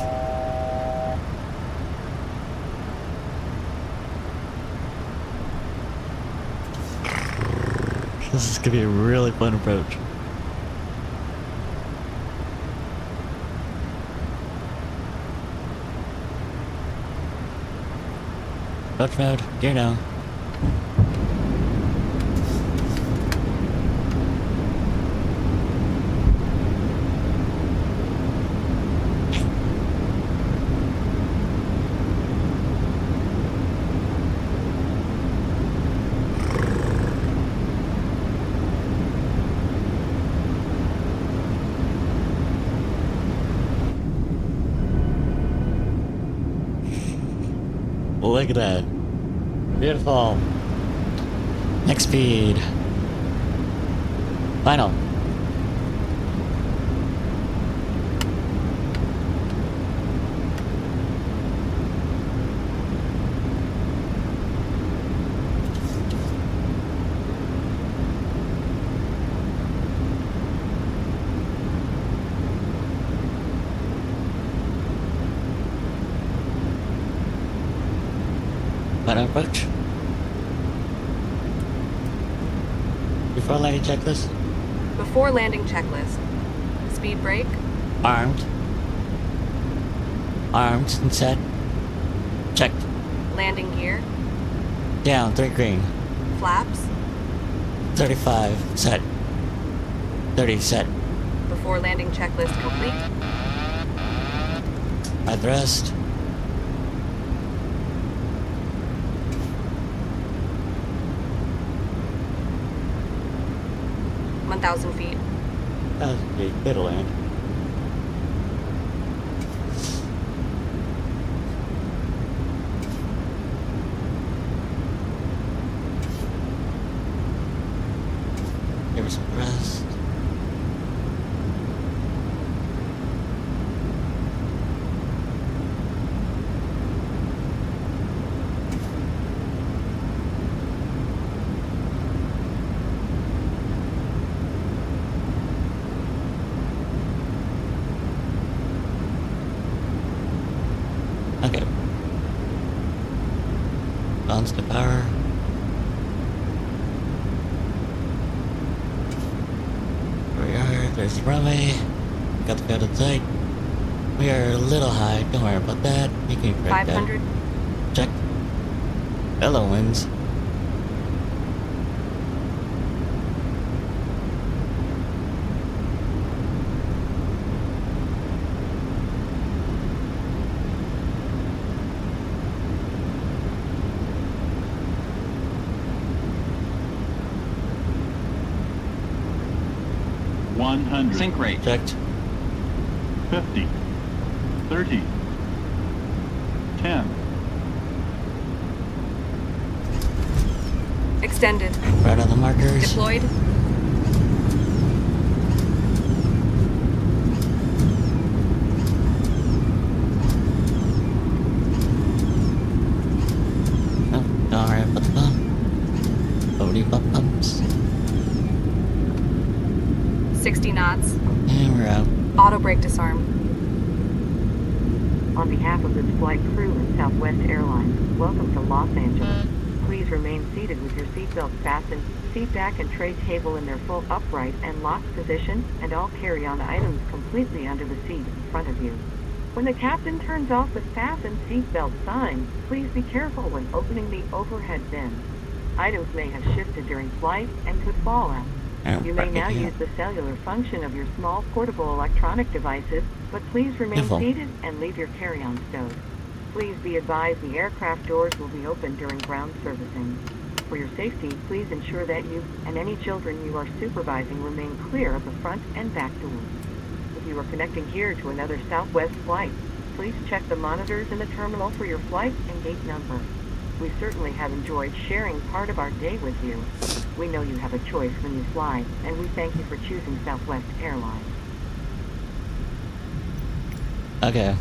This is gonna be a really fun approach. Approach mode, gear now. Look at that. Beautiful. Next speed. Final. Final approach. Before landing checklist. Before landing checklist. Speed brake. Armed. Armed and set. Checked. Landing gear. Down, 3 green. Flaps. 35, set. 30, set. Before landing checklist complete. At rest. feet. 1,000 feet, good to land. Give her some rest. Okay. Balance the power. Here we are, there's the runway. Got the field in sight. We are a little high, don't worry about that. You can correct 500. that. Check. Hello, winds. Sync rate. Checked. 50. 30. 10. Extended. Right on the markers. Deployed. Oh, don't worry about the bump. Only bumps. 60 knots. And we're out. Auto brake disarm. On behalf of this flight crew and Southwest Airlines, welcome to Los Angeles. Please remain seated with your seatbelts fastened, seat back and tray table in their full upright and locked position, and all carry-on items completely under the seat in front of you. When the captain turns off the fasten seatbelt sign, please be careful when opening the overhead bin. Items may have shifted during flight and could fall out. You may now use the cellular function of your small portable electronic devices, but please remain seated and leave your carry-on stowed. Please be advised the aircraft doors will be open during ground servicing. For your safety, please ensure that you and any children you are supervising remain clear of the front and back doors. If you are connecting here to another Southwest flight, please check the monitors in the terminal for your flight and gate number. We certainly have enjoyed sharing part of our day with you. We know you have a choice when you fly, and we thank you for choosing Southwest Airlines. Okay,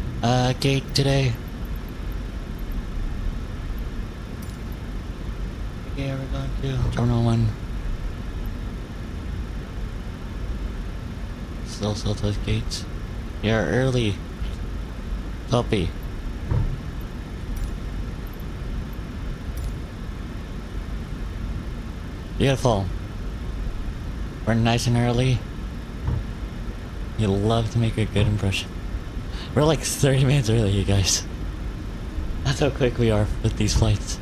gate today. Okay, we're going to Terminal 1. Still those gates. You're early. Copy. Beautiful. We're nice and early. You love to make a good impression. We're like 30 minutes early, you guys. That's how quick we are with these flights.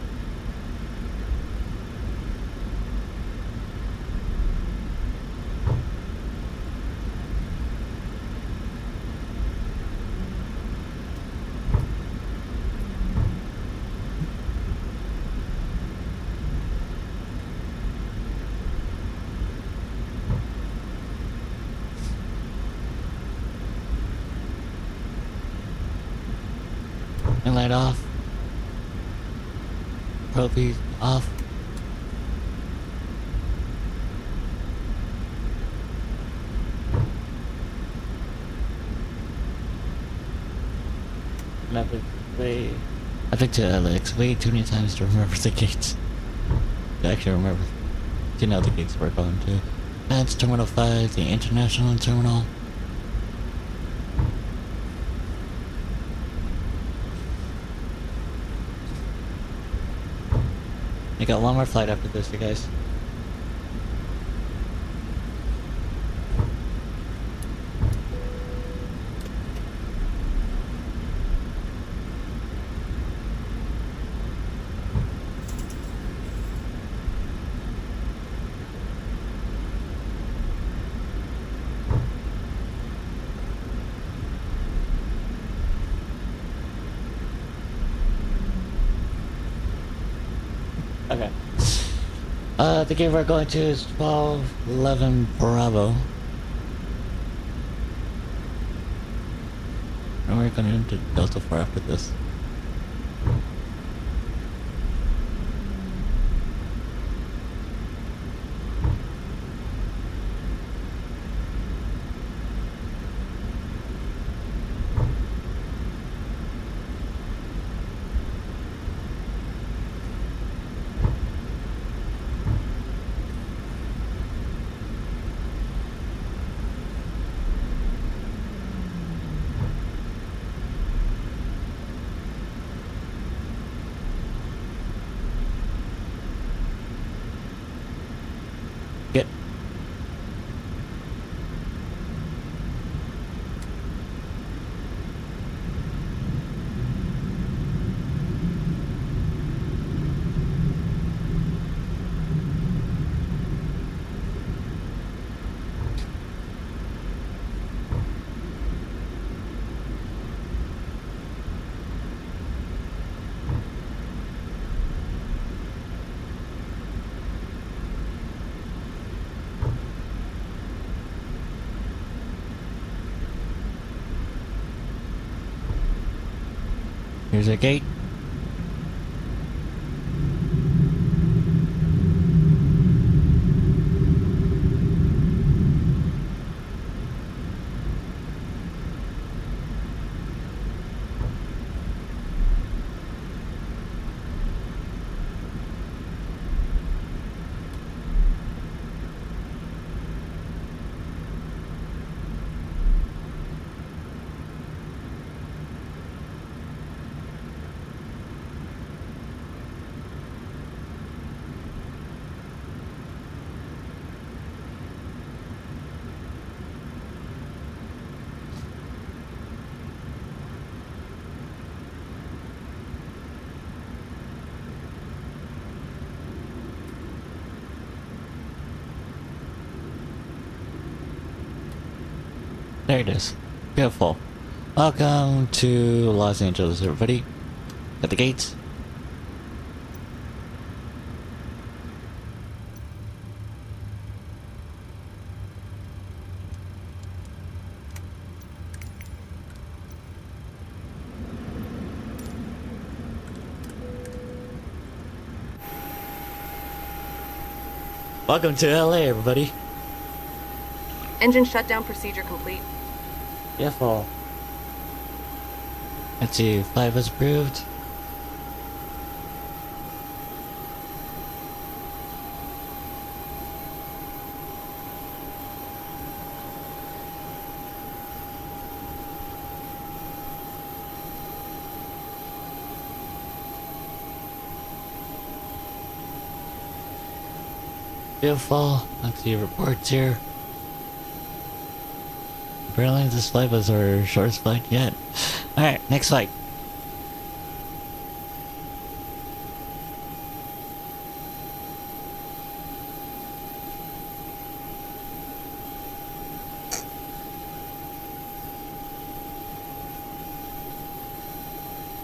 And light off. Propy off. I think to KLAX way too many times to remember the gates. To actually remember. To know the gates we're going to. That's Terminal 5, the International Terminal. I got one more flight after this, you guys. Okay. The game we're going to is 1211 Bravo. And we're going into Delta 4 after this. Get. Here's a gate. There it is. Beautiful. Welcome to Los Angeles, everybody. At the gates. Welcome to LA, everybody. Engine shutdown procedure complete. Beautiful. Let's see, flight was approved. Beautiful. Let's see reports here. Apparently this flight was our shortest flight yet. Alright, next flight.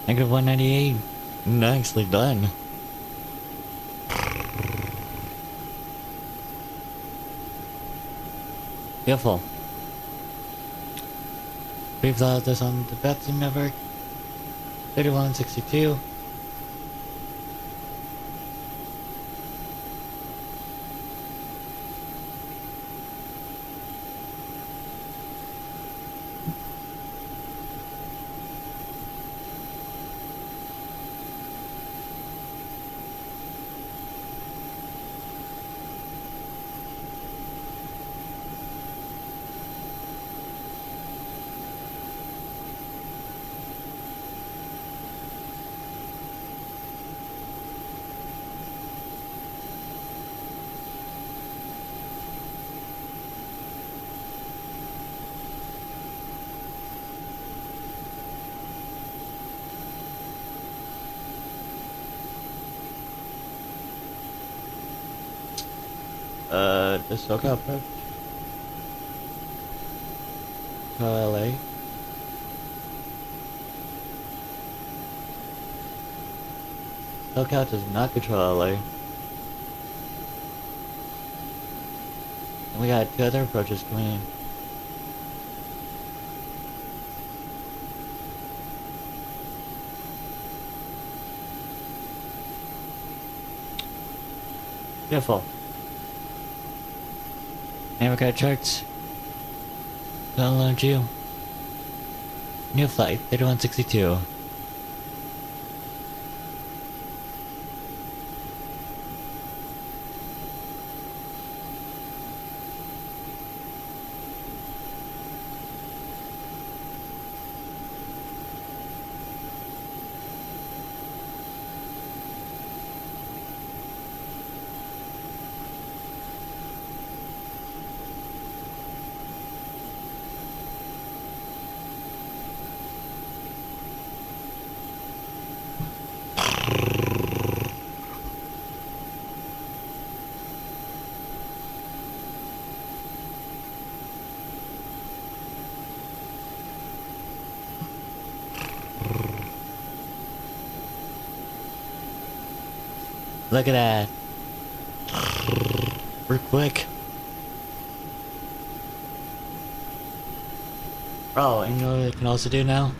Negative 198. Nicely done. Beautiful. We've thought this on the Betsy network. 3162. The SoCal approach. LA. SoCal does not control LA. And we got two other approaches coming in. Beautiful. Never got charts. Download you. New flight, 3162. Look at that. We're quick. Oh, and you know what I can also do now?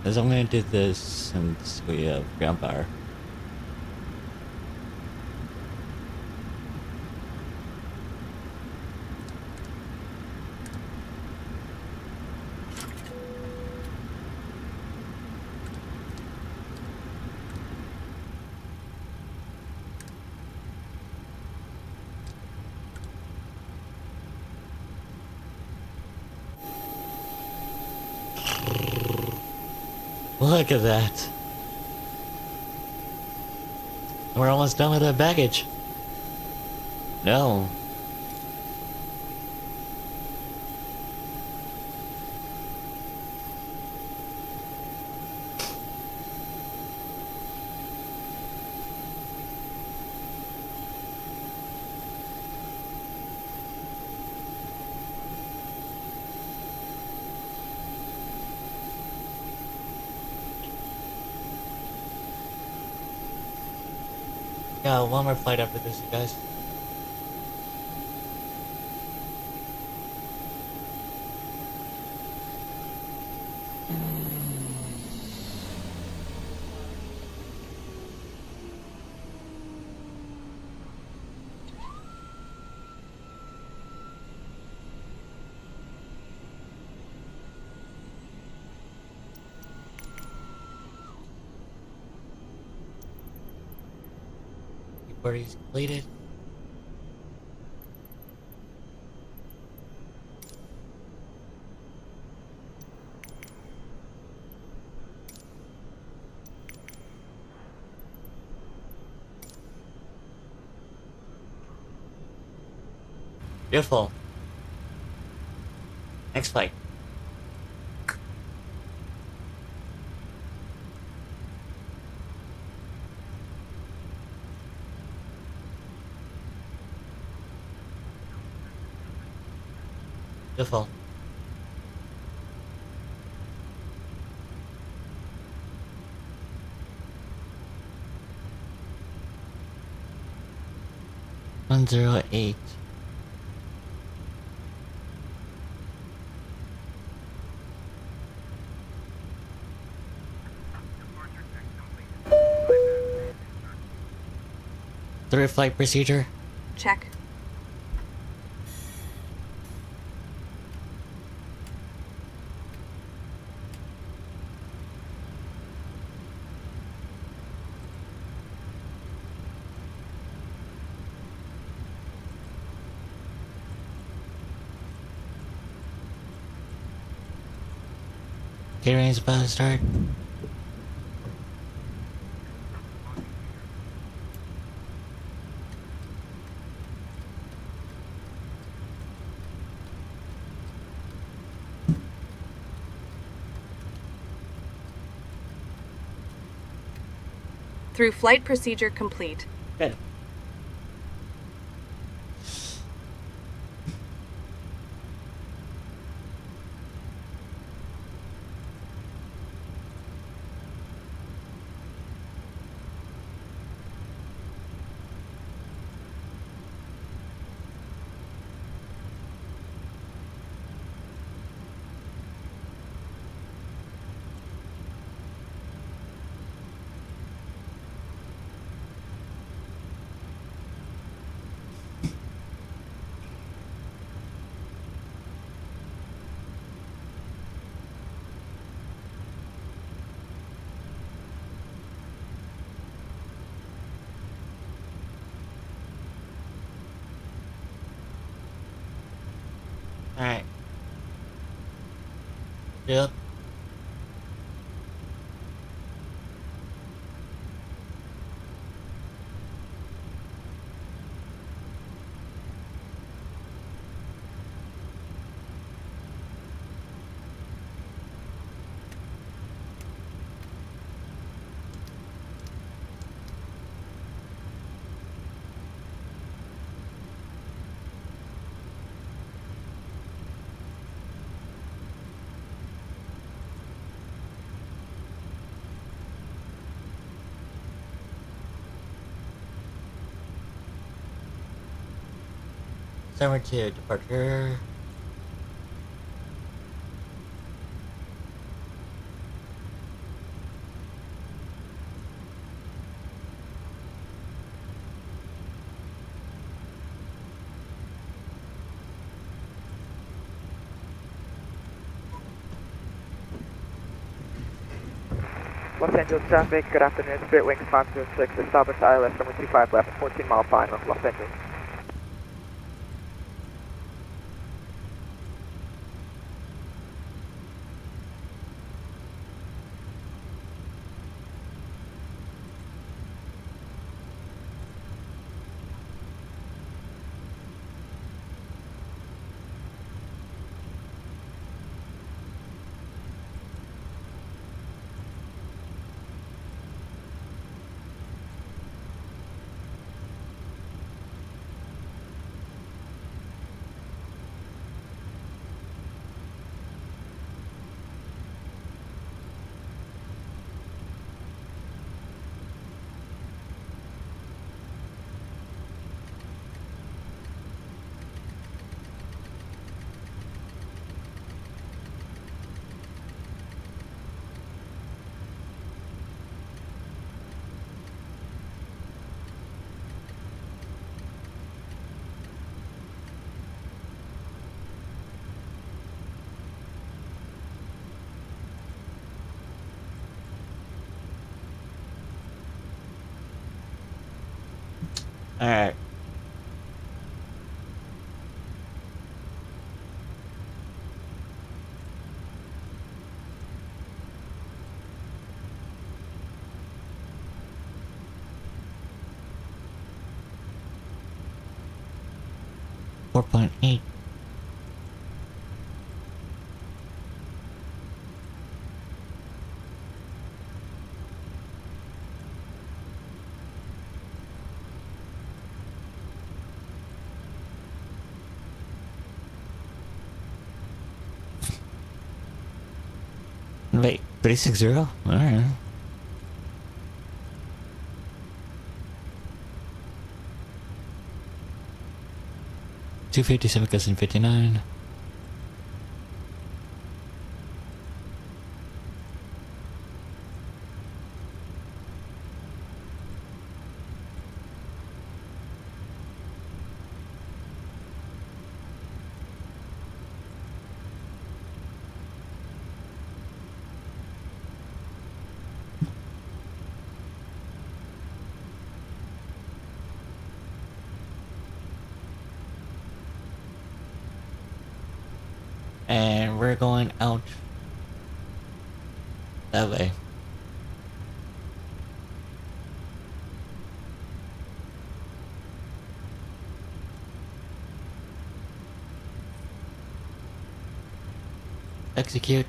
Is I'm gonna do this since we have ground power. Look at that. We're almost done with that baggage. No. Yeah, one more flight after this, you guys. Party's completed. Beautiful. Next flight. Beautiful. One 108. Third flight procedure. Check. Catering is about to start. Through flight procedure complete. Good. Alright. Yep. Summer 2, departure. Los Angeles traffic, good afternoon, Spirit Wings 506, establish ILS number 25 left, 14 mile final, Los Angeles. Alright. .8. Wait, 360? Alright. .257 Custom 59. And we're going out that way. Execute.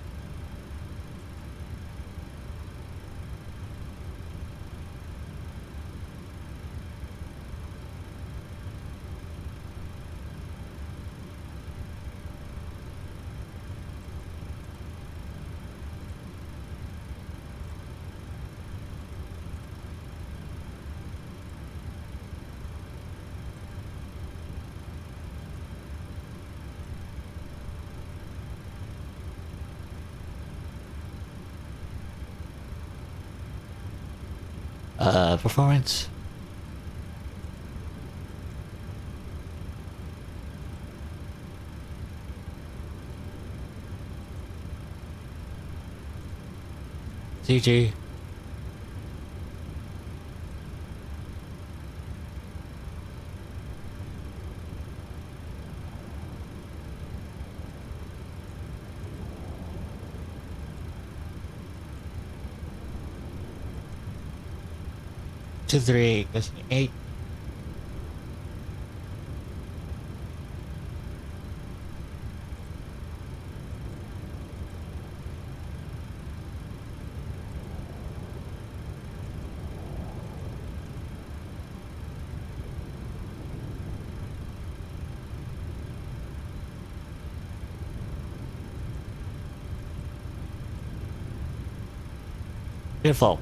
Performance. CG. Two, 3, 8. Beautiful.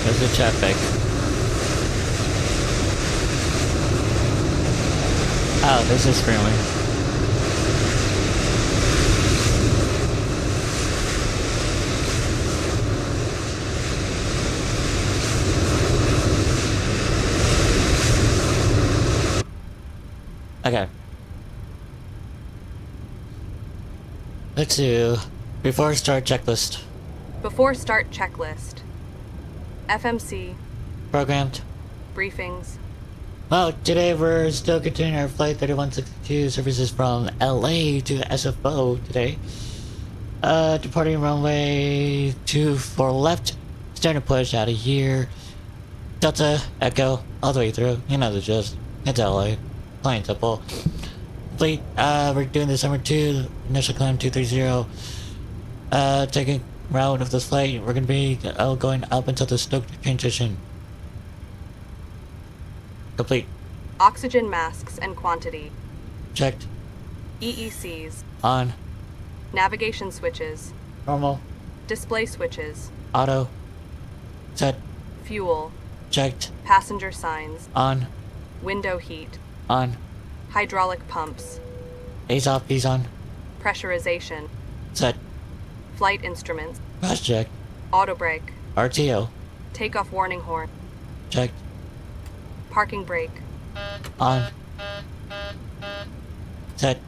There's the traffic. Oh, this is friendly. Okay. Let's do before start checklist. Before start checklist. FMC. Programmed. Briefings. Well, today we're still continuing our Flight 3162 services from LA to SFO today. Departing runway 24 left. Starting to push out of here. Delta, Echo, all the way through. You know the gist. It's LA. Plain simple. Fleet, we're doing the summer 2, initial climb 230. Taking route of this flight, we're gonna be going up until the Stoked transition. Complete. Oxygen masks and quantity. Checked. EECs. On. Navigation switches. Normal. Display switches. Auto. Set. Fuel. Checked. Passenger signs. On. Window heat. On. Hydraulic pumps. A's off, B's on. Pressurization. Set. Flight instruments. Cross check. Auto brake. RTO. Takeoff warning horn. Checked. Parking brake. On. Set.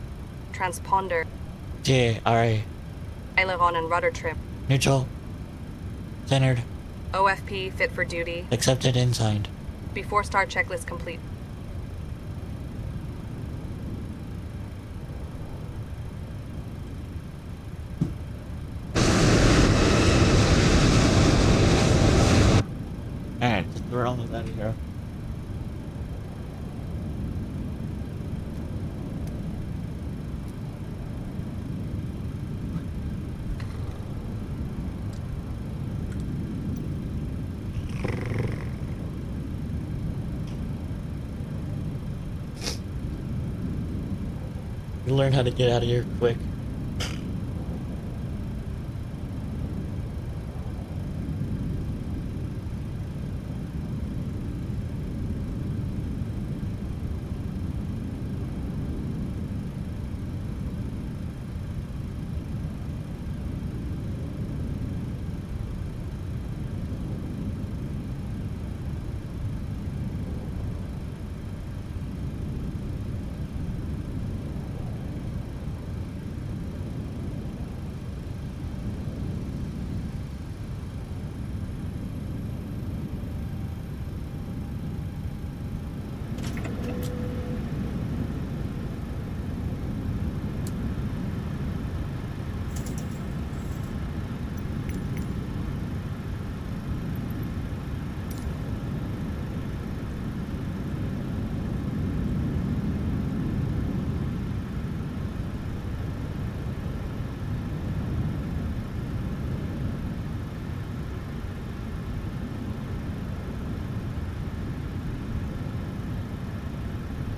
Transponder. TARA. Aileron and rudder trim. Neutral. Centered. OFP fit for duty. Accepted and signed. Before start checklist complete. Alright, we're almost out of here. You learn how to get out of here quick.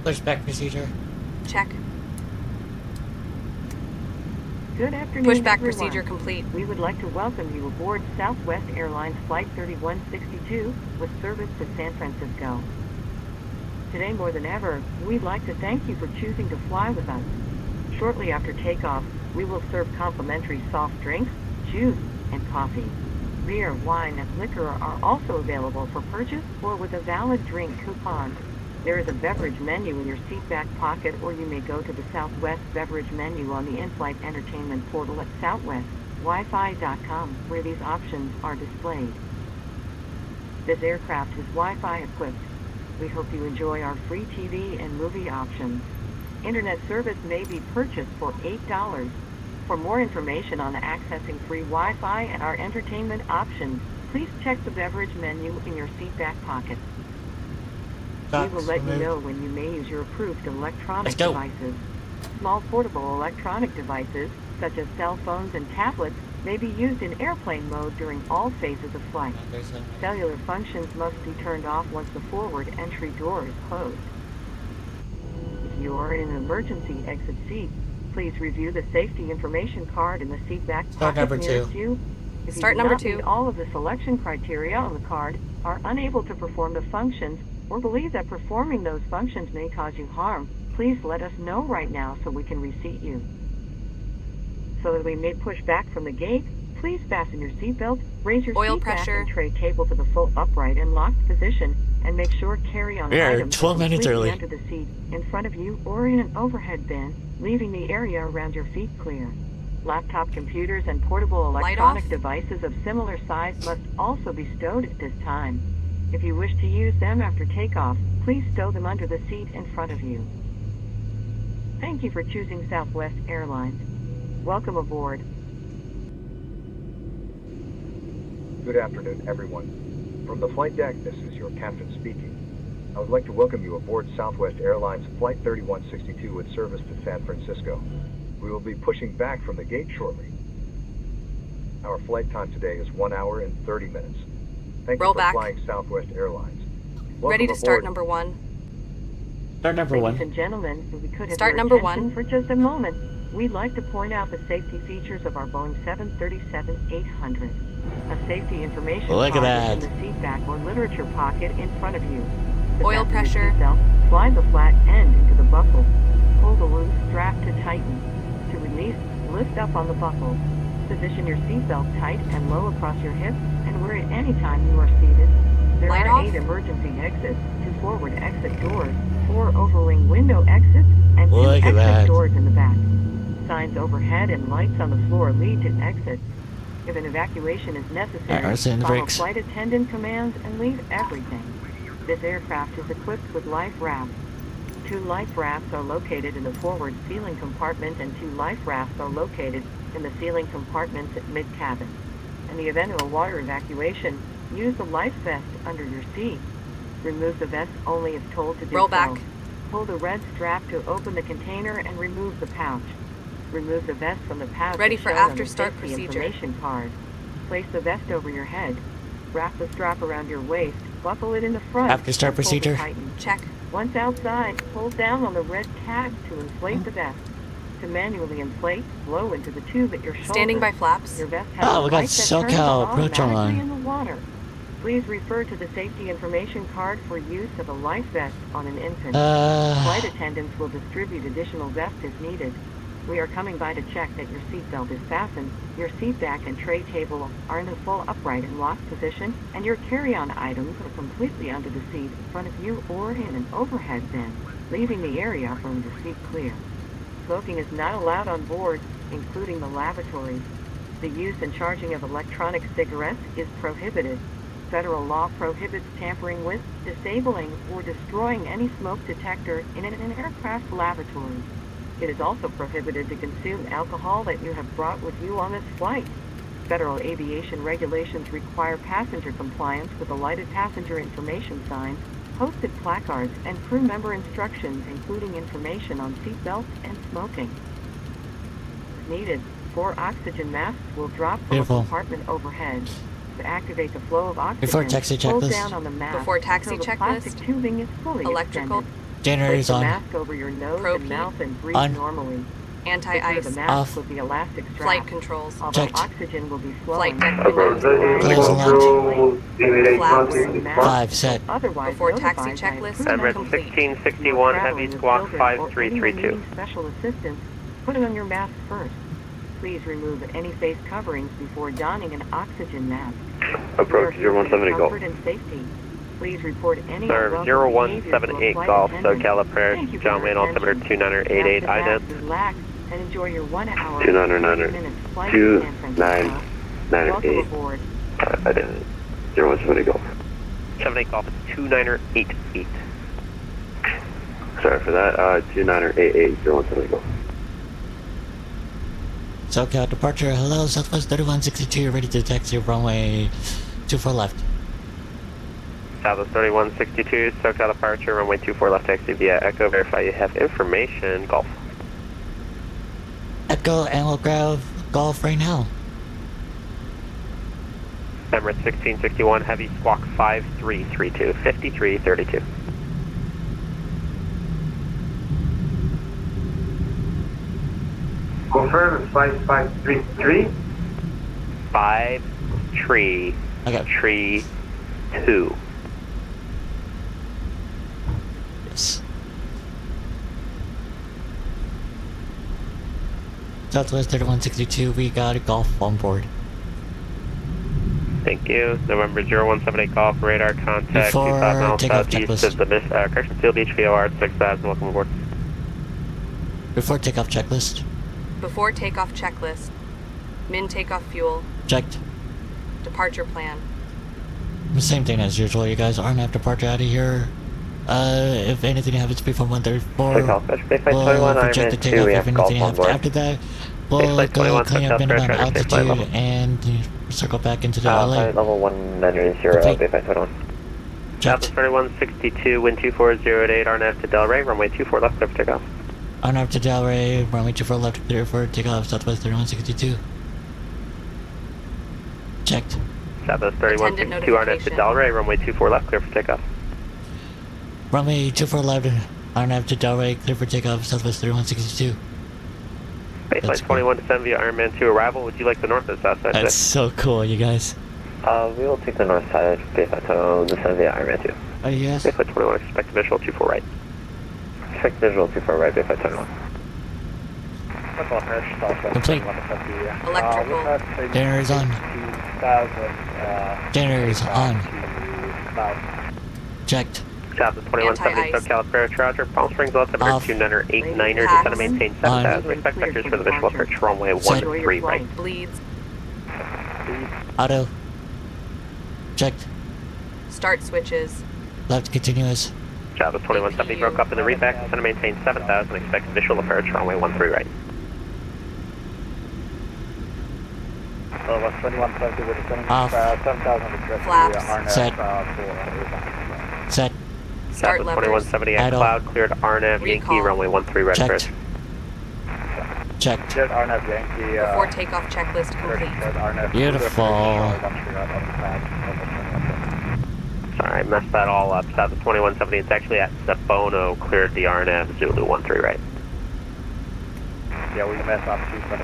Pushback procedure. Check. Good afternoon, Pushback everyone. procedure complete. We would like to welcome you aboard Southwest Airlines Flight 3162 with service to San Francisco. Today more than ever, we'd like to thank you for choosing to fly with us. Shortly after takeoff, we will serve complimentary soft drinks, juice, and coffee. Beer, wine, and liquor are also available for purchase or with a valid drink coupon. There is a beverage menu in your seat back pocket, or you may go to the Southwest beverage menu on the in-flight entertainment portal at southwestwifi.com, where these options are displayed. This aircraft is Wi-Fi equipped. We hope you enjoy our free TV and movie options. Internet service may be purchased for $8. For more information on accessing free Wi-Fi and our entertainment options, please check the beverage menu in your seat back pocket. We will let you know when you may use your approved electronic devices. Small portable electronic devices, such as cell phones and tablets, may be used in airplane mode during all phases of flight. Cellular functions must be turned off once the forward entry door is closed. If you are in an emergency exit seat, please review the safety information card in the seat back pocket nearest you. If Start you do number not meet 2. all of the selection criteria on the card, are unable to perform the functions, or believe that performing those functions may cause you harm, please let us know right now so we can reseat you. So that we may push back from the gate, please fasten your seatbelt, raise your Oil seat pressure. back and tray table to the full upright and locked position, and make sure carry-on We are items 12 minutes completely early. under the seat, in front of you, or in an overhead bin, leaving the area around your feet clear. Laptop computers and portable Light electronic off. devices of similar size must also be stowed at this time. If you wish to use them after takeoff, please stow them under the seat in front of you. Thank you for choosing Southwest Airlines. Welcome aboard. Good afternoon, everyone. From the flight deck, this is your captain speaking. I would like to welcome you aboard Southwest Airlines Flight 3162 with service to San Francisco. We will be pushing back from the gate shortly. Our flight time today is 1 hour and 30 minutes. Thank Roll you for back. flying Southwest Airlines. Ready Welcome to start aboard. number 1. Start number Ladies 1. and gentlemen, if we could have Start your number attention 1. for just a moment, we'd like to point out the safety features of our Boeing 737-800. A safety information Look at card that. is in the seat back or literature pocket in front of you. The Oil passenger pressure. seatbelt, slide the flat end into the buckle. Pull the loose strap to tighten. To release, lift up on the buckle. Position your seatbelt tight and low across your hips and where at any time you are seated. There Light are off. 8 emergency exits, 2 forward exit doors, 4 overwing window exits, and 2 Look at exit that. doors in the back. Signs overhead and lights on the floor lead to exits. If an evacuation is necessary, Alright, so in the follow brakes. flight attendant commands and leave everything. This aircraft is equipped with life rafts. 2 life rafts are located in the forward ceiling compartment and 2 life rafts are located in the ceiling compartments at mid-cabin. In the event of a water evacuation, use the life vest under your seat. Remove the vest only if told to do Roll so. back. Pull the red strap to open the container and remove the pouch. Remove the vest from the pouch. Ready as for shown on after the start safety procedure. information card. Place the vest over your head. Wrap the strap around your waist. Buckle it in the front. After start and pull to procedure. tighten. Check. Once outside, pull down on the red tab to inflate the vest. To manually inflate, blow into the tube at your shoulder. Standing by flaps. Your vest has Oh, a we got light that turns SoCal on Virtual automatically Airline. in the water. Please refer to the safety information card for use of a life vest on an infant. Flight attendants will distribute additional vests if needed. We are coming by to check that your seatbelt is fastened, your seat back and tray table are in a full upright and locked position, and your carry-on items are completely under the seat in front of you or in an overhead bin, leaving the area from the seat clear. Smoking is not allowed on board, including the lavatories. The use and charging of electronic cigarettes is prohibited. Federal law prohibits tampering with, disabling, or destroying any smoke detector in an aircraft lavatory. It is also prohibited to consume alcohol that you have brought with you on this flight. Federal aviation regulations require passenger compliance with the lighted passenger information signs, posted placards, and crew member instructions, including information on seatbelts and smoking. If needed, 4 oxygen masks will drop from Beautiful. a compartment overhead. To activate the flow of oxygen, Before taxi hold checklist. down on the mask Before taxi until the checklist. plastic tubing is fully Electrical. extended. Generators Place the on. mask over your nose Pro and mouth and breathe On. normally. Anti-ice. Secure the mask Off. with the elastic strap. Flight controls. Although Checked. oxygen will be flowing. Flight deck Close windows. and locked. Flaps. 5 set. Otherwise Before taxi notified by a checklist. crew Emirates member. 1661, heavy squawk Children or anyone 5332. needing special assistance, put on your mask first. Please remove any face coverings before donning an oxygen mask. Approach We are here for 0178 your Golf. comfort and safety. Please report any Sir, unwelcome behavior to a 0178 flight Golf, attendant. SoCal Approach, Thank you for John your Wayne, altimeter attention. 2988, Now sit back, IDEM. relax, and enjoy your 1 hour 2999. 30 minutes flight to San Francisco. Welcome 2998. aboard. I didn't. 0170 Golf. 78 Golf, 2988. Sorry for that. 2988 0170 Golf. SoCal departure. Hello, Southwest 3162. Ready to taxi runway 24 left. Southwest 3162, SoCal departure, runway 24 left, taxi via Echo. Verify you have information. Golf. Echo, and we'll grab Golf right now. Emirates 1661, heavy squawk 5332, 5332. Confirm is 5533. 5 tree. Okay. Tree 2. Yes. Southwest 3162, we got a Golf on board. Thank you. November 0178 Golf, radar contact Before 25 miles takeoff southeast checklist. of the correction Seal Beach VOR 6000. Welcome aboard. Before takeoff checklist. Before takeoff checklist. Min takeoff fuel. Checked. Departure plan. The same thing as usual, you guys aren't have departure out of here. If anything happens before 134, SoCal Special Bay Flight 21, we'll I'm project the in 2, takeoff. we If have Golf anything on happens board. after that, Base we'll Flight go 21, clean up SoCal minimum Square, try to stay flight altitude level. and circle back into the LA. Flight level 190, Bay Flight 21. Southwest 3162, wind 2408, RNAV to Delray, runway 24 left, clear for takeoff. RNAV to Delray, runway 24 left, clear for takeoff, Southwest 3162. Checked. Southwest 3162, RNAV to Delray, runway 24 left, clear for takeoff. Runway 24 left, RNAV to Delray, clear for takeoff, Southwest 3162. Base Flight 21 descend via Ironman 2 arrival. Would you like the north or south side? That's so cool, you guys. We will take the north side, Base Flight 21 descend via Ironman 2. Yes. Base Flight 21, expect visual 24 right. Check visual 24 right, if I turn on. Complete. Electrical. Generators on. Generators on. Checked. Southwest 2170, SoCal approach, roger. Palm Springs, altimeter Off. 2989er, descend to maintain 7,000. Expect vectors for the visual approach, runway 13 right. Bleeds. Auto. Checked. Start switches. Left continuous. Southwest 2170 broke up in the readback, descend to maintain 7,000. Expect visual approach, runway 13 right. West 2170, we're descending Off. 7,000. Flaps. Set. Set. Start Southwest levers. 2170 at Idle. cloud, cleared RNAV, Yankee, Recall. runway 13 right Checked. approach. Checked. Jet RNAV Yankee. Before takeoff checklist complete. Beautiful. Sorry, I messed that all up. Southwest 2170, it's actually at Sabono, cleared the RNAV, Zulu 13 right. Yeah, we messed up too, but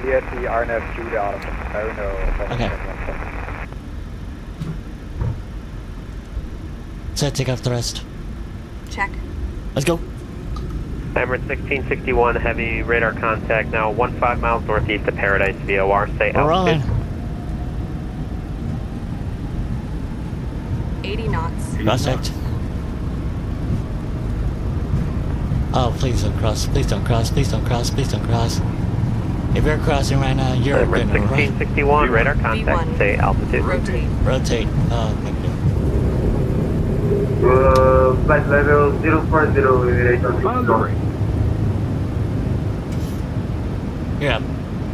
cleared the RNAV Judah out of the Sabono. Okay. Set, take off the rest. Check. Let's go. Emirates 1661, heavy radar contact now 15 miles northeast of Paradise VOR. Stay We're altitude. on. 80 knots. Prospect. Oh, please don't cross. Please don't cross. Please don't cross. Please don't cross. If you're crossing right now, you're Emirates gonna run. 1661, radar contact, V1. stay altitude. Rotate. Rotate. Oh, negative. Flight level 040, You're up.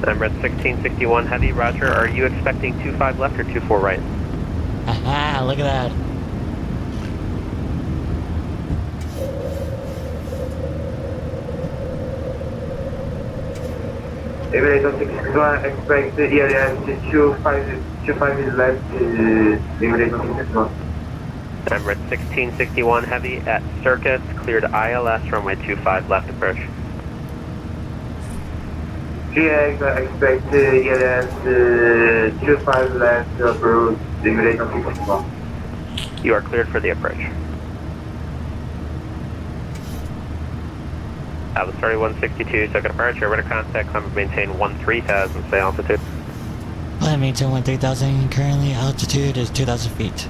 Emirates 1661, heavy, roger. Are you expecting 25 left or 24 right? Aha, look at that. Emirates 661, expect ELS 25 is left, Emirates 661. Emirates 1661, heavy at Circus, cleared ILS, runway 25 left approach. GX, expect ELS 25 left approach, Emirates 661. You are cleared for the approach. Atlas 3162, second departure, radar contact, climb and maintain 13,000, stay altitude. Climb maintain 13,000. Currently altitude is 2,000 feet.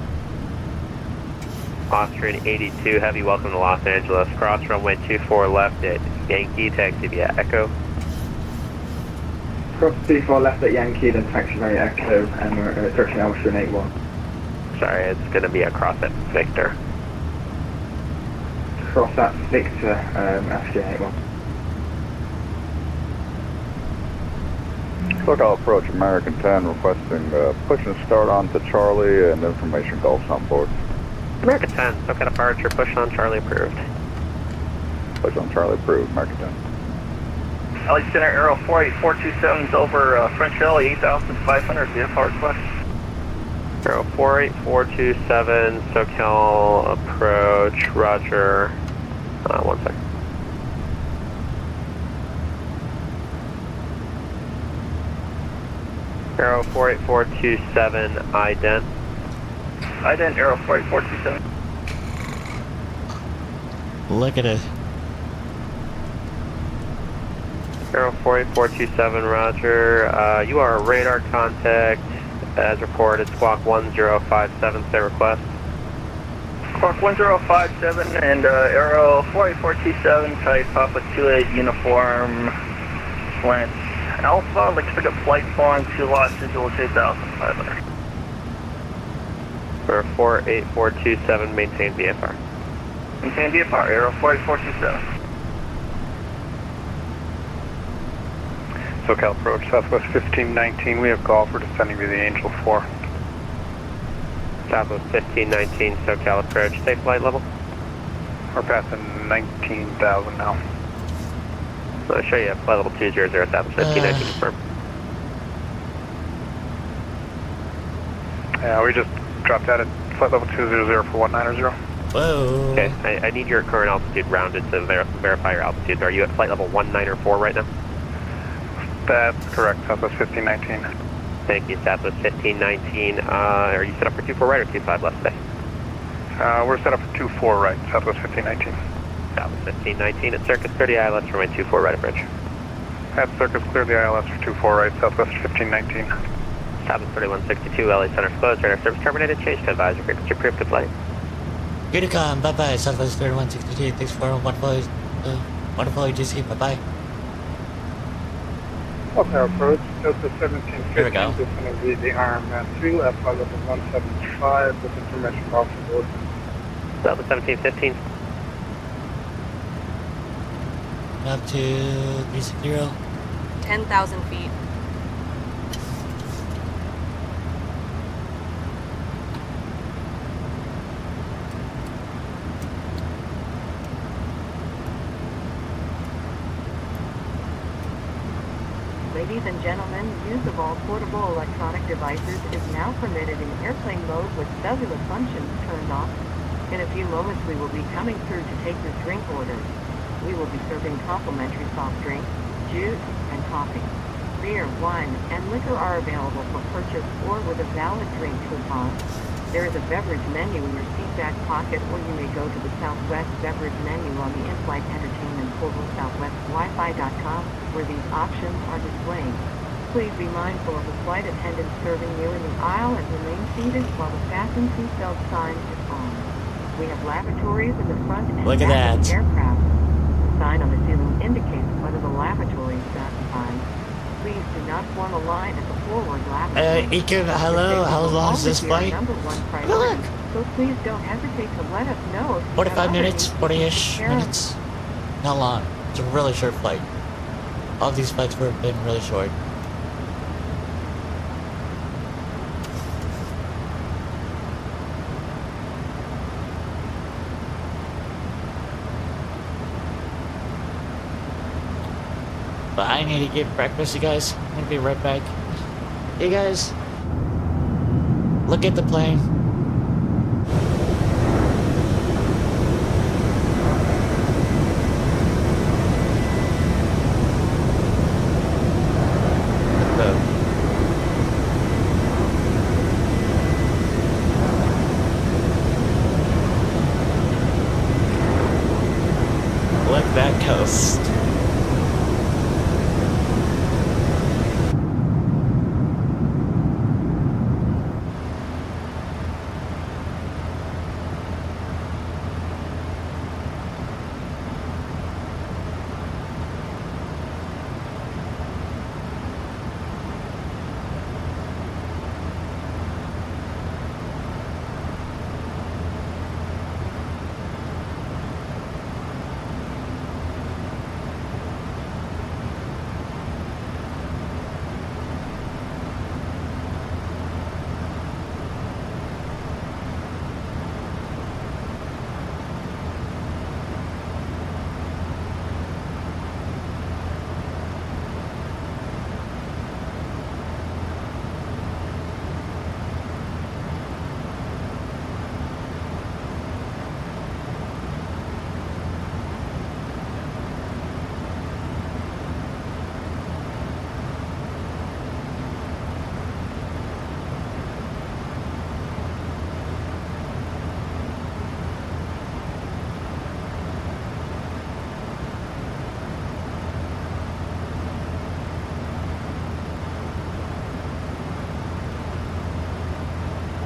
Austrian 82, heavy, welcome to Los Angeles. Cross runway 24 left at Yankee, taxi via Echo. Cross 24 left at Yankee, then taxi via Echo, and we're searching Austrian 81. Sorry, it's going to be a cross at Victor. Cross at Victor, Austrian 81. SoCal approach American 10 requesting push and start on to Charlie and information Gulf's on board. American 10, SoCal departure, push on Charlie approved. Push on Charlie approved, American 10. LA Center Aero 48427 is over French Alley, 8,500 VFR request. Aero 48427, SoCal approach, roger. 1 second. Aero 48427, ident. Ident Aero 48427. Look at it. Aero 48427, roger. You are a radar contact, as reported, squawk 1057, say request. Squawk 1057 and Aero 48427, type Papa 28 uniform, slant Alpha, I'd like to pick up flight following to Los Angeles 8,500. For 48427, maintain VFR. Maintain VFR, Aero 48427. SoCal approach, Southwest 1519, we have call for descending to the Angel 4. Southwest 1519, SoCal approach, safe flight level? We're passing 19,000 now. I'll show you flight level 200, Southwest 1519, confirm. Yeah, we just dropped out at flight level 200 for 190. Whoa. Okay, I need your current altitude rounded to verify your altitude. Are you at flight level 194 right now? That's correct, Southwest 1519. Thank you, Southwest 1519. Are you set up for 24 right or 25 left today? We're set up for 24 right, Southwest 1519. Southwest 1519 at Circus, clear the ILS for my 24 right approach. At Circus, clear the ILS for 24 right, Southwest 1519. Southwest 3162, LA Center's closed, radar service terminated, change to advisory frequency approved to flight. Unicom, bye-bye, Southwest 3162, thanks for wonderful AGC, bye-bye. Okay, approach, Delta 1750. Here we go. This is going to be the RM2 at flight level 175 with information off the board. Southwest 1715. Up to 360. 10,000 feet. Ladies and gentlemen, use of all portable electronic devices is now permitted in airplane mode with cellular functions turned off. In a few moments we will be coming through to take your drink orders. We will be serving complimentary soft drinks, juice, and coffee. Beer, wine, and liquor are available for purchase or with a valid drink coupon. There is a beverage menu in your seat back pocket, or you may go to the Southwest beverage menu on the in-flight entertainment portal southwestwifi.com, where these options are displayed. Please be mindful of the flight attendant serving you in the aisle and remain seated while the fasten seatbelt sign is on. We have lavatories in the front and Look at back of that. the aircraft. The sign on the ceiling indicates whether the lavatory is satisfied. Please do not form a line at the forward lavatory. Ekin, hello, how long is this flight? Look! So please don't hesitate to let us know if you 45 have minutes, other needs 40-ish to take care of. minutes. Not long. It's a really short flight. All these flights have been really short. But I need to get breakfast, you guys. I'm gonna be right back. Hey guys, look at the plane. Look that coast.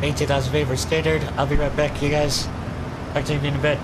Main 2000 favor standard. I'll be right back, you guys. Talk to you in a bit.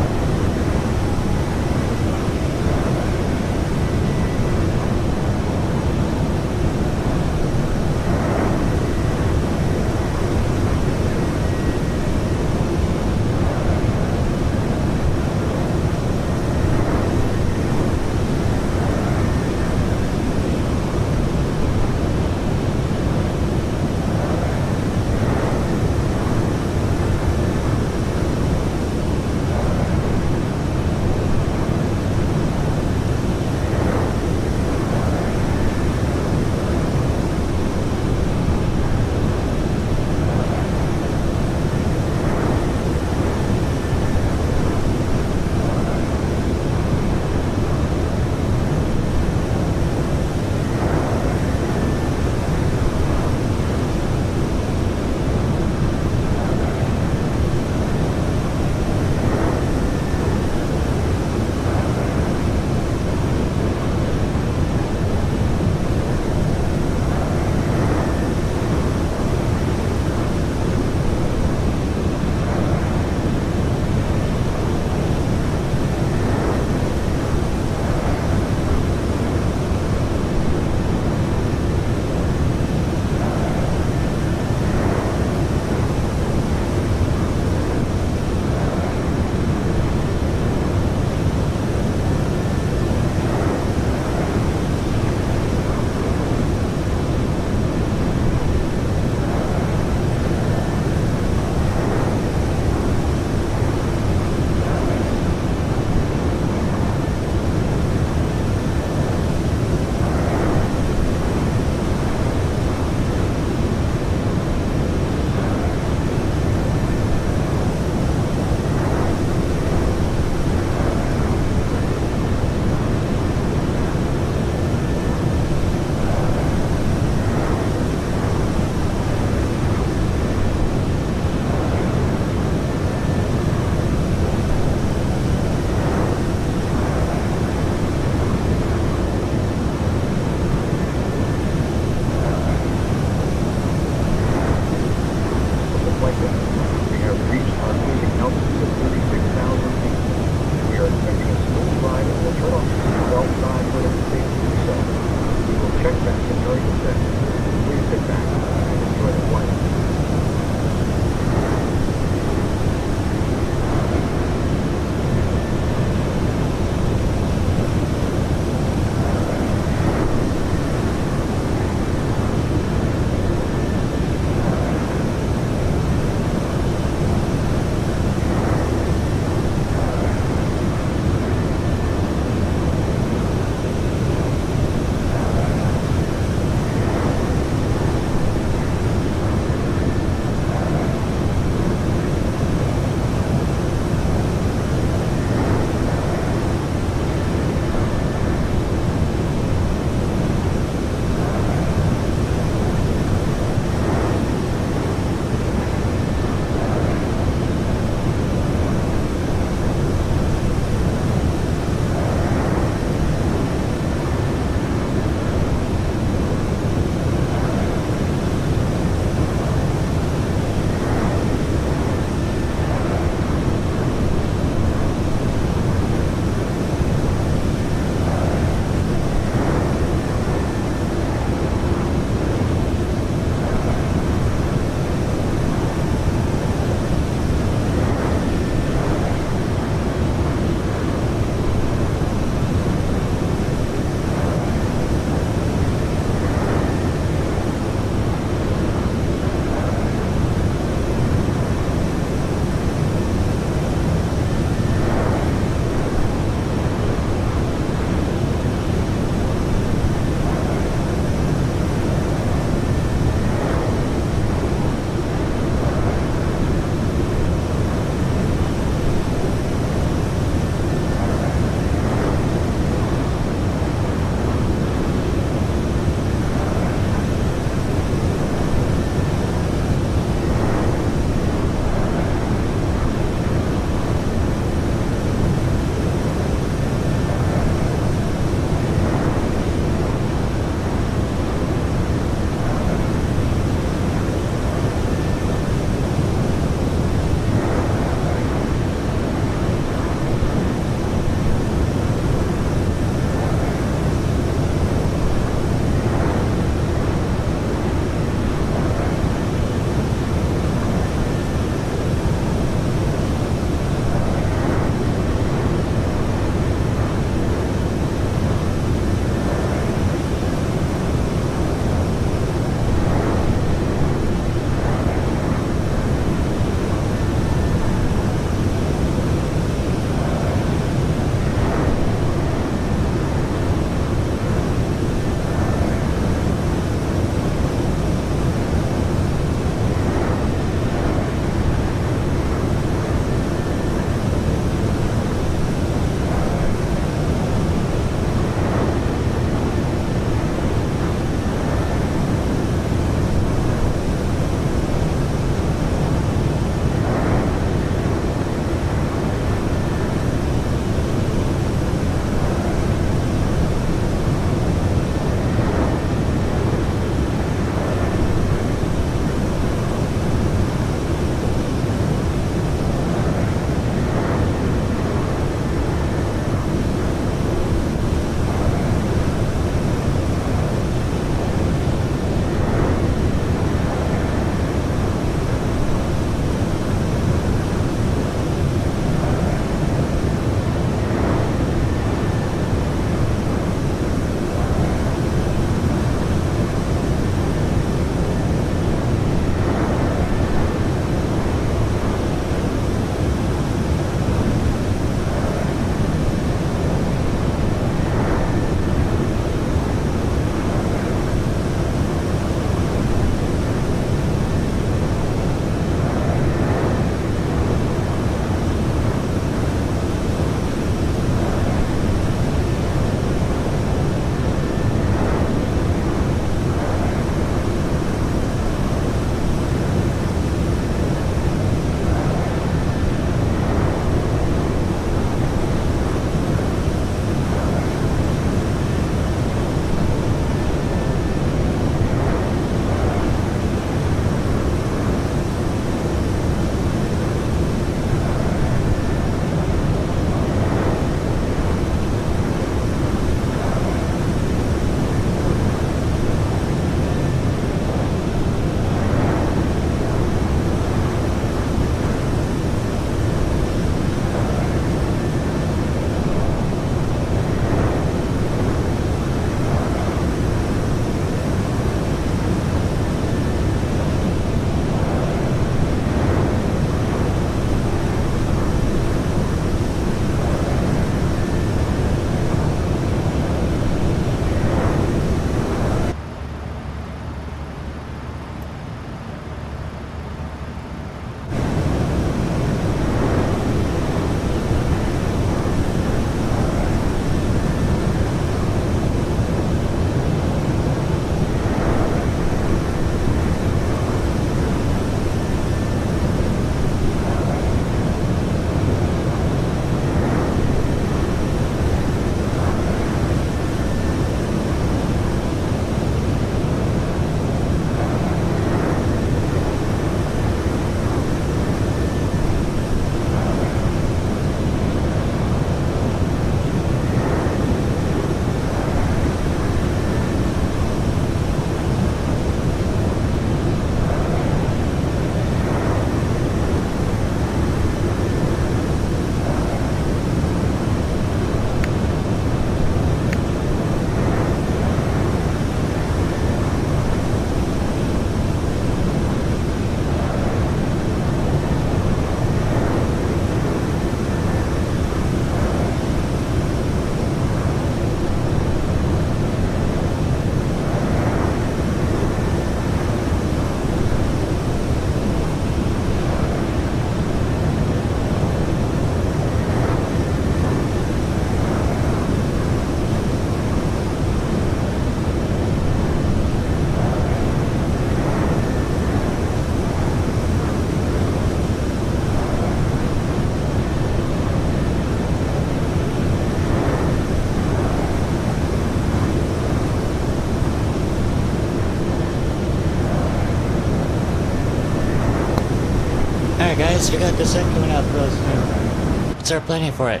Guys, we got the sun coming out really soon. Let's start planning for it.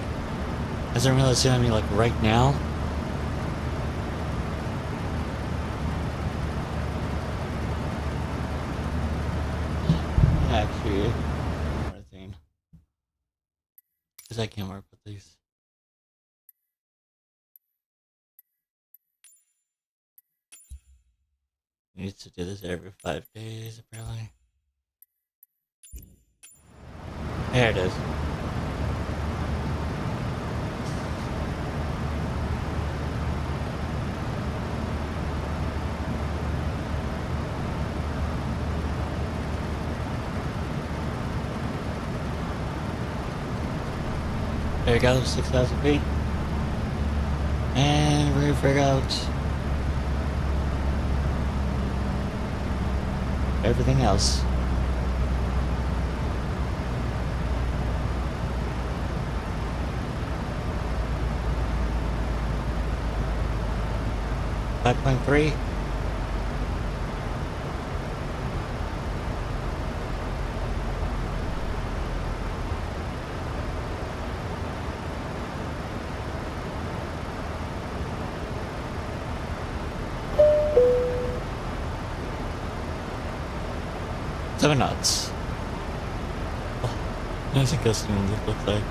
Is it really soon? I mean, like right now? Actually, one more thing. Because I can't work with these. Needs to do this every 5 days, apparently. There it is. There you go, 6,000 feet. And we're gonna figure out everything else. .3. Seven knots. Oh, there's a custom one that looks like.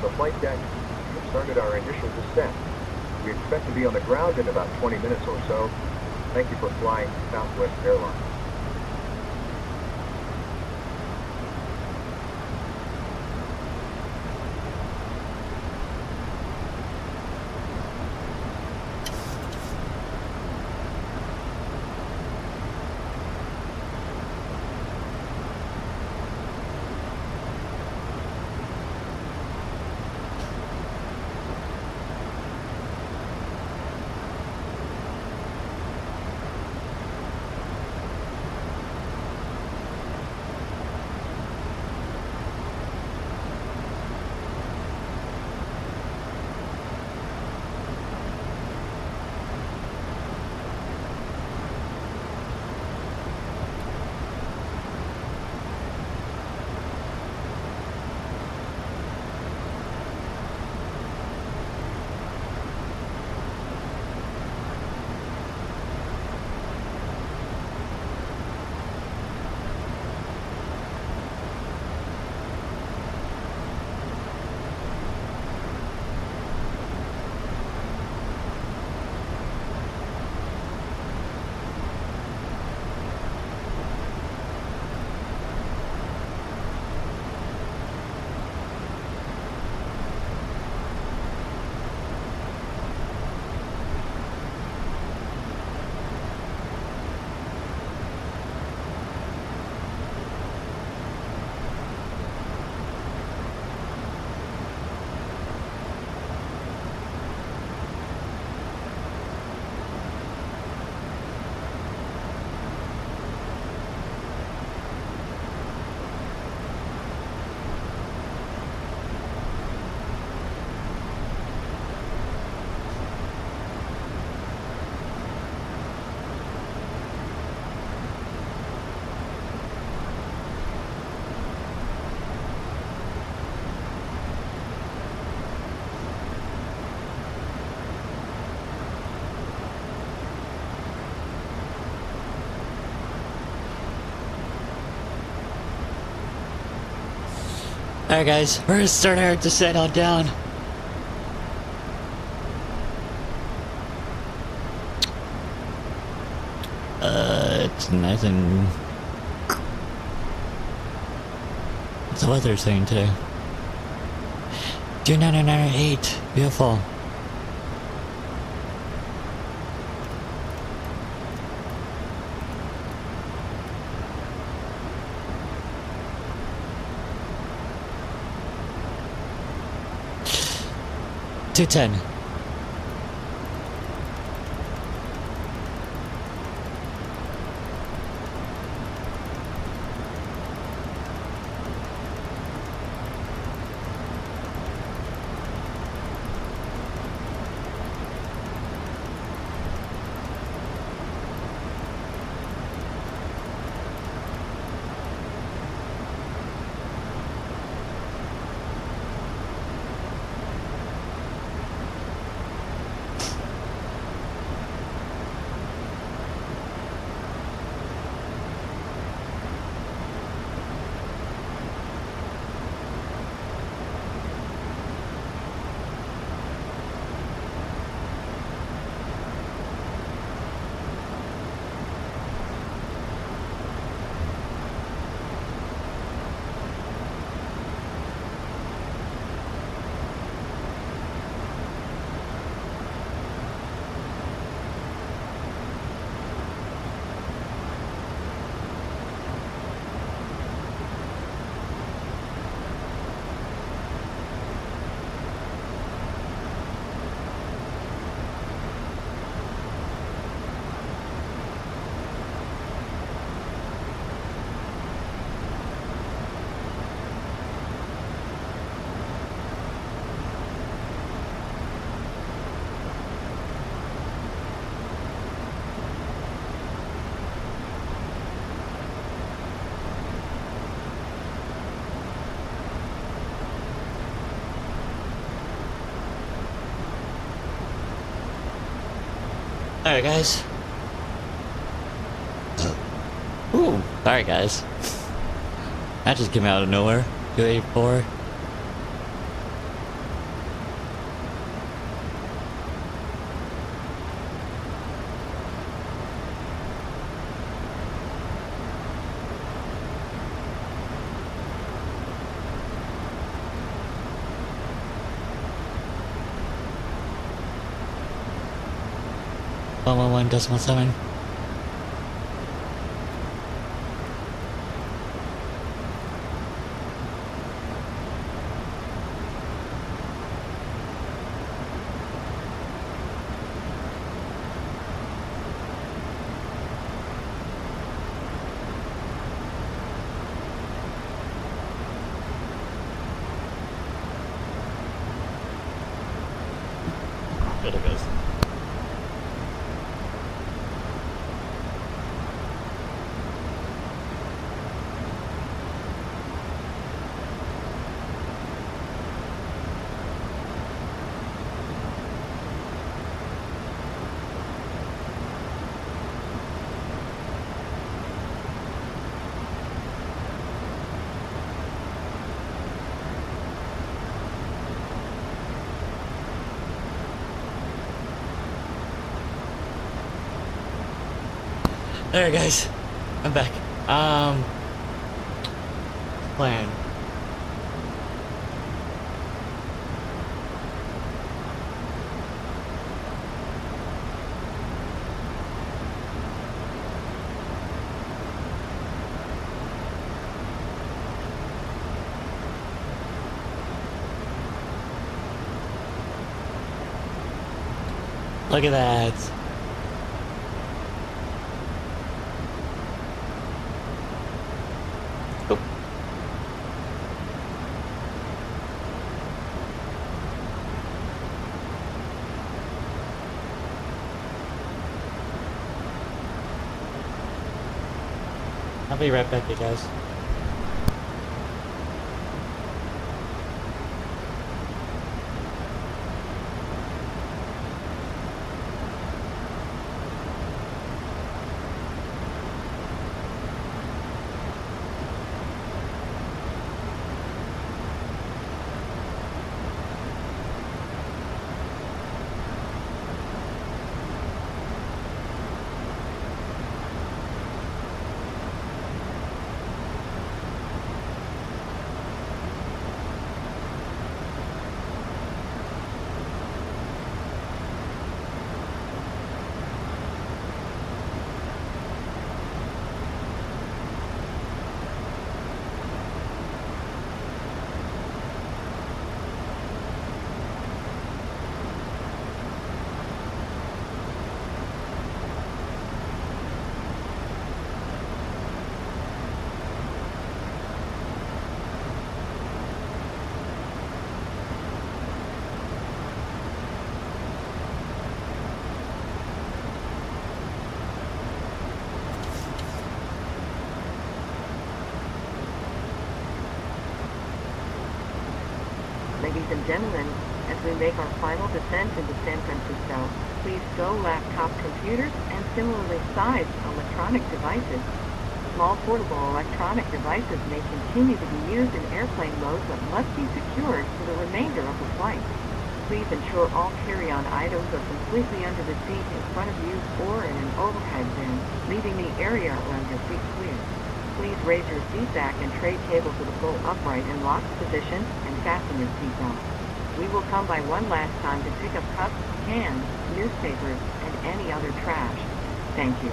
The flight deck, we started our initial descent. We expect to be on the ground in about 20 minutes or so. Thank you for flying Southwest Airline. Alright guys, we're gonna start our descent on down. It's nice and... What's the weather saying today? 2998, beautiful. $210. Alright guys. Ooh, alright guys. That just came out of nowhere. 284. .7. There it goes. Alright guys, I'm back. Plan. Look at that. I'll be right back, you guys. gentlemen, as we make our final descent into San Francisco, please stow laptop computers and similarly sized electronic devices. Small portable electronic devices may continue to be used in airplane mode but must be secured for the remainder of the flight. Please ensure all carry-on items are completely under the seat in front of you or in an overhead bin, leaving the area around your feet clear. Please raise your seat back and tray table to the full upright in locked position and fasten your seatbelt. We will come by one last time to pick up cups, cans, newspapers, and any other trash. Thank you.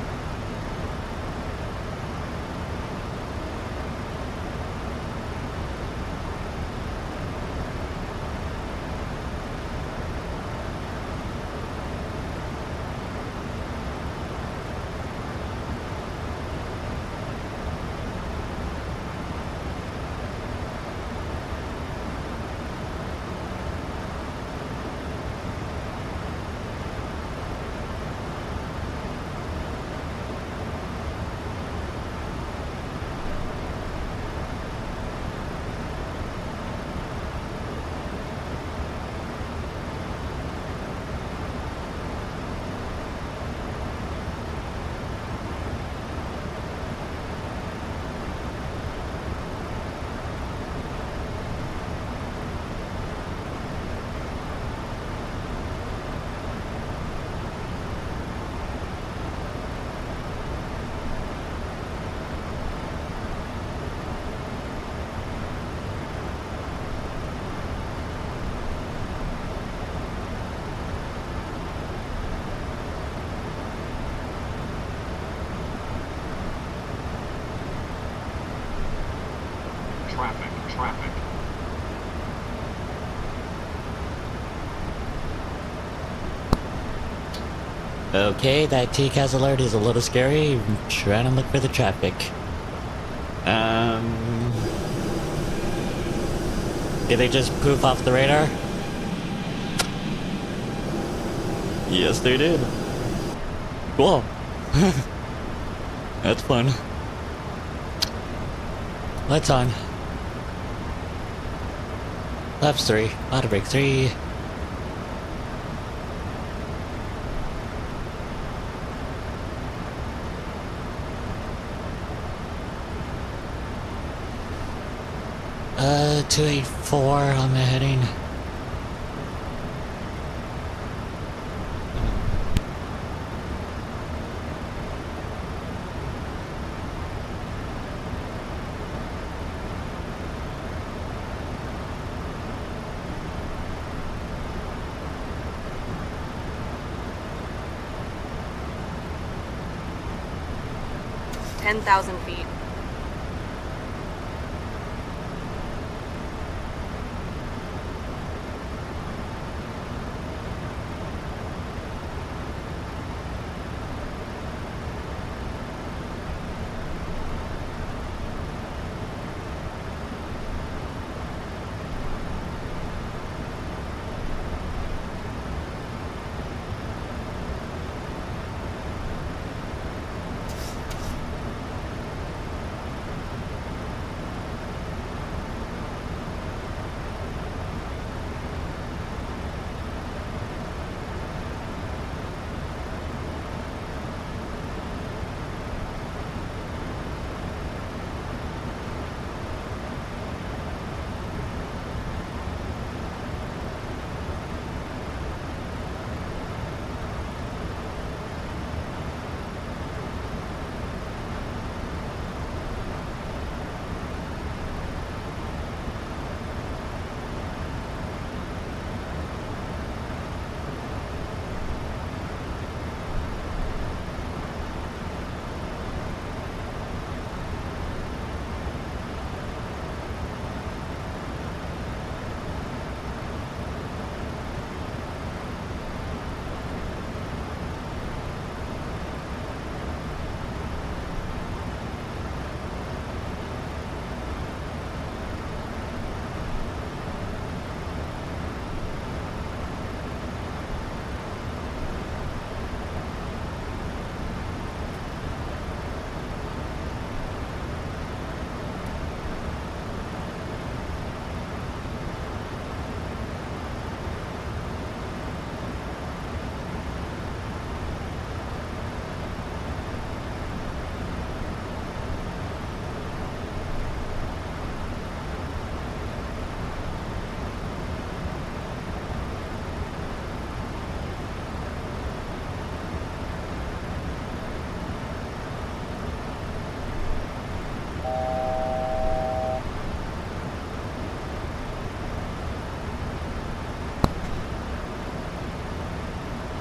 Traffic. Okay, that TCAS alert is a little scary. I'm trying to look for the traffic. Did they just poof off the radar? Yes, they did. Cool. That's fun. Lights on. Laps 3. Auto brake 3. Uh, 284 on the heading. Ten 10,000 feet.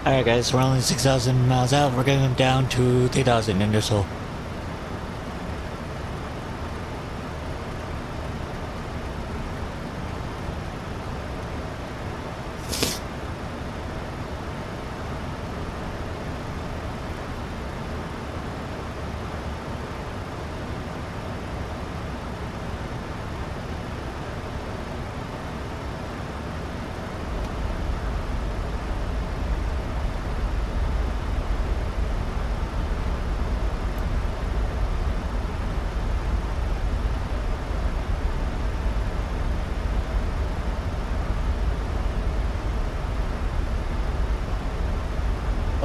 Alright guys, we're only 6,000 miles out. We're getting down to 3,000 in this hole.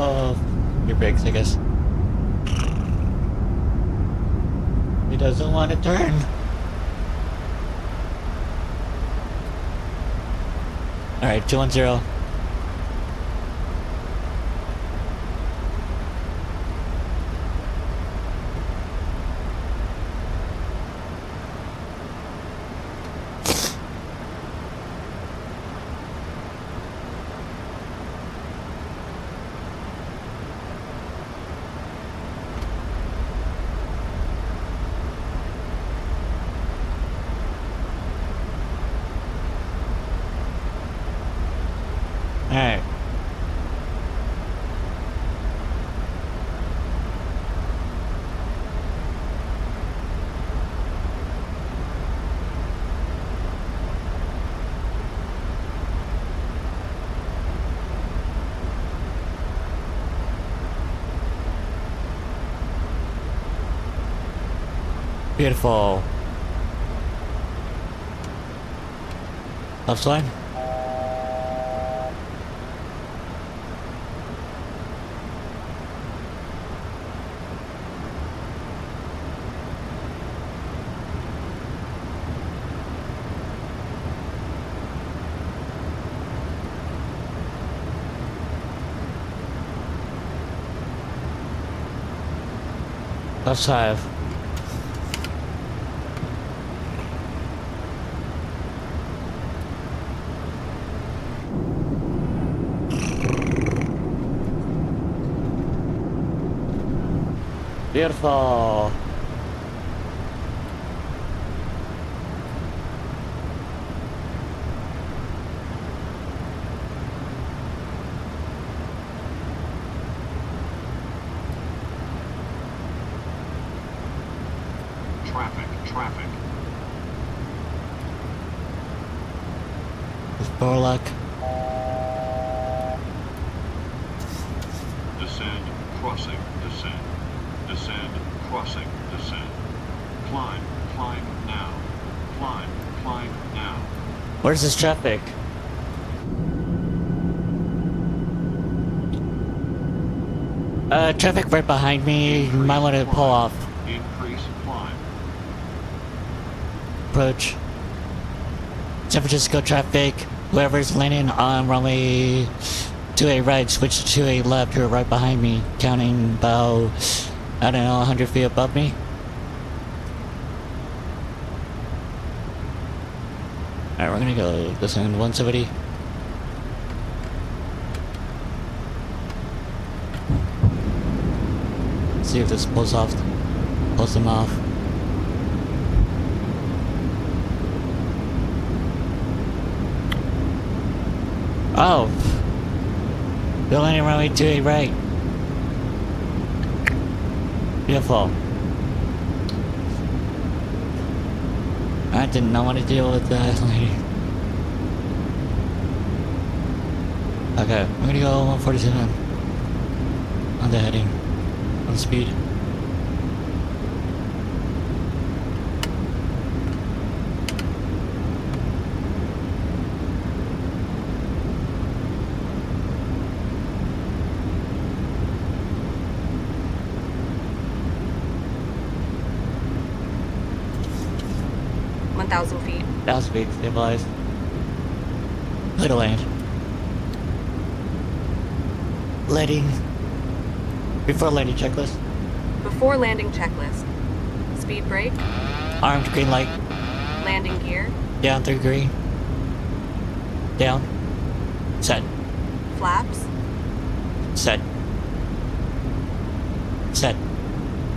Oh, your brakes, I guess. He doesn't want to turn. Alright, 210. Alright. Beautiful. Left side. Left side. Beautiful. Traffic. With door lock. Descend, crossing, descend. Descend, crossing, descend. Climb now. Climb now. Where's this traffic? Traffic right behind me. You might want to pull off. Increase climb. Approach. San Francisco traffic. Whoever's landing on runway 28 right, switch to a left. You're right behind me. Counting about, I don't know, 100 feet above me. Alright, we're gonna go descend 170. See if this pulls them off. Oh! They're landing runway 28 right. Beautiful. I did not want to deal with that lady. Okay, I'm gonna go 147 on the heading, on speed. feet. 1,000 feet, stabilized. Little land. Landing. Before landing checklist. Before landing checklist. Speed brake. Armed, green light. Landing gear. Down 3 green. Down. Set. Flaps. Set. Set.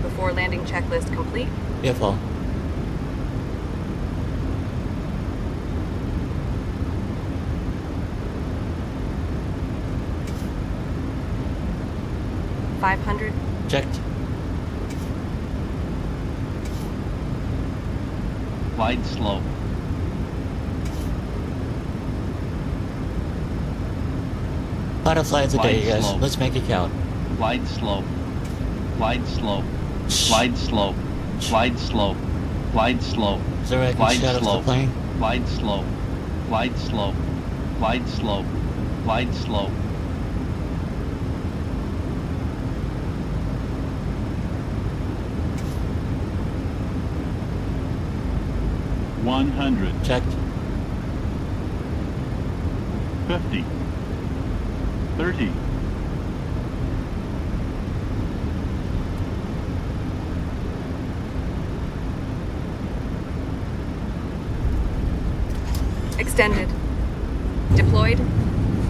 Before landing checklist complete. Beautiful. $500. Checked. Glide slope. Final flight of the day, Glide you guys. slope. Let's make it count. Glide slope. Glide slope. Glide slope. Glide slope. Glide slope. Is there a way I can Glide shout out to the slope. plane? Glide slope. Glide slope. Glide slope. Glide slope. $100. Checked. 50. 30. Extended. Deployed.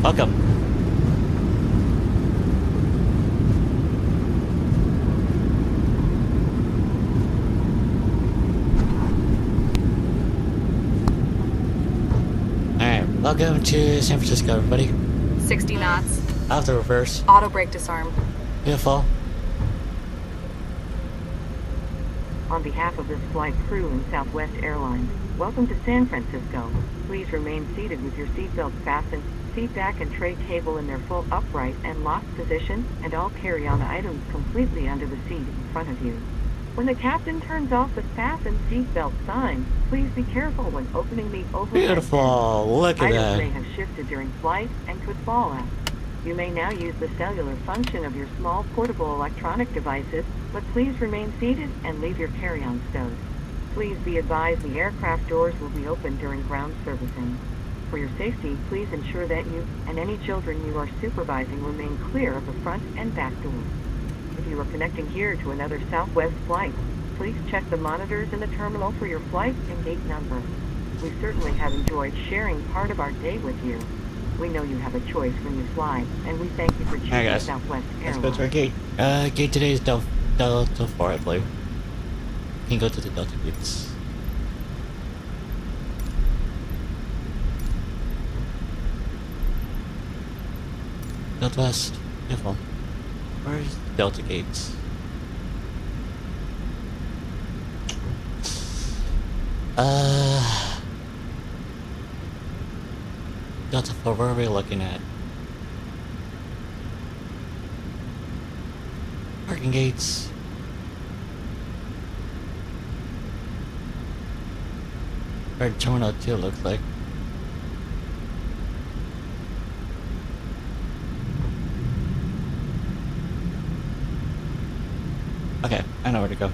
Welcome. Alright, welcome to San Francisco, everybody. 60 knots. Off the reverse. Auto brake disarm. Beautiful. On behalf of this flight crew and Southwest Airlines, welcome to San Francisco. Please remain seated with your seatbelt fastened, seat back and tray table in their full upright and locked position, and all carry-on items completely under the seat in front of you. When the captain turns off the fasten seatbelt sign, please be careful when opening the overhead. Beautiful. Look at Items that. may have shifted during flight and could fall out. You may now use the cellular function of your small portable electronic devices, but please remain seated and leave your carry-on stowed. Please be advised the aircraft doors will be open during ground servicing. For your safety, please ensure that you and any children you are supervising remain clear of the front and back doors. If you are connecting here to another Southwest flight, please check the monitors in the terminal for your flight and gate number. We certainly have enjoyed sharing part of our day with you. We know you have a choice when you fly, and we thank you for choosing Alright, guys. Southwest Let's Airlines. go to our gate. Gate today is Delta 4, I believe. You can go to the Delta gates. Delta West. Beautiful. Where's Delta gates? Delta 4, where are we looking at? Parking gates. Or Terminal 2 looks like. Okay, I know where to go.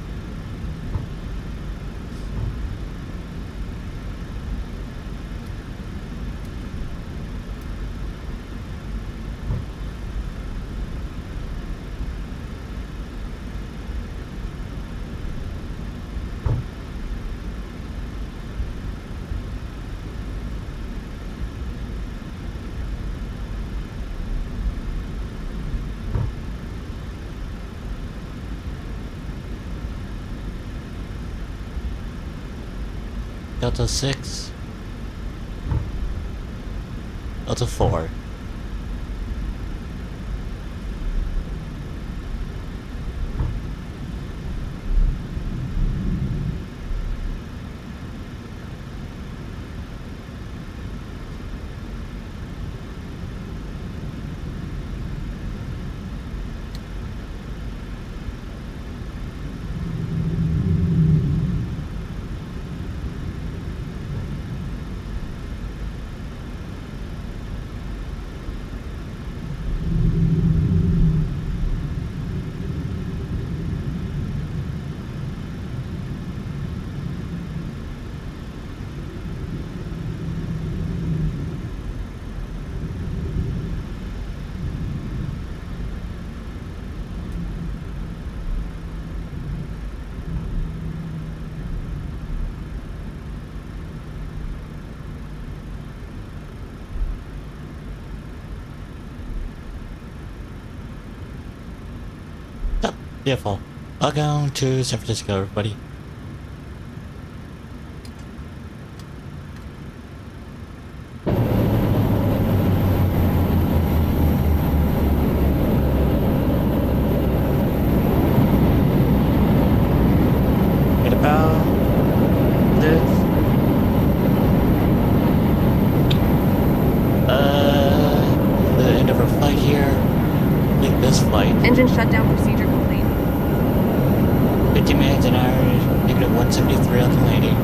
Delta 6. Delta 4. Beautiful. Welcome to San Francisco, everybody. At about this. The end of our flight here. I think this flight. Engine shutdown procedure complete. 50 minutes an hour, negative 173 on the landing.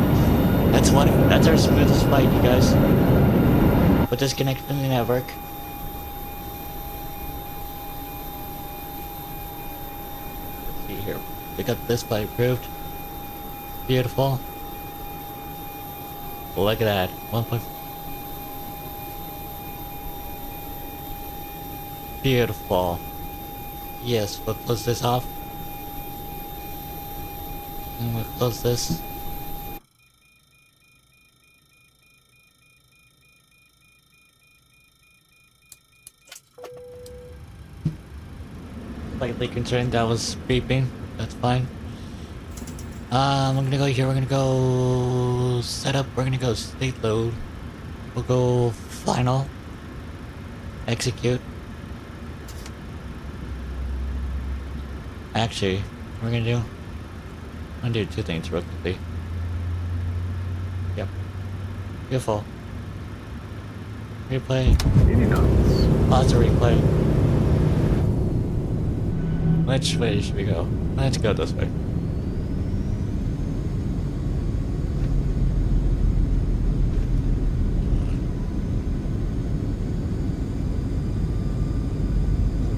That's our smoothest flight, you guys. We'll disconnect from the network. Let's see here. We got this flight approved. Beautiful. Look at that. 1. Beautiful. Yes, we'll close this off. And we'll close this. Slightly concerned that was beeping. That's fine. I'm gonna go here. We're gonna go setup. We're gonna go state load. We'll go final. Execute. Actually, what we're gonna do? I'm gonna do two things real quickly. Yep. Beautiful. Replay. 80 knots. Pause the replay. Which way should we go? Let's go this way.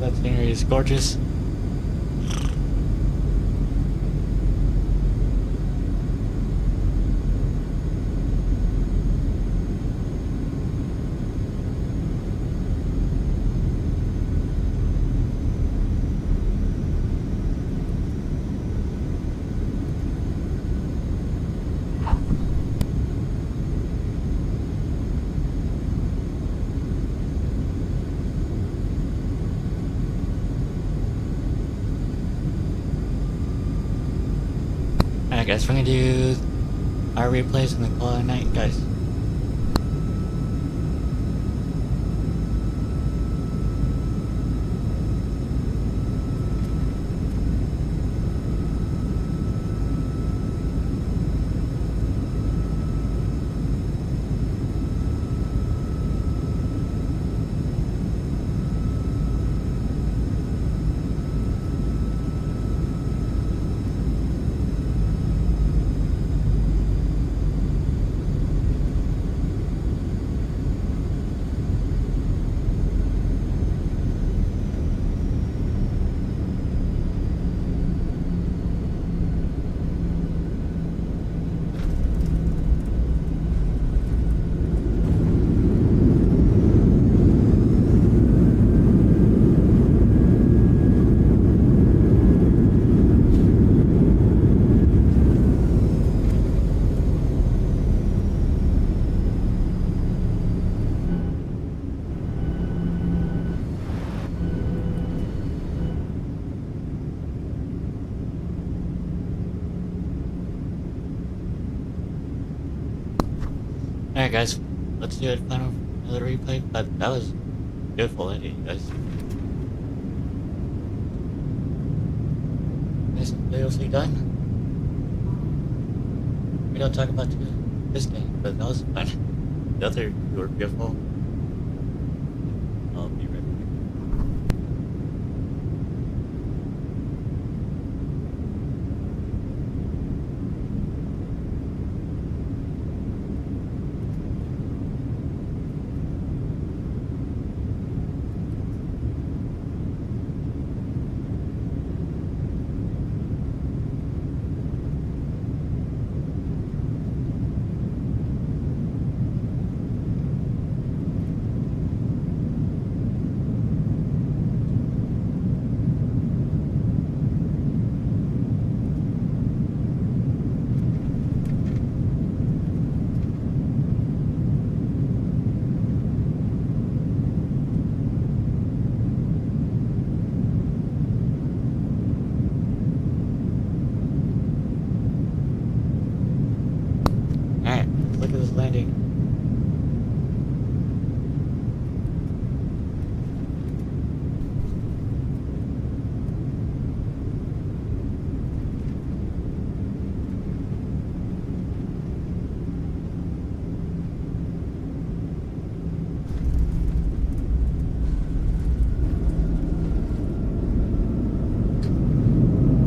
That scenery is gorgeous. Alright guys, we're gonna do our replays and then call it a night, guys. Alright guys, let's do it final another replay, but that was beautiful editing, guys. Nice and beautifully done. We don't talk about this game, but that was fun. The other two were beautiful. I'll be right back.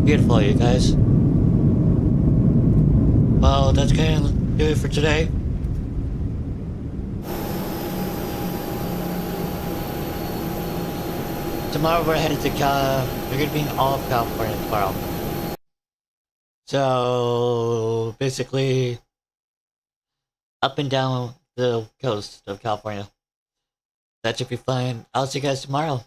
Beautiful, you guys. Well, that's gonna do it for today. Tomorrow we're headed to we're gonna be in all of California tomorrow. So basically, up and down the coast of California. That should be fun. I'll see you guys tomorrow.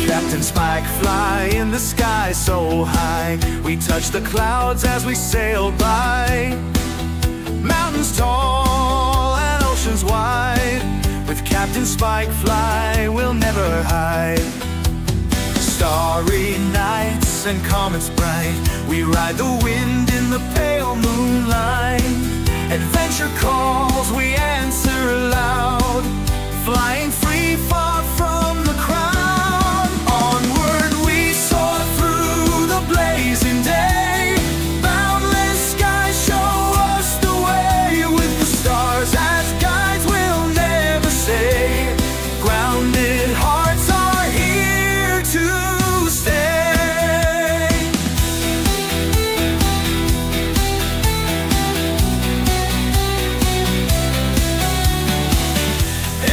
Captain Spike, fly in the sky so high. We touch the clouds as we sail by. Mountains tall and oceans wide. With Captain Spike, fly, we'll never hide. Starry nights and comets bright. We ride the wind in the pale moonlight. Adventure calls, we answer aloud. Flying free, far from the crowd. Onward we soar through the blazing day. Boundless skies show us the way. With the stars as guides, we'll never say. Grounded hearts are here to stay.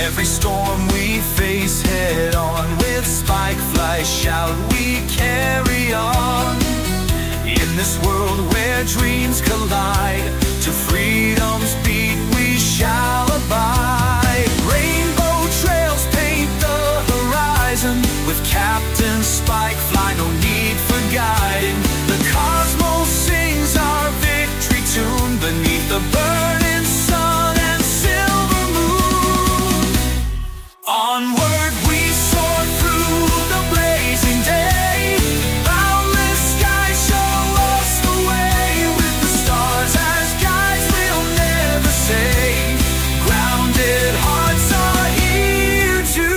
Every storm we face head on. With Spike fly shout we carry on. In this world where dreams collide, to freedom's beat we shall abide. Rainbow trails paint the horizon. With Captain Spike fly, no need for guiding. The cosmos sings our victory tune beneath the burning sun and silver moon. Onward we soar through the blazing day. Boundless skies show us the way. With the stars as guides, we'll never say. Grounded hearts are here to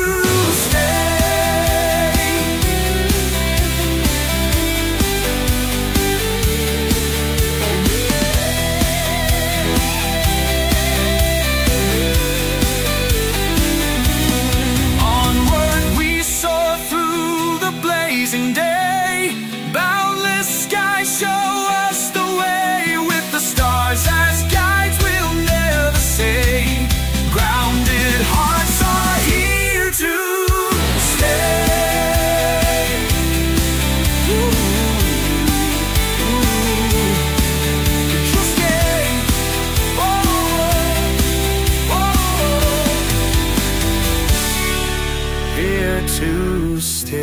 stay. Onward we soar through the blazing day. Boundless skies show us the way. With the stars as guides, we'll never say. Grounded hearts are here to stay. To stay. Here to stay.